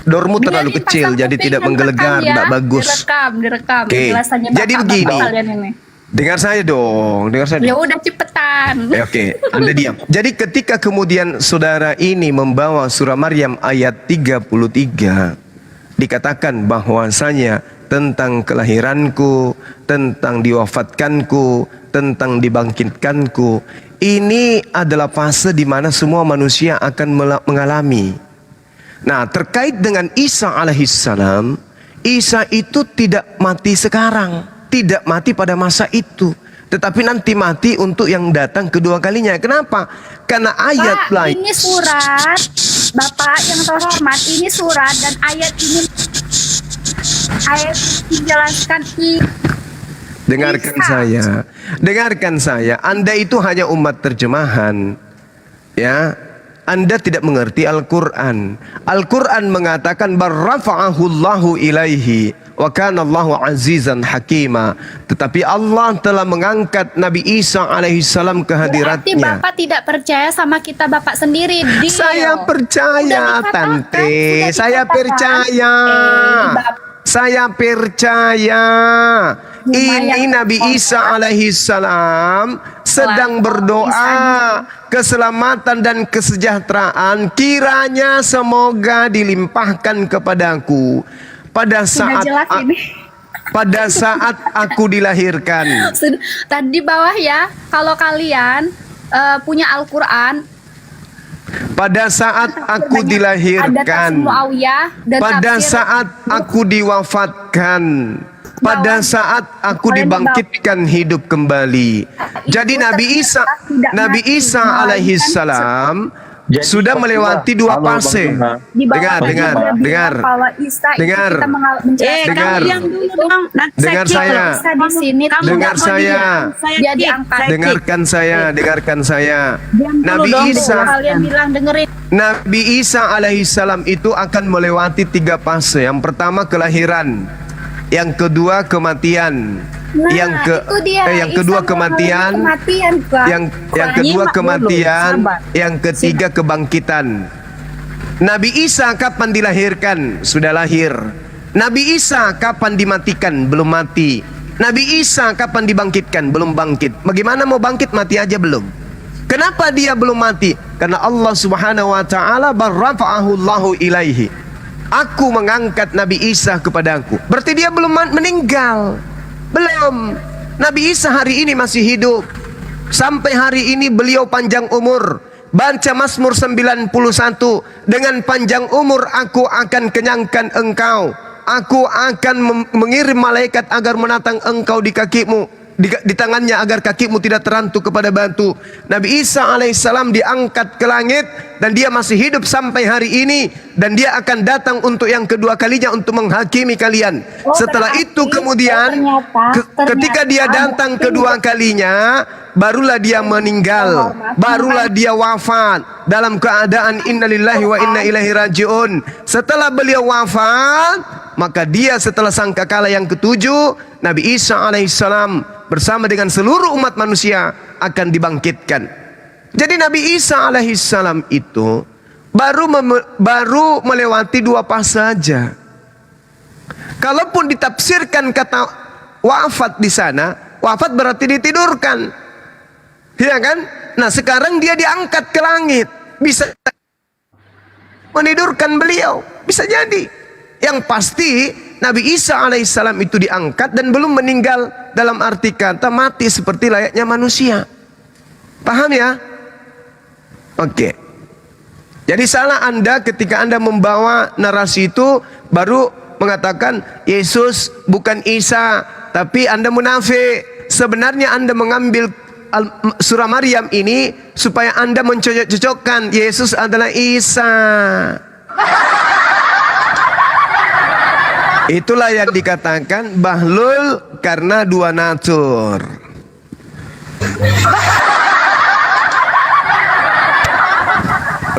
Dormu terlalu kecil, jadi tidak menggelegar, tidak bagus. Direkam. Oke. Penjelasannya Jadi Bapak begini. kalian ini. Dengar saya dong. Ya udah cepetan. Oke, Anda diam. Jadi ketika kemudian saudara ini membawa surah Maryam ayat 33, dikatakan bahwasanya tentang kelahiranku, tentang diwafatkanku, tentang dibangkitkanku. Ini adalah fase di mana semua manusia akan mengalami. Nah, terkait dengan Isa alaihissalam, Isa itu tidak mati sekarang, tidak mati pada masa itu, tetapi nanti mati untuk yang datang kedua kalinya. Kenapa? Karena ayat lain. Ini surat, Bapak yang terhormat, ini surat dan ayat ini menjelaskan Dengarkan saya. Anda itu hanya umat terjemahan, ya. Anda tidak mengerti Al-Quran. Al-Quran mengatakan barrafa'ahullahu ilaihi wa kana Allahu azizan hakima. Tetapi Allah telah mengangkat Nabi Isa alaihissalam ke hadiratnya. Berarti Bapak tidak percaya sama kita Bapak sendiri. Saya percaya, Tante. Saya percaya. Saya percaya. Ini Nabi Isa alaihissalam sedang berdoa keselamatan dan kesejahteraan, kiranya semoga dilimpahkan kepadaku pada saat aku dilahirkan. Tadi bawah ya, kalau kalian punya Al-Quran, pada saat aku dilahirkan, pada saat aku diwafatkan, pada saat aku dibangkitkan hidup kembali. Jadi Nabi Isa alaihissalam sudah melewati dua fase. Dengar saya. Dengarkan saya. Nabi Isa alaihissalam itu akan melewati tiga fase. Yang pertama kelahiran, yang kedua kematian, yang kedua kematian, yang ketiga kebangkitan. Nabi Isa kapan dilahirkan? Sudah lahir. Nabi Isa kapan dimatikan? Belum mati. Nabi Isa kapan dibangkitkan? Belum bangkit. Bagaimana mau bangkit? Mati aja belum. Kenapa dia belum mati? Karena Allah Subhanahu wa taala barrafa'ahu Allahu ilaihi. Aku mengangkat Nabi Isa kepadaku. Berarti dia belum meninggal. Belum. Nabi Isa hari ini masih hidup. Sampai hari ini beliau panjang umur. Baca Mazmur 91. Dengan panjang umur aku akan kenyangkan engkau. Aku akan mengirim malaikat agar menatang engkau di kakimu. Di tangannya agar kakimu tidak terantuk kepada batu. Nabi Isa alaihissalam diangkat ke langit dan dia masih hidup sampai hari ini, dan dia akan datang untuk yang kedua kalinya untuk menghakimi kalian. Setelah itu kemudian ketika dia datang kedua kalinya, barulah dia meninggal, barulah dia wafat dalam keadaan innalillahi wa inna ilaihi rajiun. Setelah beliau wafat, maka dia setelah sangkakala yang ketujuh, Nabi Isa alaihissalam bersama dengan seluruh umat manusia akan dibangkitkan. Jadi Nabi Isa alaihissalam itu baru melewati dua fase saja. Kalaupun ditafsirkan kata wafat di sana, wafat berarti ditidurkan, ya kan? Nah sekarang dia diangkat ke langit, bisa menidurkan beliau, bisa jadi. Yang pasti Nabi Isa alaihissalam itu diangkat dan belum meninggal dalam arti kata mati seperti layaknya manusia. Paham ya? Oke. Jadi salah Anda ketika Anda membawa narasi itu baru mengatakan Yesus bukan Isa, tapi Anda munafik. Sebenarnya Anda mengambil surah Maryam ini supaya Anda mencocok-cocokkan Yesus adalah Isa. Itulah yang dikatakan bahlul karena dua natur.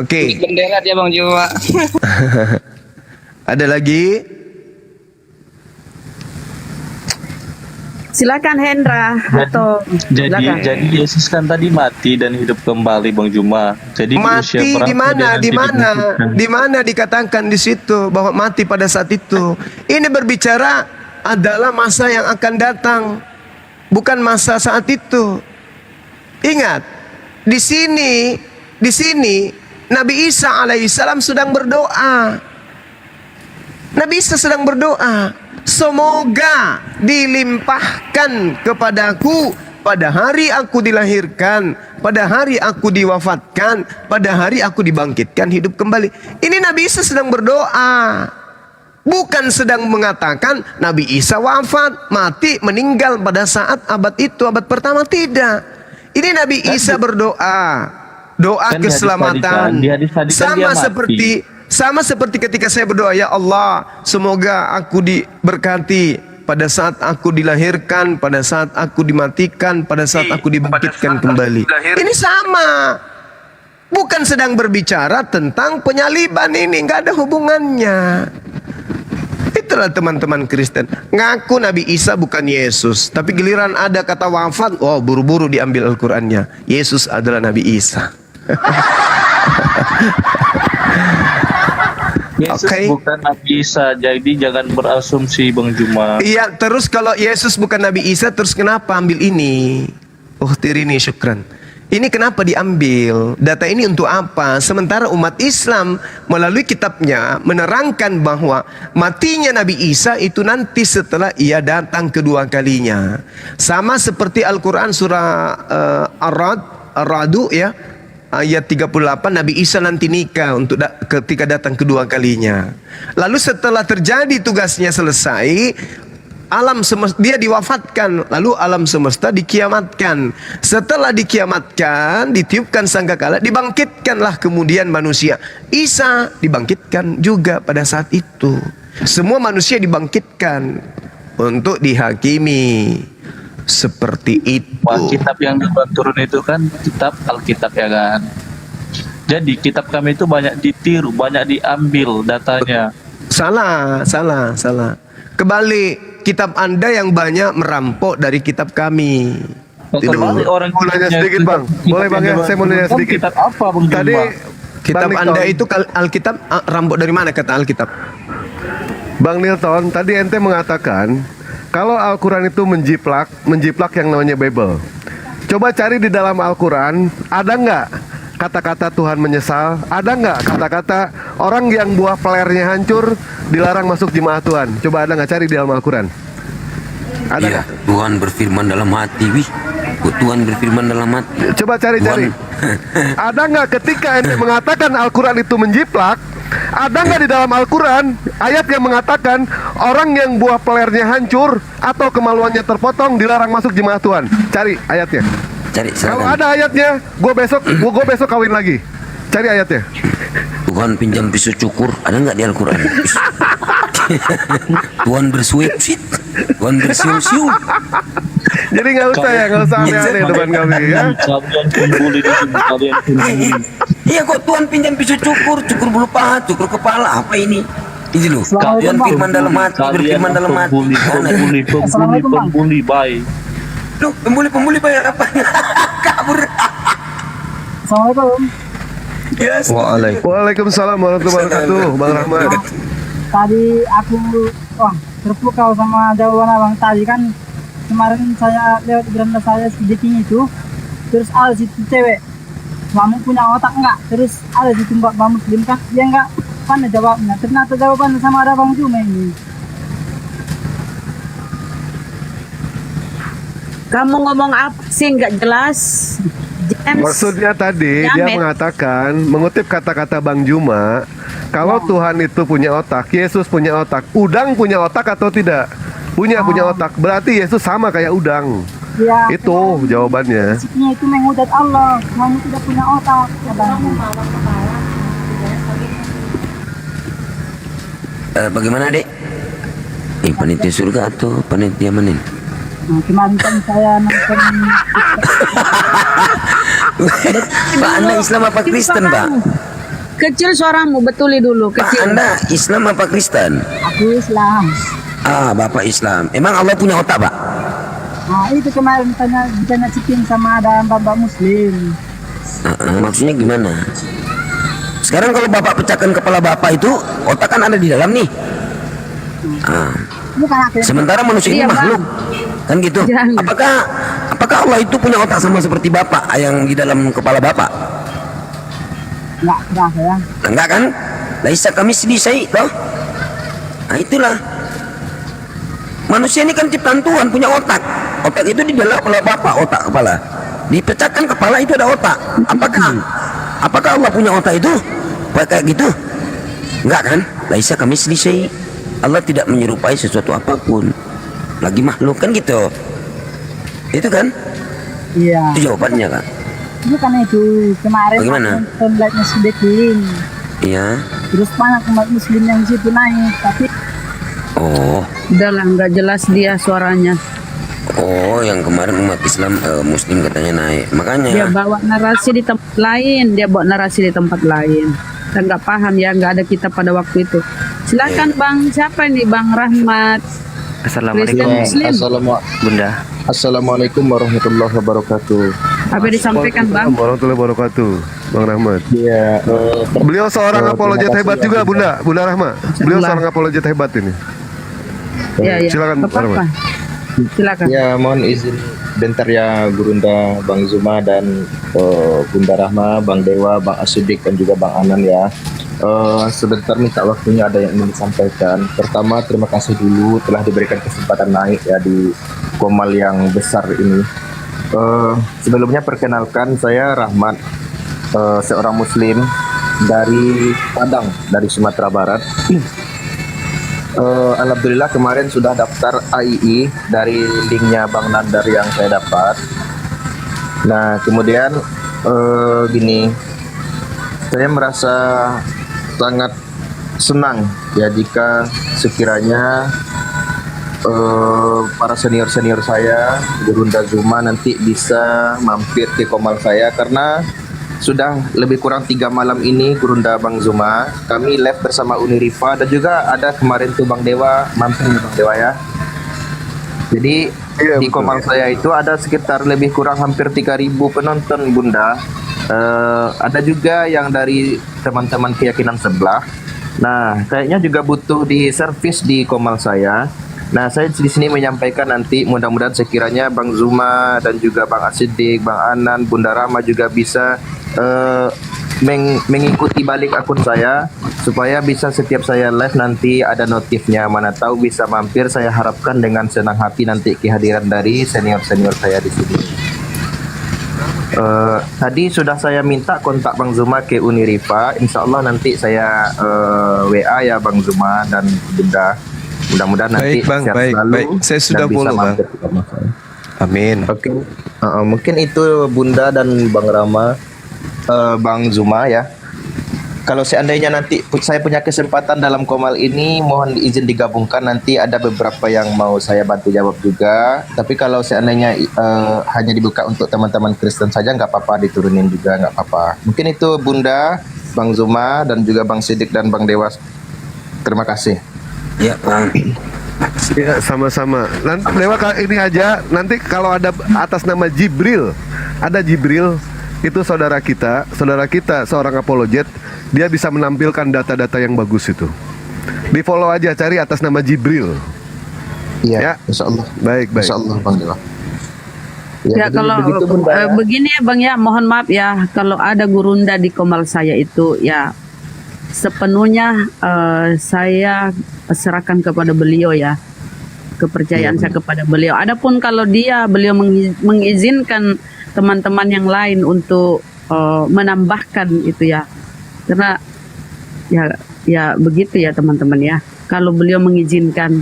Oke. Bendera dia Bang Juma. Ada lagi? Silakan Hendra atau silakan. Jadi Yesus kan tadi mati dan hidup kembali Bang Juma. Jadi Mati di mana? Di mana dikatakan di situ bahwa mati pada saat itu? Ini berbicara adalah masa yang akan datang, bukan masa saat itu. Ingat, di sini Nabi Isa alaihissalam sedang berdoa. Nabi Isa sedang berdoa, semoga dilimpahkan kepadaku pada hari aku dilahirkan, pada hari aku diwafatkan, pada hari aku dibangkitkan hidup kembali. Ini Nabi Isa sedang berdoa, bukan sedang mengatakan Nabi Isa wafat, mati, meninggal pada saat abad itu, abad pertama. Tidak. Ini Nabi Isa berdoa, doa keselamatan, sama seperti ketika saya berdoa, ya Allah, semoga aku diberkati pada saat aku dilahirkan, pada saat aku dimatikan, pada saat aku dibangkitkan kembali. Ini sama. Bukan sedang berbicara tentang penyaliban ini, nggak ada hubungannya. Itulah teman-teman Kristen, ngaku Nabi Isa bukan Yesus, tapi giliran ada kata wafat, oh buru-buru diambil Al-Qur'annya. Yesus adalah Nabi Isa. Yesus bukan Nabi Isa, jadi jangan berasumsi Bang Juma. Iya, terus kalau Yesus bukan Nabi Isa, terus kenapa ambil ini? Oh, tirini syukran. Ini kenapa diambil? Data ini untuk apa? Sementara umat Islam melalui kitabnya menerangkan bahwa matinya Nabi Isa itu nanti setelah ia datang kedua kalinya. Sama seperti Al-Quran surah Ar-Ra'd ya, ayat 38, Nabi Isa nanti nikah untuk ketika datang kedua kalinya. Lalu setelah terjadi tugasnya selesai, alam semesta dia diwafatkan, lalu alam semesta dikiamatkan. Setelah dikiamatkan, ditiupkan sangkakala, dibangkitkanlah kemudian manusia. Isa dibangkitkan juga pada saat itu. Semua manusia dibangkitkan untuk dihakimi. Seperti itu. Kitab yang turun itu kan kitab Alkitab ya kan. Jadi kitab kami itu banyak ditiru, banyak diambil datanya. Salah. Kebalik, kitab Anda yang banyak merampok dari kitab kami. Kembali orang mau nanya sedikit Bang. Boleh Bang ya, saya mau nanya sedikit. Kitab apa Bang Juma? Tadi kitab Anda itu Alkitab rampok dari mana kata Alkitab? Bang Nilton, tadi ente mengatakan kalau Al-Quran itu menjiplak yang namanya Bible. Coba cari di dalam Al-Quran, ada nggak kata-kata Tuhan menyesal? Ada nggak kata-kata orang yang buah pelernya hancur dilarang masuk jemaat Tuhan? Coba ada nggak cari di dalam Al-Quran? Ada iya, Tuhan berfirman dalam hati, wih. Tuhan berfirman dalam hati. Coba cari-cari. Ada nggak ketika ente mengatakan Al-Quran itu menjiplak? Ada nggak di dalam Al-Quran ayat yang mengatakan orang yang buah pelernya hancur atau kemaluannya terpotong dilarang masuk jemaat Tuhan? Cari ayatnya. Kalau ada ayatnya, gue besok kawin lagi. Cari ayatnya. Tuhan pinjam pisau cukur, ada nggak di Al-Quran? Tuhan bersuit, Tuhan bersiul-siul. Jadi nggak usah aneh-aneh depan kami ya. Iya kok Tuhan pinjam pisau cukur bulu paha, cukur kepala, apa ini? Ini loh, Tuhan firman dalam hati, berfirman dalam hati. Pembuli, bye. Loh, pembuli bayar apa? Kabur. Assalamualaikum. Yes. Waalaikumsalam warahmatullahi wabarakatuh, Bang Rahmat. Tadi aku terpukau sama jawaban abang tadi kan. Kemarin saya lewat beranda saya sedikit itu, terus ada situ cewek, kamu punya otak enggak? Terus ada situ Mbak Muslim kan, dia enggak pandai jawabnya. Ternyata jawabannya sama ada Bang Juma ini. Kamu ngomong apa sih nggak jelas? James. Maksudnya tadi dia mengatakan, mengutip kata-kata Bang Juma, kalau Tuhan itu punya otak, Yesus punya otak, udang punya otak atau tidak? Punya otak. Berarti Yesus sama kayak udang. Ya, itu jawabannya. Prinsipnya itu menghujat Allah. Kamu tidak punya otak. Bagaimana dek? Panitia surga atau panitia mana? Nah, kemarin kan saya nonton Pak, Anda Islam apa Kristen, Pak? Kecil suaramu, betuli dulu. Pak, Kecil. Anda Islam apa Kristen? aku Islam. Ah, Bapak Islam. Emang Allah punya otak, Pak? Nah, itu kemarin ditanya Cipin sama ada Bapak Muslim. Maksudnya gimana? Sekarang kalau Bapak pecahkan kepala Bapak itu, otak kan ada di dalam nih. Bukan aku. Sementara manusia ini Iya, Bang. makhluk. Kan gitu. Apakah Allah itu punya otak sama seperti Bapak yang di dalam kepala Bapak? Enggak kerasa ya. Enggak kan? Laisa kami sedih toh. Nah, itulah. Manusia ini kan ciptaan Tuhan, punya otak. Otak itu di dalam kepala Bapak, otak kepala. Dipecahkan kepala itu ada otak. Apakah Allah punya otak itu? Kayak gitu? Enggak kan? Laisa kami sedih. Allah tidak menyerupai sesuatu apapun. Lagi makhluk kan gitu. Itu kan? Iya. Itu jawabannya kan? Bukan itu. Kemarin Bagaimana? aku nonton live-nya Sudekin. Iya. Terus banyak umat Muslim yang di situ naik, tapi Udah lah, nggak jelas dia suaranya. Oh, yang kemarin umat Islam Muslim katanya naik. Dia Makanya bawa narasi di tempat lain. Dia bawa narasi di tempat lain. Kita nggak paham ya, nggak ada kita pada waktu itu. Silakan Bang, siapa ini Bang Rahmat? Kristen Muslim. Bunda. Assalamualaikum warahmatullahi wabarakatuh. Apa disampaikan Bang? Warahmatullahi wabarakatuh, Bang Rahmat. Iya. Beliau seorang apologet terima hebat kasih juga, ya, Bunda Rahmat. Beliau seorang apologet hebat ini. Ya, ya. Silakan, Apa-apa. Rahmat. Silakan. Ya, mohon izin bentar ya Gurunda, Bang Zuma dan Bunda Rahma, Bang Dewa, Bang Asidik dan juga Bang Anan ya. Sebentar minta waktunya, ada yang ingin disampaikan. Pertama, terima kasih dulu telah diberikan kesempatan naik ya di Komal yang besar ini. Sebelumnya perkenalkan, saya Rahmat, seorang Muslim dari Padang, dari Sumatera Barat. Alhamdulillah kemarin sudah daftar AII dari linknya Bang Nandar yang saya dapat. Nah kemudian gini, saya merasa sangat senang ya jika sekiranya para senior saya Gurunda Zuma nanti bisa mampir ke Komal saya, karena sudah lebih kurang 3 malam ini Gurunda Bang Zuma kami live bersama Unirifa, dan juga ada kemarin tuh Bang Dewa mampir Bang Dewa ya. Jadi di Komal saya itu ada sekitar lebih kurang hampir 3.000 penonton Bunda. Ada juga yang dari teman-teman keyakinan sebelah. Nah kayaknya juga butuh di servis di Komal saya. Nah, saya di sini menyampaikan nanti mudah-mudahan sekiranya Bang Zuma dan juga Bang Asidik, Bang Anan, Bunda Rama juga bisa mengikuti balik akun saya supaya bisa setiap saya live nanti ada notifnya. Mana tahu bisa mampir, saya harapkan dengan senang hati nanti kehadiran dari senior-senior saya di sini. Tadi sudah saya minta kontak Bang Zuma ke Unirifa. Insya Allah nanti saya WA ya Bang Zuma dan Bunda. Mudah-mudahan nanti Baik Bang, sehat baik, selalu baik. Saya dan sudah bisa follow Bang. mampir ke rumah saya. Amin. Oke. Mungkin itu Bunda dan Bang Rama, Bang Zuma ya. Kalau seandainya nanti saya punya kesempatan dalam Komal ini, mohon izin digabungkan. Nanti ada beberapa yang mau saya bantu jawab juga. Tapi kalau seandainya hanya dibuka untuk teman-teman Kristen saja, nggak apa-apa, diturunin juga nggak apa-apa. Mungkin itu Bunda, Bang Zuma dan juga Bang Sidik dan Bang Dewas. Terima kasih. Ya Bang. Ya, sama-sama. Nanti lewat ini aja. Nanti kalau ada atas nama Jibril, ada Jibril, itu saudara kita seorang apologet. Dia bisa menampilkan data-data yang bagus itu. Di follow aja, cari atas nama Jibril. Iya, ya. Insya Allah. Baik. Insya Allah Bang Dewa. Ya, kalau begini ya Bang ya, mohon maaf ya kalau ada Gurunda di Komal saya itu ya sepenuhnya saya serahkan kepada beliau ya, kepercayaan saya kepada beliau. Adapun kalau beliau mengizinkan teman-teman yang lain untuk menambahkan itu ya, karena ya begitu ya teman-teman ya. Kalau beliau mengizinkan,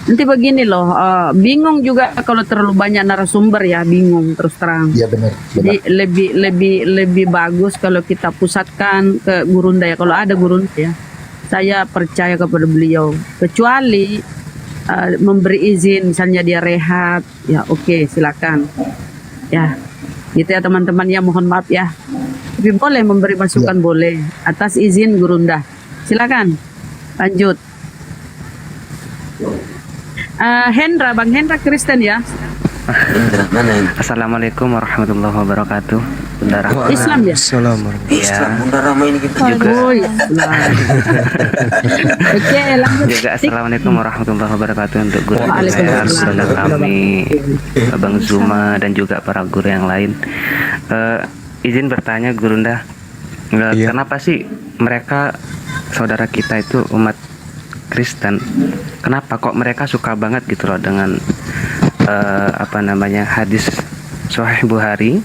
nanti begini loh, bingung juga kalau terlalu banyak narasumber ya, bingung terus terang. Iya benar. Jadi lebih bagus kalau kita pusatkan ke Gurunda ya. Kalau ada Gurunda ya, saya percaya kepada beliau. Kecuali memberi izin, misalnya dia rehat, ya oke, silakan. Ya, gitu ya teman-teman ya, mohon maaf ya. Tapi boleh memberi masukan, boleh, atas izin Gurunda. Silakan, lanjut. Hendra, Bang Hendra Kristen ya. Assalamualaikum warahmatullahi wabarakatuh. Bunda Rahma. Islam ya? Islam, Bunda Rahma ini kita juga. Oke, lanjut. Juga assalamualaikum warahmatullahi wabarakatuh untuk guru saya, saudara kami, Bang Zuma dan juga para guru yang lain. Izin bertanya Gurunda, kenapa sih mereka saudara kita itu umat Kristen, kenapa kok mereka suka banget gitu loh dengan hadis Sahih Bukhari,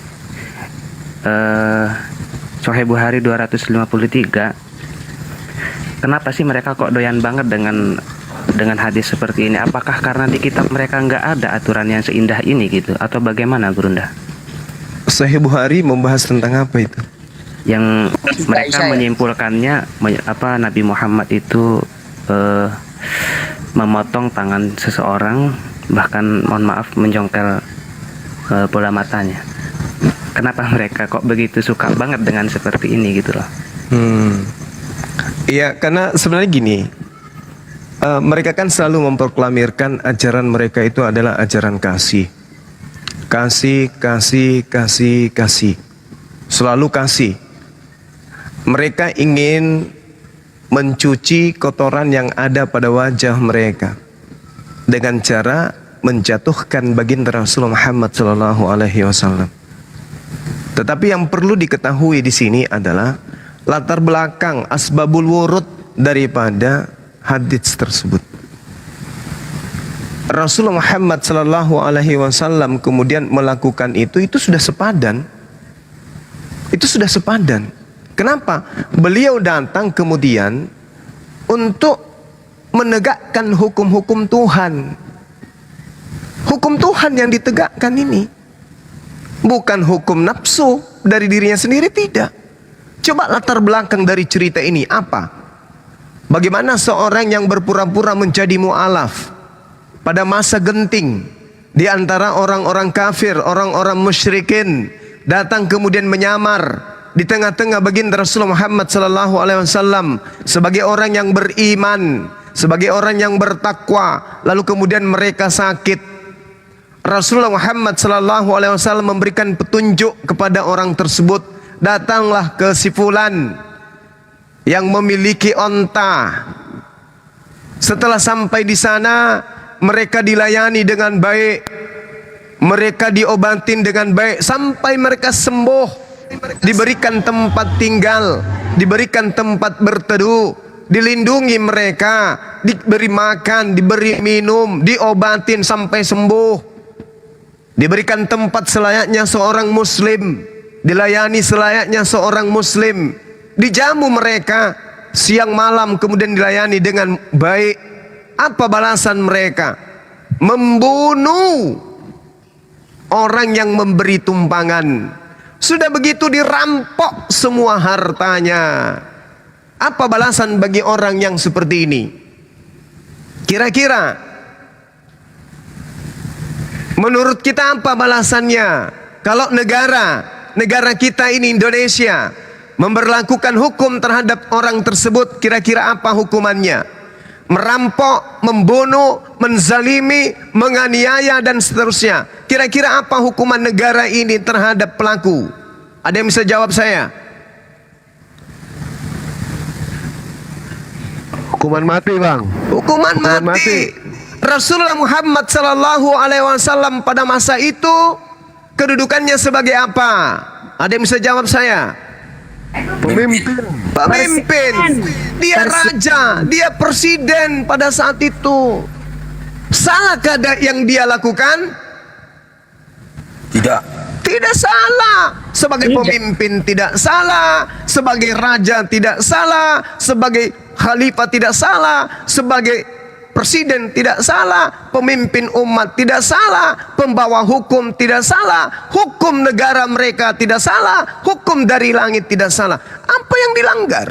Sahih Bukhari 253. Kenapa sih mereka kok doyan banget dengan hadis seperti ini? Apakah karena di kitab mereka nggak ada aturan yang seindah ini gitu, atau bagaimana Gurunda? Sahih Bukhari membahas tentang apa itu? Yang mereka menyimpulkannya Nabi Muhammad itu memotong tangan seseorang, bahkan mohon maaf menjongkel bola matanya. Kenapa mereka kok begitu suka banget dengan seperti ini gitu loh? Iya, karena sebenarnya gini, mereka kan selalu memproklamirkan ajaran mereka itu adalah ajaran kasih. Kasih, kasih, kasih, kasih. Selalu kasih. Mereka ingin mencuci kotoran yang ada pada wajah mereka dengan cara menjatuhkan baginda Rasulullah Muhammad SAW. Tetapi yang perlu diketahui di sini adalah latar belakang asbabul wurud daripada hadits tersebut. Rasulullah Muhammad SAW kemudian melakukan itu sudah sepadan. Itu sudah sepadan. Kenapa? Beliau datang kemudian untuk menegakkan hukum-hukum Tuhan. Hukum Tuhan yang ditegakkan ini bukan hukum nafsu dari dirinya sendiri, tidak. Coba latar belakang dari cerita ini apa? Bagaimana seorang yang berpura-pura menjadi mu'alaf pada masa genting di antara orang-orang kafir, orang-orang musyrikin, datang kemudian menyamar di tengah-tengah baginda Rasulullah Muhammad SAW sebagai orang yang beriman, sebagai orang yang bertakwa, lalu kemudian mereka sakit. Rasulullah Muhammad SAW memberikan petunjuk kepada orang tersebut, datanglah ke si fulan yang memiliki onta. Setelah sampai di sana, mereka dilayani dengan baik, mereka diobatin dengan baik sampai mereka sembuh. Diberikan tempat tinggal, diberikan tempat berteduh, dilindungi mereka, diberi makan, diberi minum, diobatin sampai sembuh. Diberikan tempat selayaknya seorang muslim, dilayani selayaknya seorang muslim, dijamu mereka siang malam kemudian dilayani dengan baik. Apa balasan mereka? Membunuh orang yang memberi tumpangan. Sudah begitu dirampok semua hartanya. Apa balasan bagi orang yang seperti ini? Kira-kira menurut kita apa balasannya? Kalau negara kita ini Indonesia memberlakukan hukum terhadap orang tersebut, kira-kira apa hukumannya? Merampok, membunuh, menzalimi, menganiaya dan seterusnya. Kira-kira apa hukuman negara ini terhadap pelaku? Ada yang bisa jawab saya? Hukuman mati, Bang. Hukuman mati. Rasulullah Muhammad SAW pada masa itu kedudukannya sebagai apa? Ada yang bisa jawab saya? Pemimpin. Dia raja, dia presiden pada saat itu. Salahkah yang dia lakukan? Tidak salah. Sebagai pemimpin tidak salah, sebagai raja tidak salah, sebagai khalifah tidak salah, sebagai presiden tidak salah, pemimpin umat tidak salah, pembawa hukum tidak salah, hukum negara mereka tidak salah, hukum dari langit tidak salah. Apa yang dilanggar?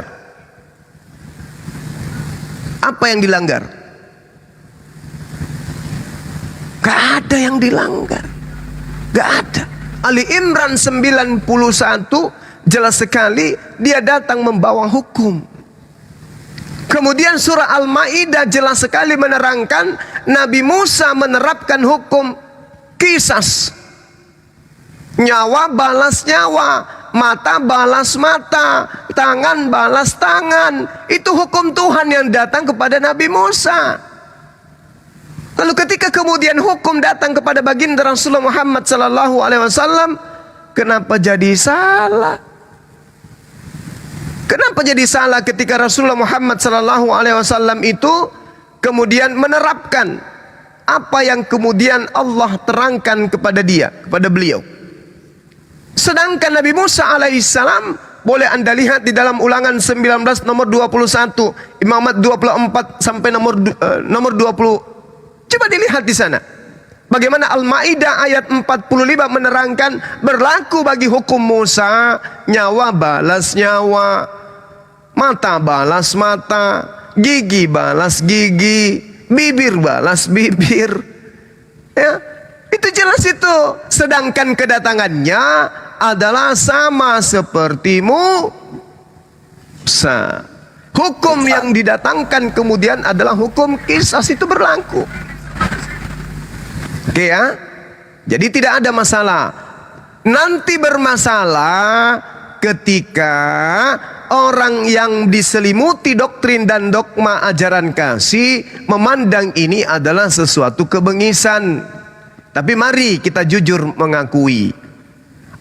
Apa yang dilanggar? Gak ada yang dilanggar. Gak ada. Ali Imran 91 jelas sekali dia datang membawa hukum. Kemudian surah Al-Maidah jelas sekali menerangkan Nabi Musa menerapkan hukum qisas. Nyawa balas nyawa, mata balas mata, tangan balas tangan. Itu hukum Tuhan yang datang kepada Nabi Musa. Lalu ketika kemudian hukum datang kepada baginda Rasulullah Muhammad sallallahu alaihi wasallam, kenapa jadi salah? Kenapa jadi salah ketika Rasulullah Muhammad sallallahu alaihi wasallam itu kemudian menerapkan apa yang kemudian Allah terangkan kepada dia, kepada beliau. Sedangkan Nabi Musa alaihissalam, boleh Anda lihat di dalam Ulangan 19 nomor 21, Imamat 24 sampai nomor 20. Coba dilihat di sana. Bagaimana Al-Maidah ayat 45 menerangkan berlaku bagi hukum Musa, nyawa balas nyawa, mata balas mata, gigi balas gigi, bibir balas bibir. Ya, itu jelas itu. Sedangkan kedatangannya adalah sama seperti Musa. Hukum yang didatangkan kemudian adalah hukum qisas, itu berlaku. Oke ya. Jadi tidak ada masalah. Nanti bermasalah ketika orang yang diselimuti doktrin dan dogma ajaran kasih memandang ini adalah sesuatu kebengisan. Tapi mari kita jujur mengakui,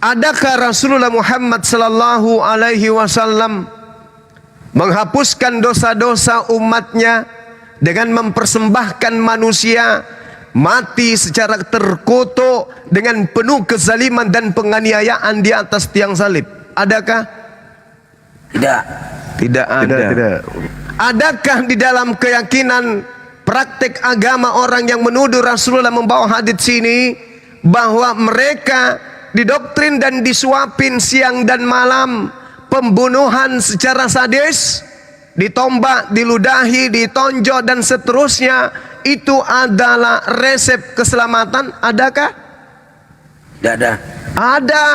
adakah Rasulullah Muhammad sallallahu alaihi wasallam menghapuskan dosa-dosa umatnya dengan mempersembahkan manusia mati secara terkutuk dengan penuh kezaliman dan penganiayaan di atas tiang salib? Adakah? Tidak. Tidak ada. Tidak. Adakah di dalam keyakinan praktek agama orang yang menuduh Rasulullah membawa hadits ini bahwa mereka didoktrin dan disuapin siang dan malam, pembunuhan secara sadis, ditombak, diludahi, ditonjok dan seterusnya, itu adalah resep keselamatan? Adakah? Tidak ada. Ada.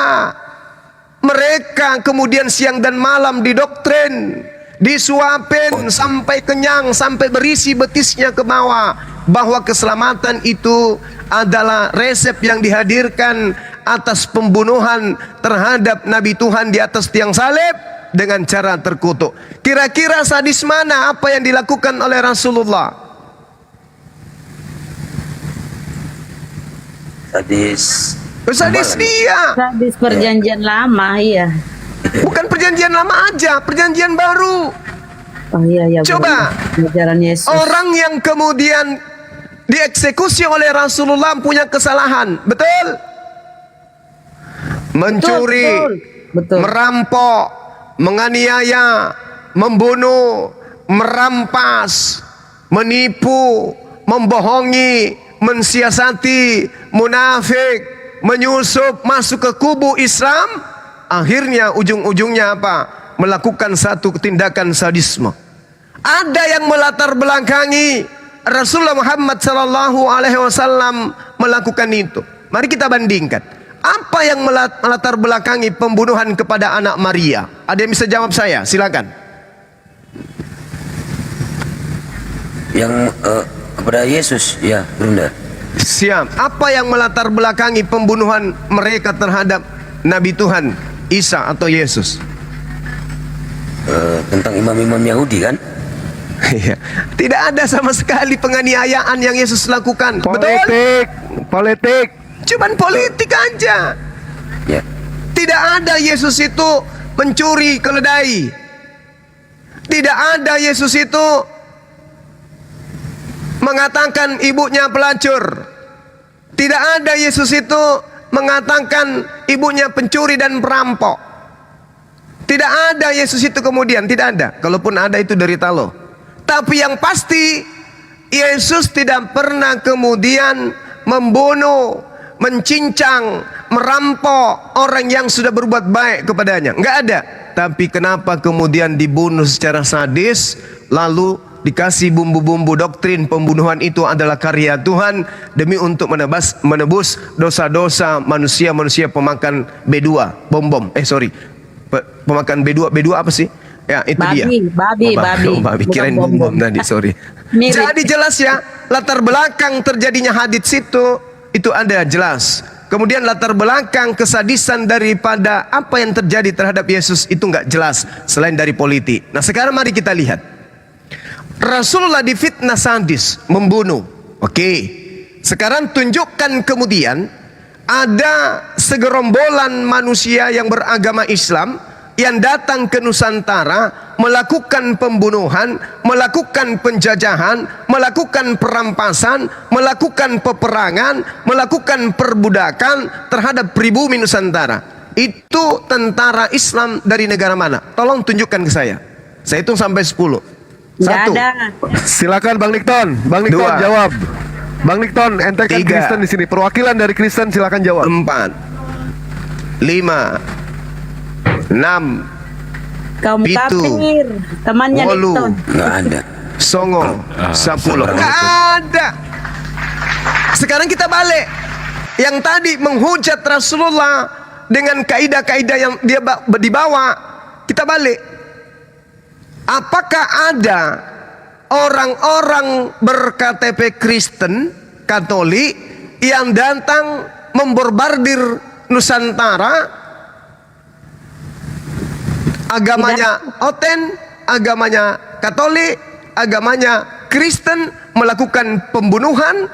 Mereka kemudian siang dan malam didoktrin, disuapin sampai kenyang, sampai berisi betisnya ke bawah, bahwa keselamatan itu adalah resep yang dihadirkan atas pembunuhan terhadap Nabi Tuhan di atas tiang salib dengan cara terkutuk. Kira-kira sadis mana apa yang dilakukan oleh Rasulullah? Sadis dia. Sadis perjanjian lama, iya. Bukan perjanjian lama aja, perjanjian baru. Oh iya. Coba ajaran Yesus. Orang yang kemudian dieksekusi oleh Rasulullah punya kesalahan, betul? Mencuri, betul. Merampok, menganiaya, membunuh, merampas, menipu, membohongi, mensiasati, munafik, menyusup masuk ke kubu Islam, akhirnya ujung-ujungnya apa? Melakukan satu tindakan sadisme. Ada yang melatar belakangi Rasulullah Muhammad sallallahu alaihi wasallam melakukan itu. Mari kita bandingkan. Apa yang melatar belakangi pembunuhan kepada anak Maria? Ada yang bisa jawab saya? Silakan. Yang kepada Yesus, ya, Bunda. Siap. Apa yang melatar belakangi pembunuhan mereka terhadap Nabi Tuhan Isa atau Yesus? Tentang imam-imam Yahudi kan? Tidak ada sama sekali penganiayaan yang Yesus lakukan. Politik. Cuman politik aja. Ya. Tidak ada Yesus itu mencuri keledai. Tidak ada Yesus itu mengatakan ibunya pelacur. Tidak ada Yesus itu mengatakan ibunya pencuri dan perampok. Tidak ada Yesus itu kemudian, tidak ada. Kalaupun ada itu derita lo. Tapi yang pasti Yesus tidak pernah kemudian membunuh, mencincang, merampok orang yang sudah berbuat baik kepadanya. Enggak ada. Tapi kenapa kemudian dibunuh secara sadis, lalu dikasih bumbu-bumbu doktrin pembunuhan itu adalah karya Tuhan demi untuk menebus dosa-dosa manusia-manusia pemakan B2, bom-bom. Pemakan B2 apa sih? Ya, itu Babi, dia. babi. Babi. Bukan Kirain bom-bom. bom tadi, sorry. Mirip. Jadi jelas ya, latar belakang terjadinya hadits itu ada jelas. Kemudian latar belakang kesadisan daripada apa yang terjadi terhadap Yesus itu nggak jelas selain dari politik. Nah sekarang mari kita lihat. Rasulullah difitnah sadis, membunuh. Oke. Sekarang tunjukkan kemudian ada segerombolan manusia yang beragama Islam yang datang ke Nusantara melakukan pembunuhan, melakukan penjajahan, melakukan perampasan, melakukan peperangan, melakukan perbudakan terhadap pribumi Nusantara. Itu tentara Islam dari negara mana? Tolong tunjukkan ke saya. Saya hitung sampai 10. Nggak 1. ada. Silakan Bang Nixon. Bang Nixon 2. jawab. Bang Nixon, ente kan 3. Kristen di sini. Perwakilan dari Kristen silakan jawab. 4. 5. 6. Kaum Pitu. kafir. Temannya Wolu. Nixon. Nggak ada. Songo. 10. Nggak ada. Sekarang kita balik. Yang tadi menghujat Rasulullah dengan kaidah-kaidah yang dia dibawa, kita balik. Apakah ada orang-orang berKTP Kristen, Katolik yang datang memborbardir Nusantara? Agamanya Oten, agamanya Katolik, agamanya Kristen, melakukan pembunuhan,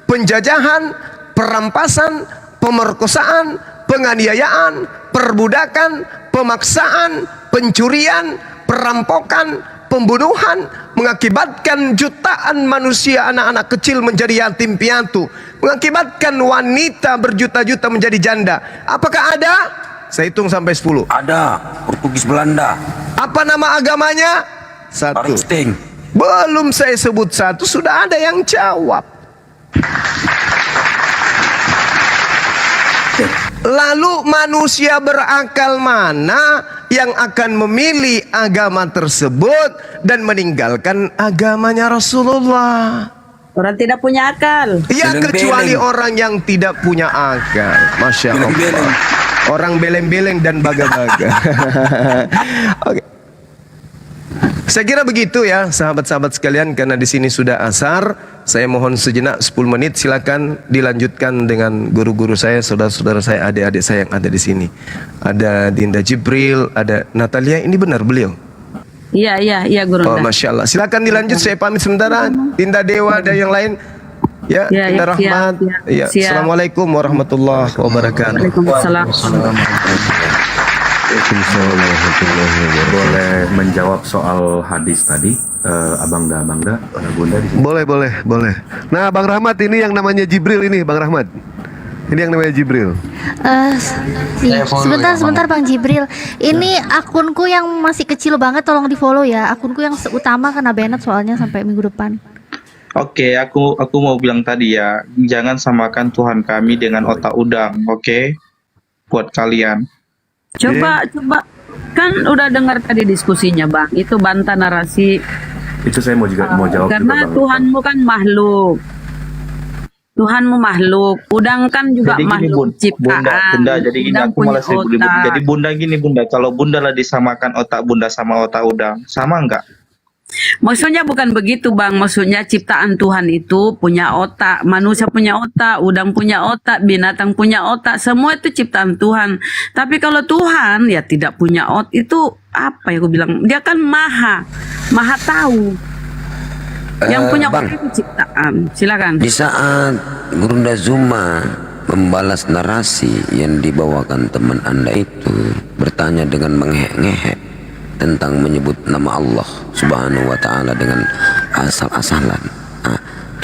penjajahan, perampasan, pemerkosaan, penganiayaan, perbudakan, pemaksaan, pencurian, perampokan, pembunuhan, mengakibatkan jutaan manusia, anak-anak kecil menjadi yatim piatu, mengakibatkan wanita berjuta-juta menjadi janda. Apakah ada? Saya hitung sampai 10. Ada. Portugis Belanda. Apa nama agamanya? 1. Paristing. Belum saya sebut 1, sudah ada yang jawab. Lalu manusia berakal mana yang akan memilih agama tersebut dan meninggalkan agamanya Rasulullah? Orang tidak punya akal. Ya, kecuali orang yang tidak punya akal. Masya Allah. Orang beleng-beleng dan baga-baga. Oke. Saya kira begitu ya, sahabat-sahabat sekalian, karena di sini sudah asar. Saya mohon sejenak 10 menit, silakan dilanjutkan dengan guru-guru saya, saudara-saudara saya, adik-adik saya yang ada di sini. Ada Dinda Jibril, ada Natalia, ini benar beliau? Iya Guru. Oh, Masya Allah. Silakan dilanjut, saya pamit sementara. Dinda Dewa dan yang lain. Ya, Dinda Rahmat. Ya, Assalamualaikum warahmatullahi wabarakatuh. Waalaikumsalam. Boleh menjawab soal hadis tadi, Abangda, Bunda di sini. Boleh. Nah, Bang Rahmat, ini yang namanya Jibril ini, Bang Rahmat. Ini yang namanya Jibril. Sebentar Bang Jibril. Ini akunku yang masih kecil banget, tolong di follow ya. Akunku yang utama kena banned soalnya sampai minggu depan. Oke, aku mau bilang tadi ya, jangan samakan Tuhan kami dengan otak udang, oke? Buat kalian. Coba kan udah dengar tadi diskusinya Bang. Itu bantah narasi. Itu saya mau jawab karena juga, Bang. Tuhanmu kan makhluk. Tuhanmu makhluk, udang kan juga Jadi gini, makhluk ciptaan. Bunda, jadi gini, Udang aku punya malah seribu. otak. Jadi Bunda gini, Bunda, kalau Bunda lah disamakan otak Bunda sama otak udang, sama enggak? Maksudnya bukan begitu Bang, maksudnya ciptaan Tuhan itu punya otak, manusia punya otak, udang punya otak, binatang punya otak, semua itu ciptaan Tuhan. Tapi kalau Tuhan ya tidak punya otak, itu apa ya aku bilang, dia kan maha tahu. Yang punya Bang, otak itu ciptaan. Silakan. di saat Gurunda Zuma membalas narasi yang dibawakan teman Anda itu, bertanya dengan mengehek-ngehek tentang menyebut nama Allah Subhanahu wa Ta'ala dengan asal-asalan,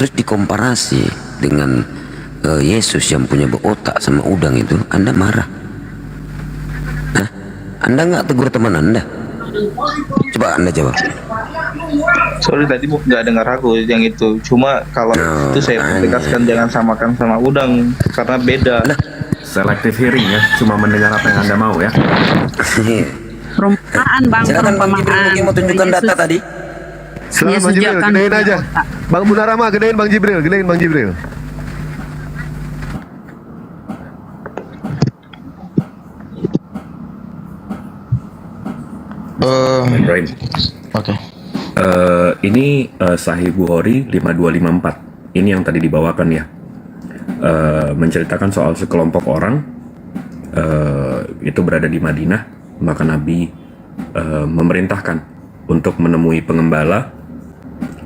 terus dikomparasi dengan Yesus yang punya otak sama udang itu, Anda marah? Anda nggak tegur teman Anda? Coba Anda jawab. Sorry tadi nggak dengar aku yang itu. Cuma kalau itu saya tegaskan jangan samakan sama udang karena beda. Selective hearing ya, cuma mendengar apa yang Anda mau ya. Perumpamaan Bang, Silakan Bang Jibril, mungkin mau tunjukkan data tadi. Silakan Bang Jibril, Menyediakan gedein punya aja. otak. Bang Munarama, gedein Bang Jibril, gedein Bang Jibril. Ibrahim. Oke. Ini Sahih Bukhari 5254. Ini yang tadi dibawakan ya. Menceritakan soal sekelompok orang itu berada di Madinah, maka Nabi memerintahkan untuk menemui pengembala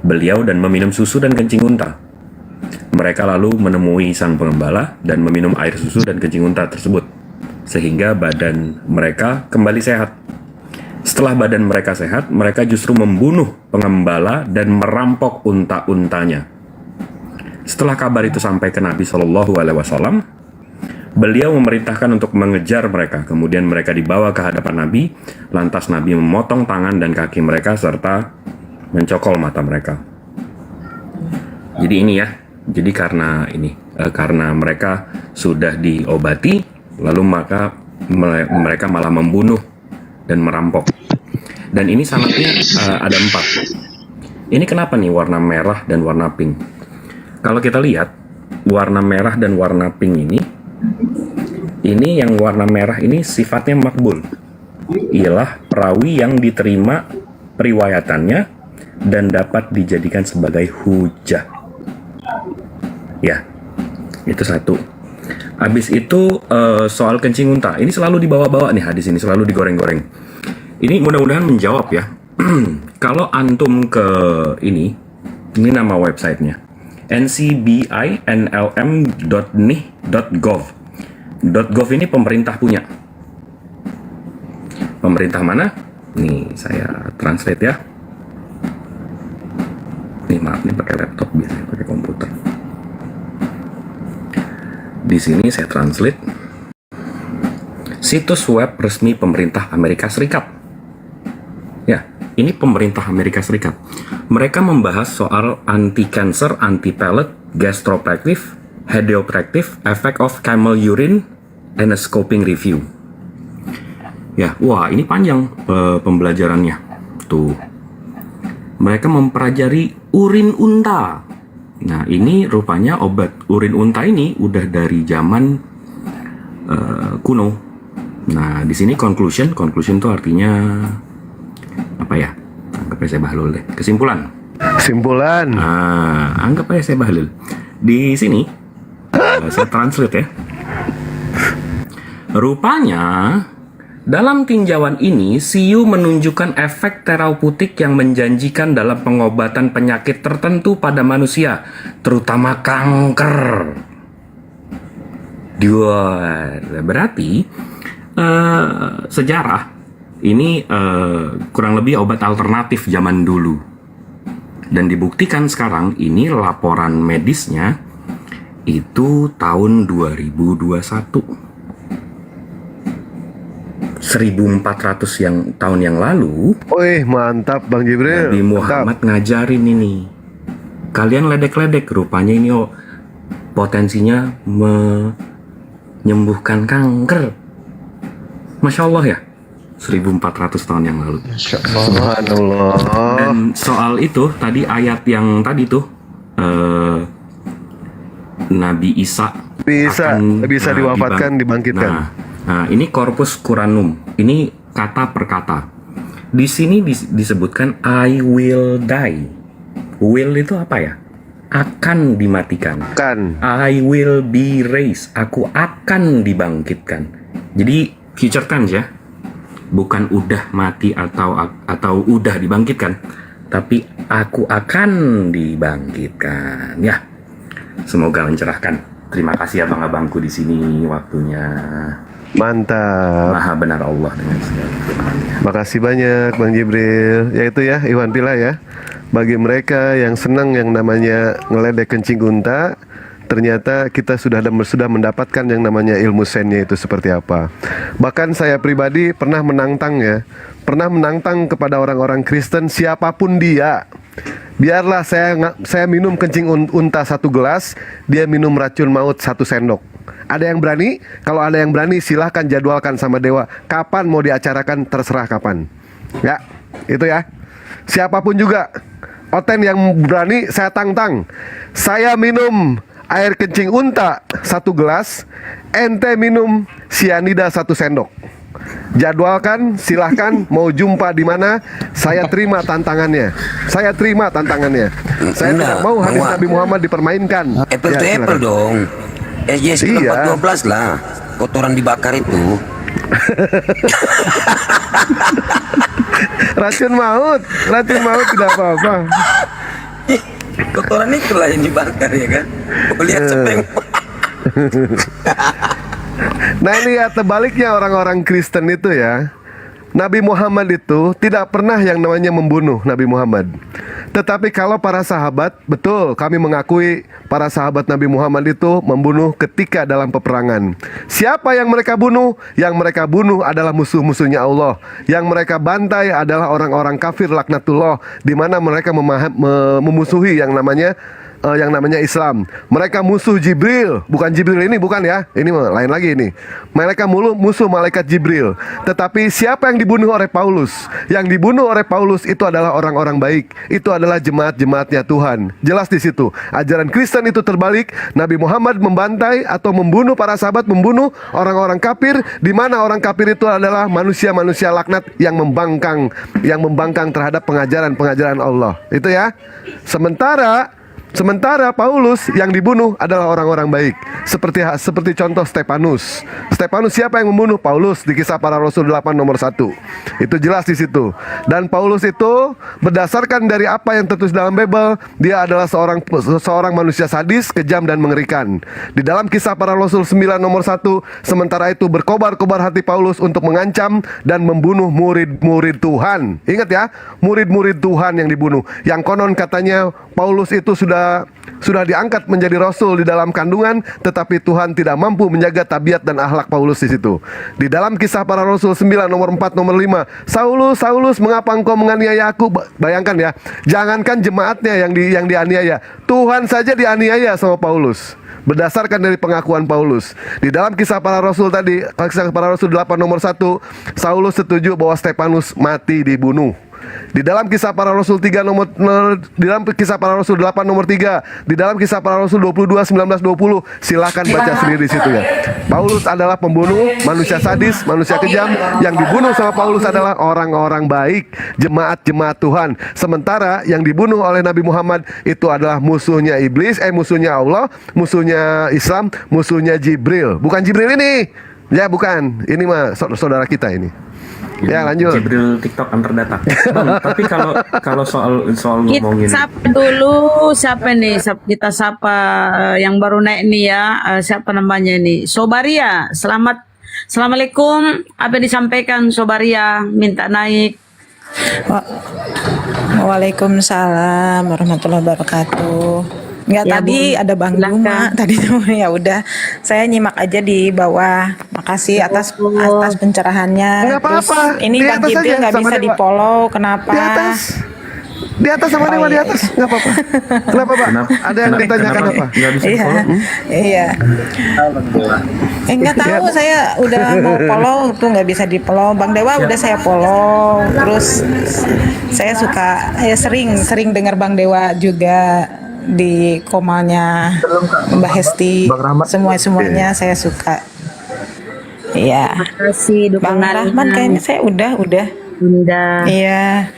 beliau dan meminum susu dan kencing unta. Mereka lalu menemui sang pengembala dan meminum air susu dan kencing unta tersebut, sehingga badan mereka kembali sehat. Setelah badan mereka sehat, mereka justru membunuh pengembala dan merampok unta-untanya. Setelah kabar itu sampai ke Nabi Shallallahu Alaihi Wasallam, beliau memerintahkan untuk mengejar mereka. Kemudian mereka dibawa ke hadapan Nabi. Lantas Nabi memotong tangan dan kaki mereka serta mencokol mata mereka. Jadi ini ya. Jadi karena mereka sudah diobati, lalu maka mereka malah membunuh dan merampok. Dan ini sanatnya ada 4. Ini kenapa nih warna merah dan warna pink? Kalau kita lihat warna merah dan warna pink ini yang warna merah ini sifatnya makbul. Ialah perawi yang diterima periwayatannya dan dapat dijadikan sebagai hujah. Ya, itu satu. Habis itu soal kencing unta. Ini selalu dibawa-bawa nih hadis ini, selalu digoreng-goreng. Ini mudah-mudahan menjawab ya. Kalau antum ke ini nama websitenya ncbinlm.nih.gov. .gov ini pemerintah punya. Pemerintah mana? Nih saya translate ya. Nih maaf nih pakai laptop, biasanya pakai komputer. Di sini saya translate. Situs web resmi pemerintah Amerika Serikat. Ya, ini pemerintah Amerika Serikat. Mereka membahas soal anti-cancer, anti-pellet, gastropactive, hediopractive, effect of camel urine, and a scoping review. Ya, wah ini panjang pembelajarannya. Tuh. Mereka mempelajari urin unta. Nah, ini rupanya obat urin unta ini udah dari zaman kuno. Nah, di sini conclusion itu artinya apa ya? Anggap aja saya bahlul deh. Kesimpulan. Nah, anggap aja saya bahlul. Di sini saya translate ya. Rupanya dalam tinjauan ini, Siu menunjukkan efek terapeutik yang menjanjikan dalam pengobatan penyakit tertentu pada manusia, terutama kanker. Berarti sejarah ini kurang lebih obat alternatif zaman dulu. Dan dibuktikan sekarang ini laporan medisnya itu tahun 2021. 1400 tahun yang lalu. Wih, mantap Bang Jibril. Nabi Muhammad ngajarin ini. Kalian ledek-ledek, rupanya ini potensinya menyembuhkan kanker. Masya Allah ya. 1400 tahun yang lalu. Subhanallah. Dan soal itu tadi ayat yang tadi tuh Nabi Isa bisa diwafatkan, dibangkitkan. Nah, ini corpus Quranum. Ini kata per kata. Di sini disebutkan I will die. Will itu apa ya? Akan dimatikan. I will be raised. Aku akan dibangkitkan. Jadi future tense ya. Bukan udah mati atau udah dibangkitkan, tapi aku akan dibangkitkan. Ya. Semoga mencerahkan. Terima kasih abang-abangku di sini waktunya. Mantap. Maha benar Allah dengan segala firman-Nya. Makasih banyak Bang Jibril. Ya itu ya, Iwan Pila ya. Bagi mereka yang senang yang namanya ngeledek kencing unta, ternyata kita sudah mendapatkan yang namanya ilmu sennya itu seperti apa. Bahkan saya pribadi pernah menantang kepada orang-orang Kristen siapapun dia. Biarlah saya minum kencing unta 1 gelas, dia minum racun maut 1 sendok. Ada yang berani? Kalau ada yang berani silahkan jadwalkan sama dewa. Kapan mau diacarakan terserah kapan. Ya, itu ya. Siapapun juga. Oten yang berani saya tantang. Saya minum air kencing unta 1 gelas, ente minum sianida 1 sendok. Jadwalkan, silahkan mau jumpa di mana, saya terima tantangannya. Saya terima tantangannya. Saya tidak mau hadis Nabi Muhammad dipermainkan. Apple to apple dong. SJS 412 lah. Kotoran dibakar itu. Racun maut tidak apa-apa. Kotoran itu lah yang dibakar ya kan. Lihat sepeng. Nah ini ya terbaliknya orang-orang Kristen itu ya. Nabi Muhammad itu tidak pernah yang namanya membunuh Nabi Muhammad. Tetapi kalau para sahabat, betul kami mengakui para sahabat Nabi Muhammad itu membunuh ketika dalam peperangan. Siapa yang mereka bunuh? Yang mereka bunuh adalah musuh-musuhnya Allah. Yang mereka bantai adalah orang-orang kafir laknatullah, di mana mereka memusuhi yang namanya Islam. Mereka musuh Jibril, bukan Jibril ini, bukan ya. Ini lain lagi ini. Mereka musuh malaikat Jibril. Tetapi siapa yang dibunuh oleh Paulus? Yang dibunuh oleh Paulus itu adalah orang-orang baik. Itu adalah jemaat-jemaatnya Tuhan. Jelas di situ. Ajaran Kristen itu terbalik. Nabi Muhammad membantai atau membunuh para sahabat, membunuh orang-orang kafir, di mana orang kafir itu adalah manusia-manusia laknat yang membangkang terhadap pengajaran-pengajaran Allah. Itu ya. Sementara Paulus yang dibunuh adalah orang-orang baik. Seperti contoh Stefanus. Stefanus siapa yang membunuh? Paulus di Kisah Para Rasul 8 nomor 1. Itu jelas di situ. Dan Paulus itu berdasarkan dari apa yang tertulis dalam Bible, dia adalah seorang manusia sadis, kejam dan mengerikan. Di dalam Kisah Para Rasul 9 nomor 1, sementara itu berkobar-kobar hati Paulus untuk mengancam dan membunuh murid-murid Tuhan. Ingat ya, murid-murid Tuhan yang dibunuh. Yang konon katanya Paulus itu sudah diangkat menjadi rasul di dalam kandungan, tetapi Tuhan tidak mampu menjaga tabiat dan akhlak Paulus di situ. Di dalam Kisah Para Rasul 9 nomor 4 nomor 5, Saulus, Saulus, mengapa engkau menganiaya aku? Bayangkan ya, jangankan jemaatnya yang dianiaya, Tuhan saja dianiaya sama Paulus. Berdasarkan dari pengakuan Paulus. Di dalam Kisah Para Rasul tadi, Kisah Para Rasul 8 nomor 1, Saulus setuju bahwa Stefanus mati dibunuh. Di dalam Kisah Para Rasul 3 di dalam Kisah Para Rasul 8 nomor 3, di dalam Kisah Para Rasul 22 19 20, silakan baca sendiri di situ ya. Paulus adalah pembunuh, manusia sadis, manusia kejam. Yang dibunuh sama Paulus adalah orang-orang baik, jemaat-jemaat Tuhan. Sementara yang dibunuh oleh Nabi Muhammad itu adalah musuhnya iblis, musuhnya Allah, musuhnya Islam, musuhnya Jibril. Bukan Jibril ini. Ya bukan. Ini mah saudara kita ini. Ya lanjut. Jibril TikTok terdata. Bang, tapi kalau soal ngomongin Sapa dulu, siapa nih? Kita sapa yang baru naik nih ya. Siapa namanya nih? Sobaria. Assalamualaikum. Apa yang disampaikan Sobaria? Minta naik. Waalaikumsalam warahmatullahi wabarakatuh. Enggak Ya, tadi Bu. ada Bang Silakan. Juma tadi tuh ya udah saya nyimak aja di bawah. Makasih atas pencerahannya. Nggak apa-apa. Terus ini Di Bang atas Jibril aja, nggak sama bisa Dewa. di follow kenapa? Di atas sama Dewa, di iya. atas. Nggak apa-apa. Kenapa Pak? Ada yang ditanyakan apa? Nggak bisa Iya, follow? iya. Nggak tahu saya udah mau follow tuh nggak bisa di follow. Bang Dewa udah saya follow. Terus saya suka sering dengar Bang Dewa juga di komalnya Mbak Hesti. Semuanya saya suka. Iya. Makasih Bang Rahman kayaknya saya udah. Iya.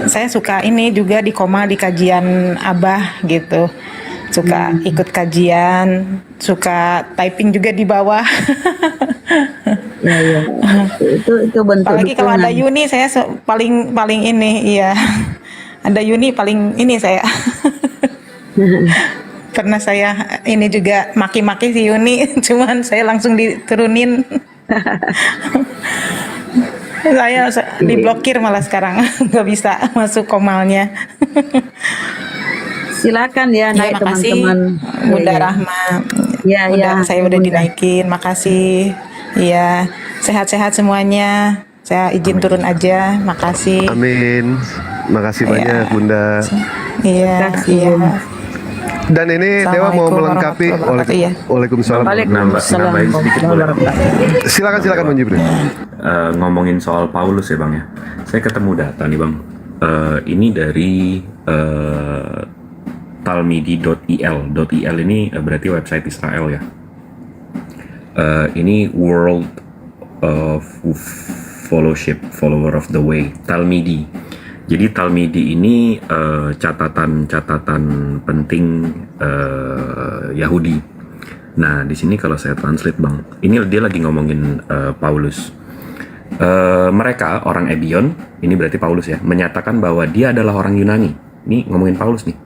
Saya suka ini juga di komal di kajian Abah gitu. Suka ikut kajian, suka typing juga di bawah. Ya. Itu bentuk Apalagi kalau ada dukungan. Yuni saya paling ini, iya. Ada Yuni paling ini saya. Pernah saya ini juga maki-maki si Yuni, cuman saya langsung diturunin. Saya diblokir malah sekarang, nggak bisa masuk komalnya. Silakan ya naik makasih teman-teman. Bunda Rahma. Ya. Saya udah dinaikin, makasih. Iya, sehat-sehat semuanya. Saya izin turun aja, makasih. Amin. Makasih banyak Bunda. Iya. Dan ini Dewa mau melengkapi. Waalaikumsalam. Nambahin sedikit boleh? Silakan Bang Jibril. Ngomongin soal Paulus ya Bang ya. Saya ketemu data nih Bang. Ini dari talmidi.il. .il ini berarti website Israel ya. Ini World of Fellowship, Follower of the Way, Talmidi. Jadi Talmidi ini catatan-catatan penting Yahudi. Nah, di sini kalau saya translate Bang, ini dia lagi ngomongin Paulus. Mereka orang Ebion, ini berarti Paulus ya, menyatakan bahwa dia adalah orang Yunani. Ini ngomongin Paulus nih.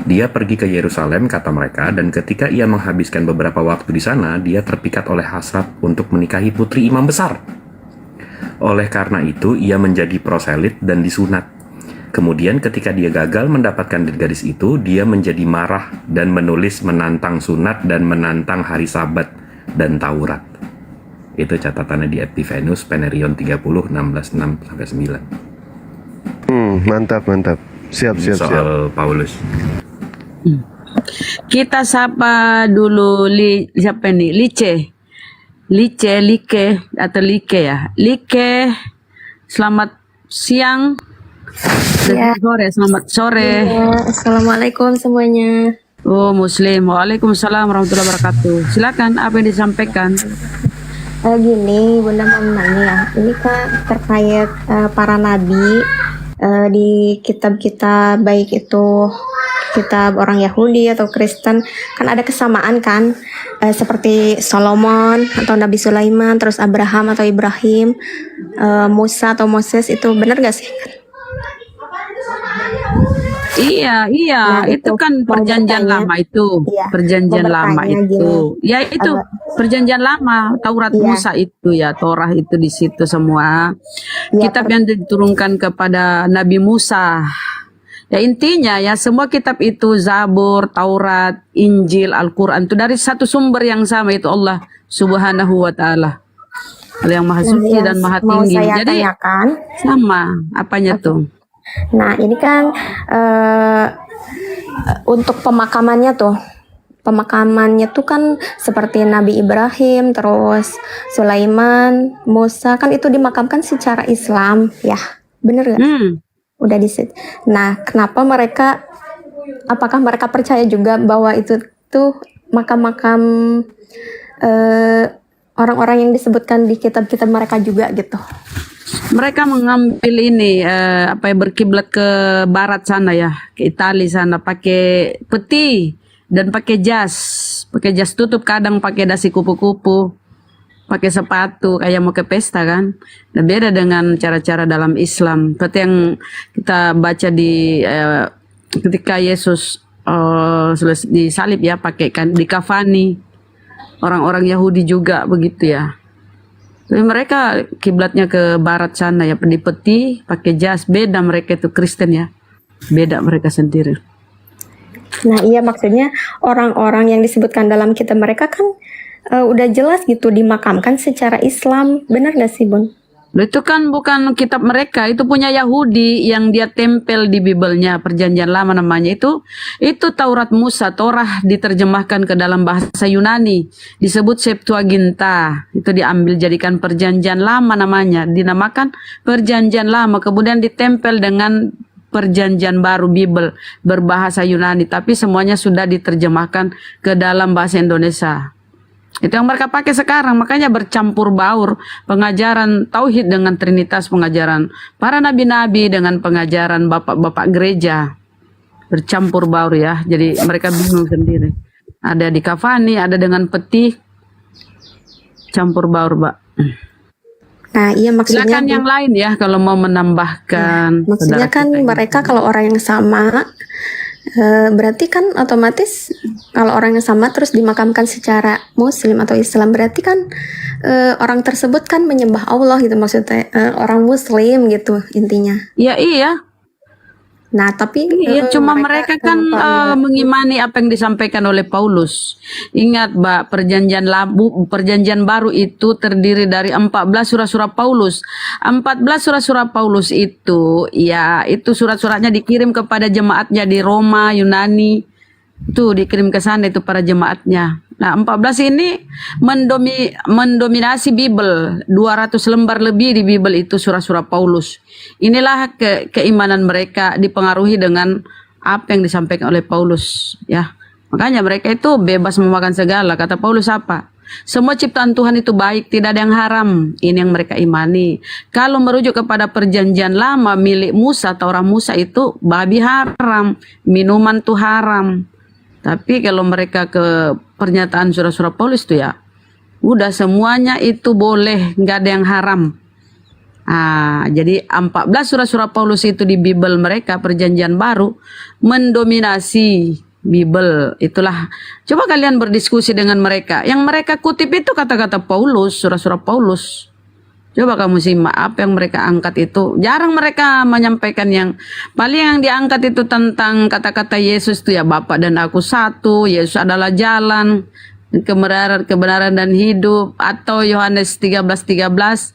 Dia pergi ke Yerusalem, kata mereka, dan ketika ia menghabiskan beberapa waktu di sana, dia terpikat oleh hasrat untuk menikahi putri imam besar. Oleh karena itu, ia menjadi proselit dan disunat. Kemudian ketika dia gagal mendapatkan gadis itu, dia menjadi marah dan menulis menantang sunat dan menantang hari Sabat dan Taurat. Itu catatannya di Epiphanes Penerion 30, 16:6-9. Mantap. Siap. Soal Paulus. Kita sapa dulu siapa nih? Like atau Like ya. Like, selamat siang. Selamat sore. Assalamualaikum semuanya. Oh, Muslim. Waalaikumsalam warahmatullahi wabarakatuh. Silakan, apa yang disampaikan? Gini, Bunda mau nanya ya. Ini kan terkait para nabi di kitab-kitab, baik itu kitab orang Yahudi atau Kristen, kan ada kesamaan kan, seperti Solomon atau Nabi Sulaiman, terus Abraham atau Ibrahim, Musa atau Moses, itu benar gak sih? Iya, Nah, itu kan perjanjian lama itu, perjanjian lama itu. Ya itu perjanjian lama, Taurat Musa itu ya, Torah itu di situ semua. Kitab yang diturunkan kepada Nabi Musa. Ya intinya ya semua kitab itu, Zabur, Taurat, Injil, Al-Quran itu dari satu sumber yang sama, itu Allah Subhanahu wa Ta'ala, yang Maha Suci dan Maha Tinggi. Jadi sama apanya tuh. Nah ini kan untuk pemakamannya tuh kan seperti Nabi Ibrahim, terus Sulaiman, Musa, kan itu dimakamkan secara Islam ya, bener gak? Udah di situ. Nah kenapa apakah mereka percaya juga bahwa itu tuh makam-makam orang-orang yang disebutkan di kitab-kitab mereka juga gitu? Mereka mengambil ini berkiblat ke barat sana ya, ke Italia sana, pakai peti dan pakai jas tutup, kadang pakai dasi kupu-kupu, pakai sepatu kayak mau ke pesta kan. Nah, beda dengan cara-cara dalam Islam. Seperti yang kita baca di ketika Yesus disalib ya, pakai kan dikafani. Orang-orang Yahudi juga begitu ya. Tapi mereka kiblatnya ke barat sana ya, di peti, pakai jas. Beda mereka itu Kristen ya, beda mereka sendiri. Nah iya, maksudnya orang-orang yang disebutkan dalam kitab mereka kan udah jelas gitu dimakamkan secara Islam, benar gak sih Bun? Loh, itu kan bukan kitab mereka, itu punya Yahudi yang dia tempel di Bibelnya, perjanjian lama namanya itu Taurat Musa. Torah diterjemahkan ke dalam bahasa Yunani, disebut Septuaginta, itu diambil jadikan perjanjian lama namanya, dinamakan perjanjian lama, kemudian ditempel dengan perjanjian baru Bibel berbahasa Yunani, tapi semuanya sudah diterjemahkan ke dalam bahasa Indonesia. Itu yang mereka pakai sekarang, makanya bercampur baur pengajaran tauhid dengan trinitas, pengajaran para nabi-nabi dengan pengajaran bapak-bapak gereja, bercampur baur ya. Jadi mereka bingung sendiri. Ada di kafani, ada dengan peti, campur baur, Mbak. Nah iya, maksudnya silakan yang lain ya kalau mau menambahkan. Maksudnya kan mereka kalau orang yang sama, berarti kan otomatis kalau orang yang sama terus dimakamkan secara Muslim atau Islam, berarti kan orang tersebut kan menyembah Allah gitu, maksudnya orang Muslim gitu intinya. Ya iya. Nah tapi cuma mereka kan mengimani apa yang disampaikan oleh Paulus. Ingat Mbak, perjanjian baru itu terdiri dari 14 surat-surat Paulus. 14 surat-surat Paulus itu ya, itu surat-suratnya dikirim kepada jemaatnya di Roma, Yunani. Itu dikirim ke sana itu para jemaatnya. Nah, 14 ini mendominasi Bible. 200 lembar lebih di Bible itu surah-surah Paulus. Inilah keimanan mereka dipengaruhi dengan apa yang disampaikan oleh Paulus, ya. Makanya mereka itu bebas memakan segala. Kata Paulus apa? Semua ciptaan Tuhan itu baik, tidak ada yang haram. Ini yang mereka imani. Kalau merujuk kepada perjanjian lama milik Musa atau orang Musa itu babi haram, minuman tuh haram. Tapi kalau mereka ke pernyataan surah-surah Paulus itu ya, udah semuanya itu boleh, nggak ada yang haram. Jadi 14 surah-surah Paulus itu di Bible mereka perjanjian baru mendominasi Bible. Itulah, coba kalian berdiskusi dengan mereka. Yang mereka kutip itu kata-kata Paulus, surah-surah Paulus. Coba kamu simak apa yang mereka angkat itu. Jarang mereka menyampaikan yang paling yang diangkat itu tentang kata-kata Yesus itu ya, Bapa dan aku satu, Yesus adalah jalan, kebenaran dan hidup, atau Yohanes 13:13.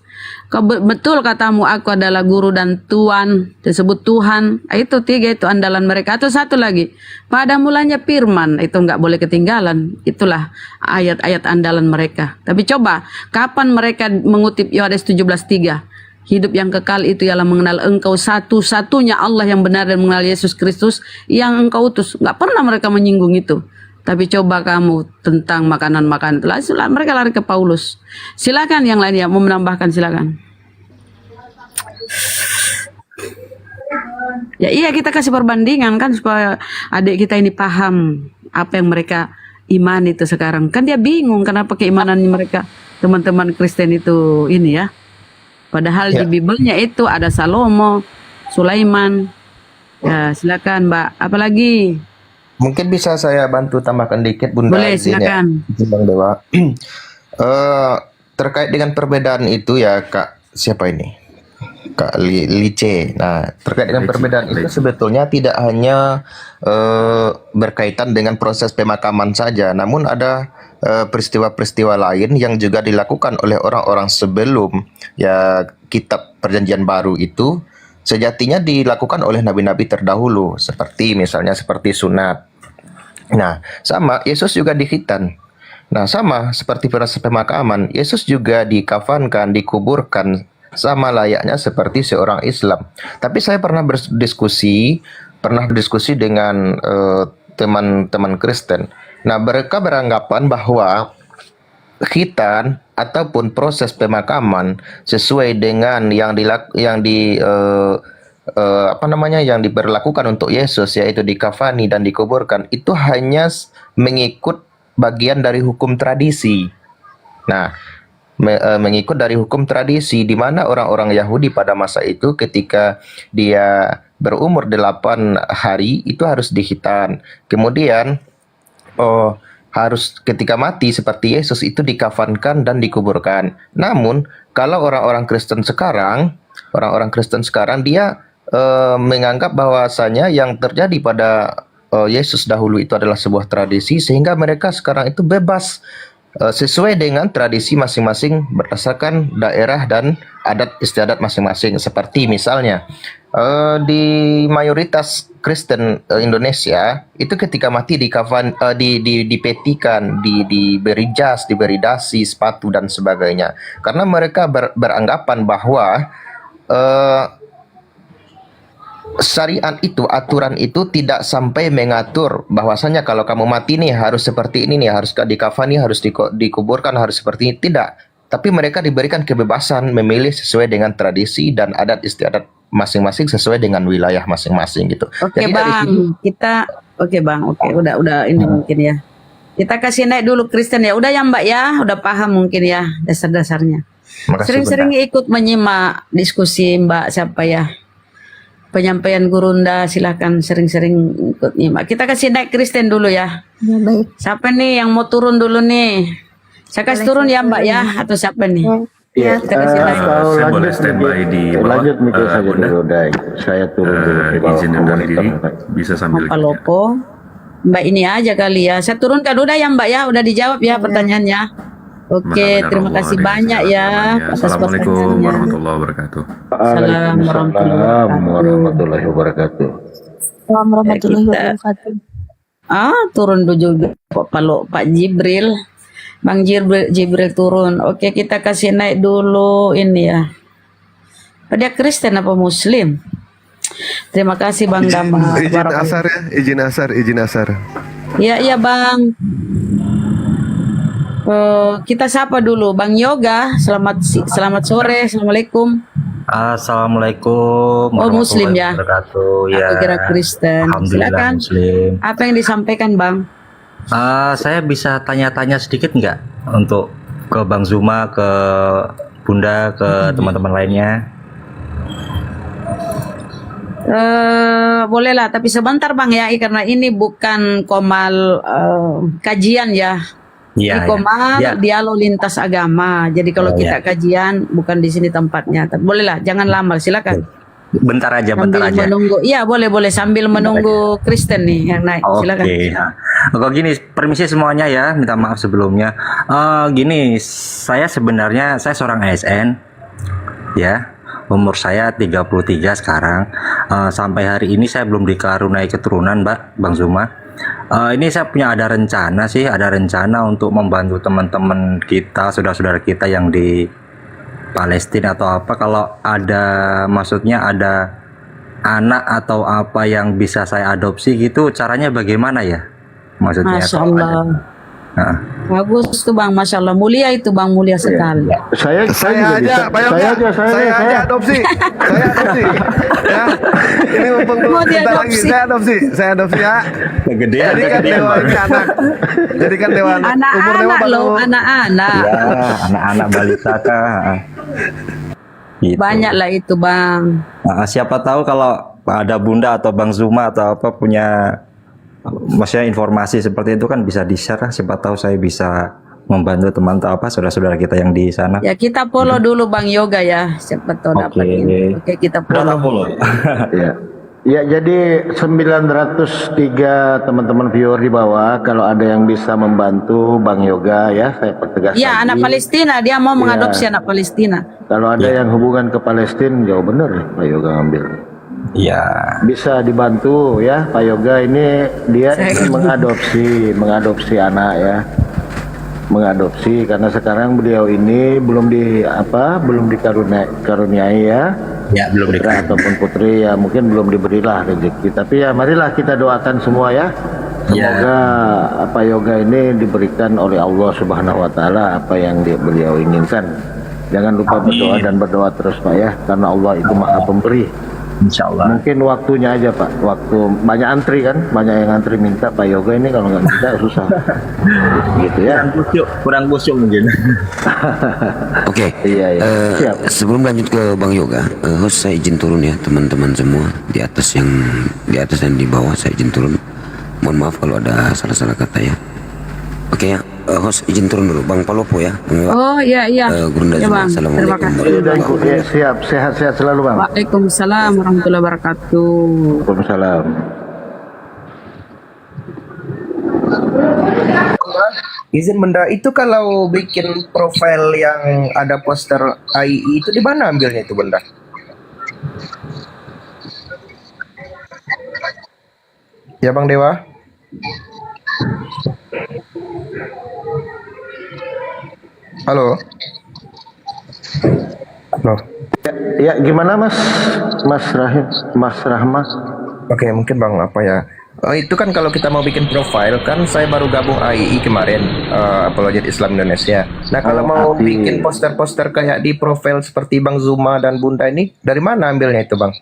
Betul katamu aku adalah guru dan Tuhan, disebut Tuhan. Itu 3 itu andalan mereka. Atau satu lagi, pada mulanya firman, itu nggak boleh ketinggalan. Itulah ayat-ayat andalan mereka. Tapi coba kapan mereka mengutip Yohanes 17:3, hidup yang kekal itu ialah mengenal engkau satu-satunya Allah yang benar dan mengenal Yesus Kristus yang engkau utus. Nggak pernah mereka menyinggung itu. Tapi coba kamu tentang makanan-makanan, mereka lari ke Paulus. Silakan yang lain ya, mau menambahkan silakan. Ya iya, kita kasih perbandingan kan supaya adik kita ini paham apa yang mereka iman itu sekarang. Kan dia bingung kenapa keimanan mereka teman-teman Kristen itu ini ya. Padahal di Biblenya itu ada Salomo, Sulaiman. Ya silakan Mbak, apalagi? Mungkin bisa saya bantu tambahkan dikit Bunda. Boleh, silakan. Ya, Bang Dewa. Terkait dengan perbedaan itu ya Kak, siapa ini? Kak Lice. Nah, terkait dengan perbedaan itu sebetulnya tidak hanya berkaitan dengan proses pemakaman saja, namun ada peristiwa-peristiwa lain yang juga dilakukan oleh orang-orang sebelum ya kitab Perjanjian Baru itu. Sejatinya dilakukan oleh nabi-nabi terdahulu, seperti misalnya seperti sunat. Nah, sama Yesus juga dikhitan. Nah, sama seperti proses pemakaman, Yesus juga dikafankan, dikuburkan, sama layaknya seperti seorang Islam. Tapi saya pernah berdiskusi dengan teman-teman Kristen. Nah, mereka beranggapan bahwa khitan ataupun proses pemakaman sesuai dengan yang diberlakukan untuk Yesus, yaitu dikafani dan dikuburkan, itu hanya mengikut bagian dari hukum tradisi. Nah, mengikut dari hukum tradisi, di mana orang-orang Yahudi pada masa itu ketika dia berumur 8 hari itu harus dikhitan. Kemudian harus ketika mati seperti Yesus itu dikafankan dan dikuburkan. Namun kalau orang-orang Kristen sekarang dia menganggap bahwasanya yang terjadi pada Yesus dahulu itu adalah sebuah tradisi, sehingga mereka sekarang itu bebas sesuai dengan tradisi masing-masing berdasarkan daerah dan adat istiadat masing-masing. Seperti misalnya di mayoritas Kristen Indonesia itu ketika mati dipetikan, diberi jas, diberi dasi, sepatu dan sebagainya, karena mereka beranggapan bahwa syariat itu, aturan itu tidak sampai mengatur bahwasanya kalau kamu mati nih harus seperti ini nih, harus dikafani, harus dikuburkan, harus seperti ini. Tidak, tapi mereka diberikan kebebasan memilih sesuai dengan tradisi dan adat istiadat masing-masing sesuai dengan wilayah masing-masing gitu. Oke Bang, udah ini mungkin ya. Kita kasih naik dulu Kristen ya. Udah ya Mbak ya, udah paham mungkin ya dasar-dasarnya. Sering-sering ikut menyimak diskusi Mbak siapa ya? Penyampaian Gurunda, silakan sering-sering ikut nyimak. Kita kasih naik Kristen dulu ya. Ya baik. Siapa nih yang mau turun dulu nih? Saya kasih turun ya Mbak ya, atau siapa nih? Ya, kita kasih naik. Saya boleh standby di bawah. Lanjut mikir saja dulu, Dai. Saya turun dulu di bawah. Izin undur diri, bisa sambil Pak Lopo. Mbak ini aja kali ya. Saya turunkan udah ya Mbak ya, udah dijawab ya pertanyaannya. Oke, terima kasih banyak ya atas Assalamualaikum pertanyaannya. warahmatullahi wabarakatuh. Waalaikumsalam warahmatullahi wabarakatuh. Warahmatullahi wabarakatuh. Turun juga Pak Jibril. Bang Jibril turun. Oke, kita kasih naik dulu ini ya. Dia Kristen apa Muslim? Terima kasih Bang Dama. Izin asar ya, izin asar. Iya Bang. Kita sapa dulu Bang Yoga. Selamat sore. Assalamualaikum. Assalamualaikum. Oh Muslim ya. Ya. Aku kira Kristen. Alhamdulillah Silakan. Muslim. Apa yang disampaikan Bang? Saya bisa tanya-tanya sedikit nggak untuk ke Bang Zuma, ke Bunda, ke teman-teman lainnya? Bolehlah, tapi sebentar Bang ya, karena ini bukan komal kajian ya. Ini komal dialog lintas agama. Jadi kalau kita kajian bukan di sini tempatnya. Bolehlah, jangan lama, silakan. Bentar aja. Menunggu. Iya, boleh sambil menunggu Kristen nih yang naik. Silakan. Oke, gini, permisi semuanya ya, minta maaf sebelumnya. Gini, saya sebenarnya seorang ASN ya. Umur saya 33 sekarang. Sampai hari ini saya belum dikaruniai keturunan, Bang Zuma. Ini saya ada rencana untuk membantu teman-teman kita, saudara-saudara kita yang di Palestina atau apa. Kalau maksudnya ada anak atau apa yang bisa saya adopsi gitu, caranya bagaimana ya? Maksudnya. Masya Allah. Bagus tuh Bang, Masya Allah, mulia itu Bang, mulia sekali. Saya aja adopsi. Ya. Ini mumpung bentar lagi saya adopsi ya. Kegedean. Jadi kan dewa anak. Umur dewa loh, anak-anak. Ya, anak-anak balita kah. Gitu. Banyak lah itu Bang. Siapa tahu kalau ada Bunda atau Bang Zuma atau apa punya maksudnya informasi seperti itu kan bisa di-share, siapa tahu saya bisa membantu teman atau apa saudara-saudara kita yang di sana. Ya kita follow dulu Bang Yoga ya, siapa tahu dapat ini. Oke, kita follow. Ya, jadi 903 teman-teman viewer di bawah, kalau ada yang bisa membantu Bang Yoga ya, saya pertegas. Ya, anak Palestina, dia mau mengadopsi anak Palestina. Kalau ada yang hubungan ke Palestina, jauh bener ya Pak Yoga ngambil. Iya. Bisa dibantu ya Pak Yoga, ini dia mengadopsi anak ya. Mengadopsi karena sekarang beliau ini belum dikaruniai ya. Ya, belum putra ataupun putri ya, mungkin belum diberilah rezeki. Tapi ya marilah kita doakan semua ya. Semoga Pak Yoga ini diberikan oleh Allah Subhanahu wa taala apa yang beliau inginkan. Jangan lupa berdoa dan berdoa terus Pak ya, karena Allah itu Maha Pemberi. Insya Allah. Mungkin waktunya aja Pak, waktu banyak antri kan, banyak yang antri minta Pak Yoga ini, kalau nggak minta susah. Gitu ya. Kurang khusyuk mungkin. Oke. Iya. Siap. Sebelum lanjut ke Bang Yoga, host saya izin turun ya teman-teman semua di atas dan di bawah, saya izin turun. Mohon maaf kalau ada salah-salah kata ya. Oke ya, host izin turun dulu, Bang Palopo ya. Oh iya. Gurunda Ya Bang, terima kasih. Siap, sehat-sehat selalu Bang. Waalaikumsalam warahmatullahi wabarakatuh. Waalaikumsalam. Izin Bunda, itu kalau bikin profil yang ada poster AII itu di mana ambilnya itu Bunda? Ya Bang Dewa. Halo. Loh. Ya gimana Mas Rahmat? Oke, mungkin Bang apa ya? Itu kan kalau kita mau bikin profil kan, saya baru gabung AII kemarin, Apologet Islam Indonesia. Nah kalau mau bikin poster-poster kayak di profil seperti Bang Zuma dan Bunda ini, dari mana ambilnya itu Bang?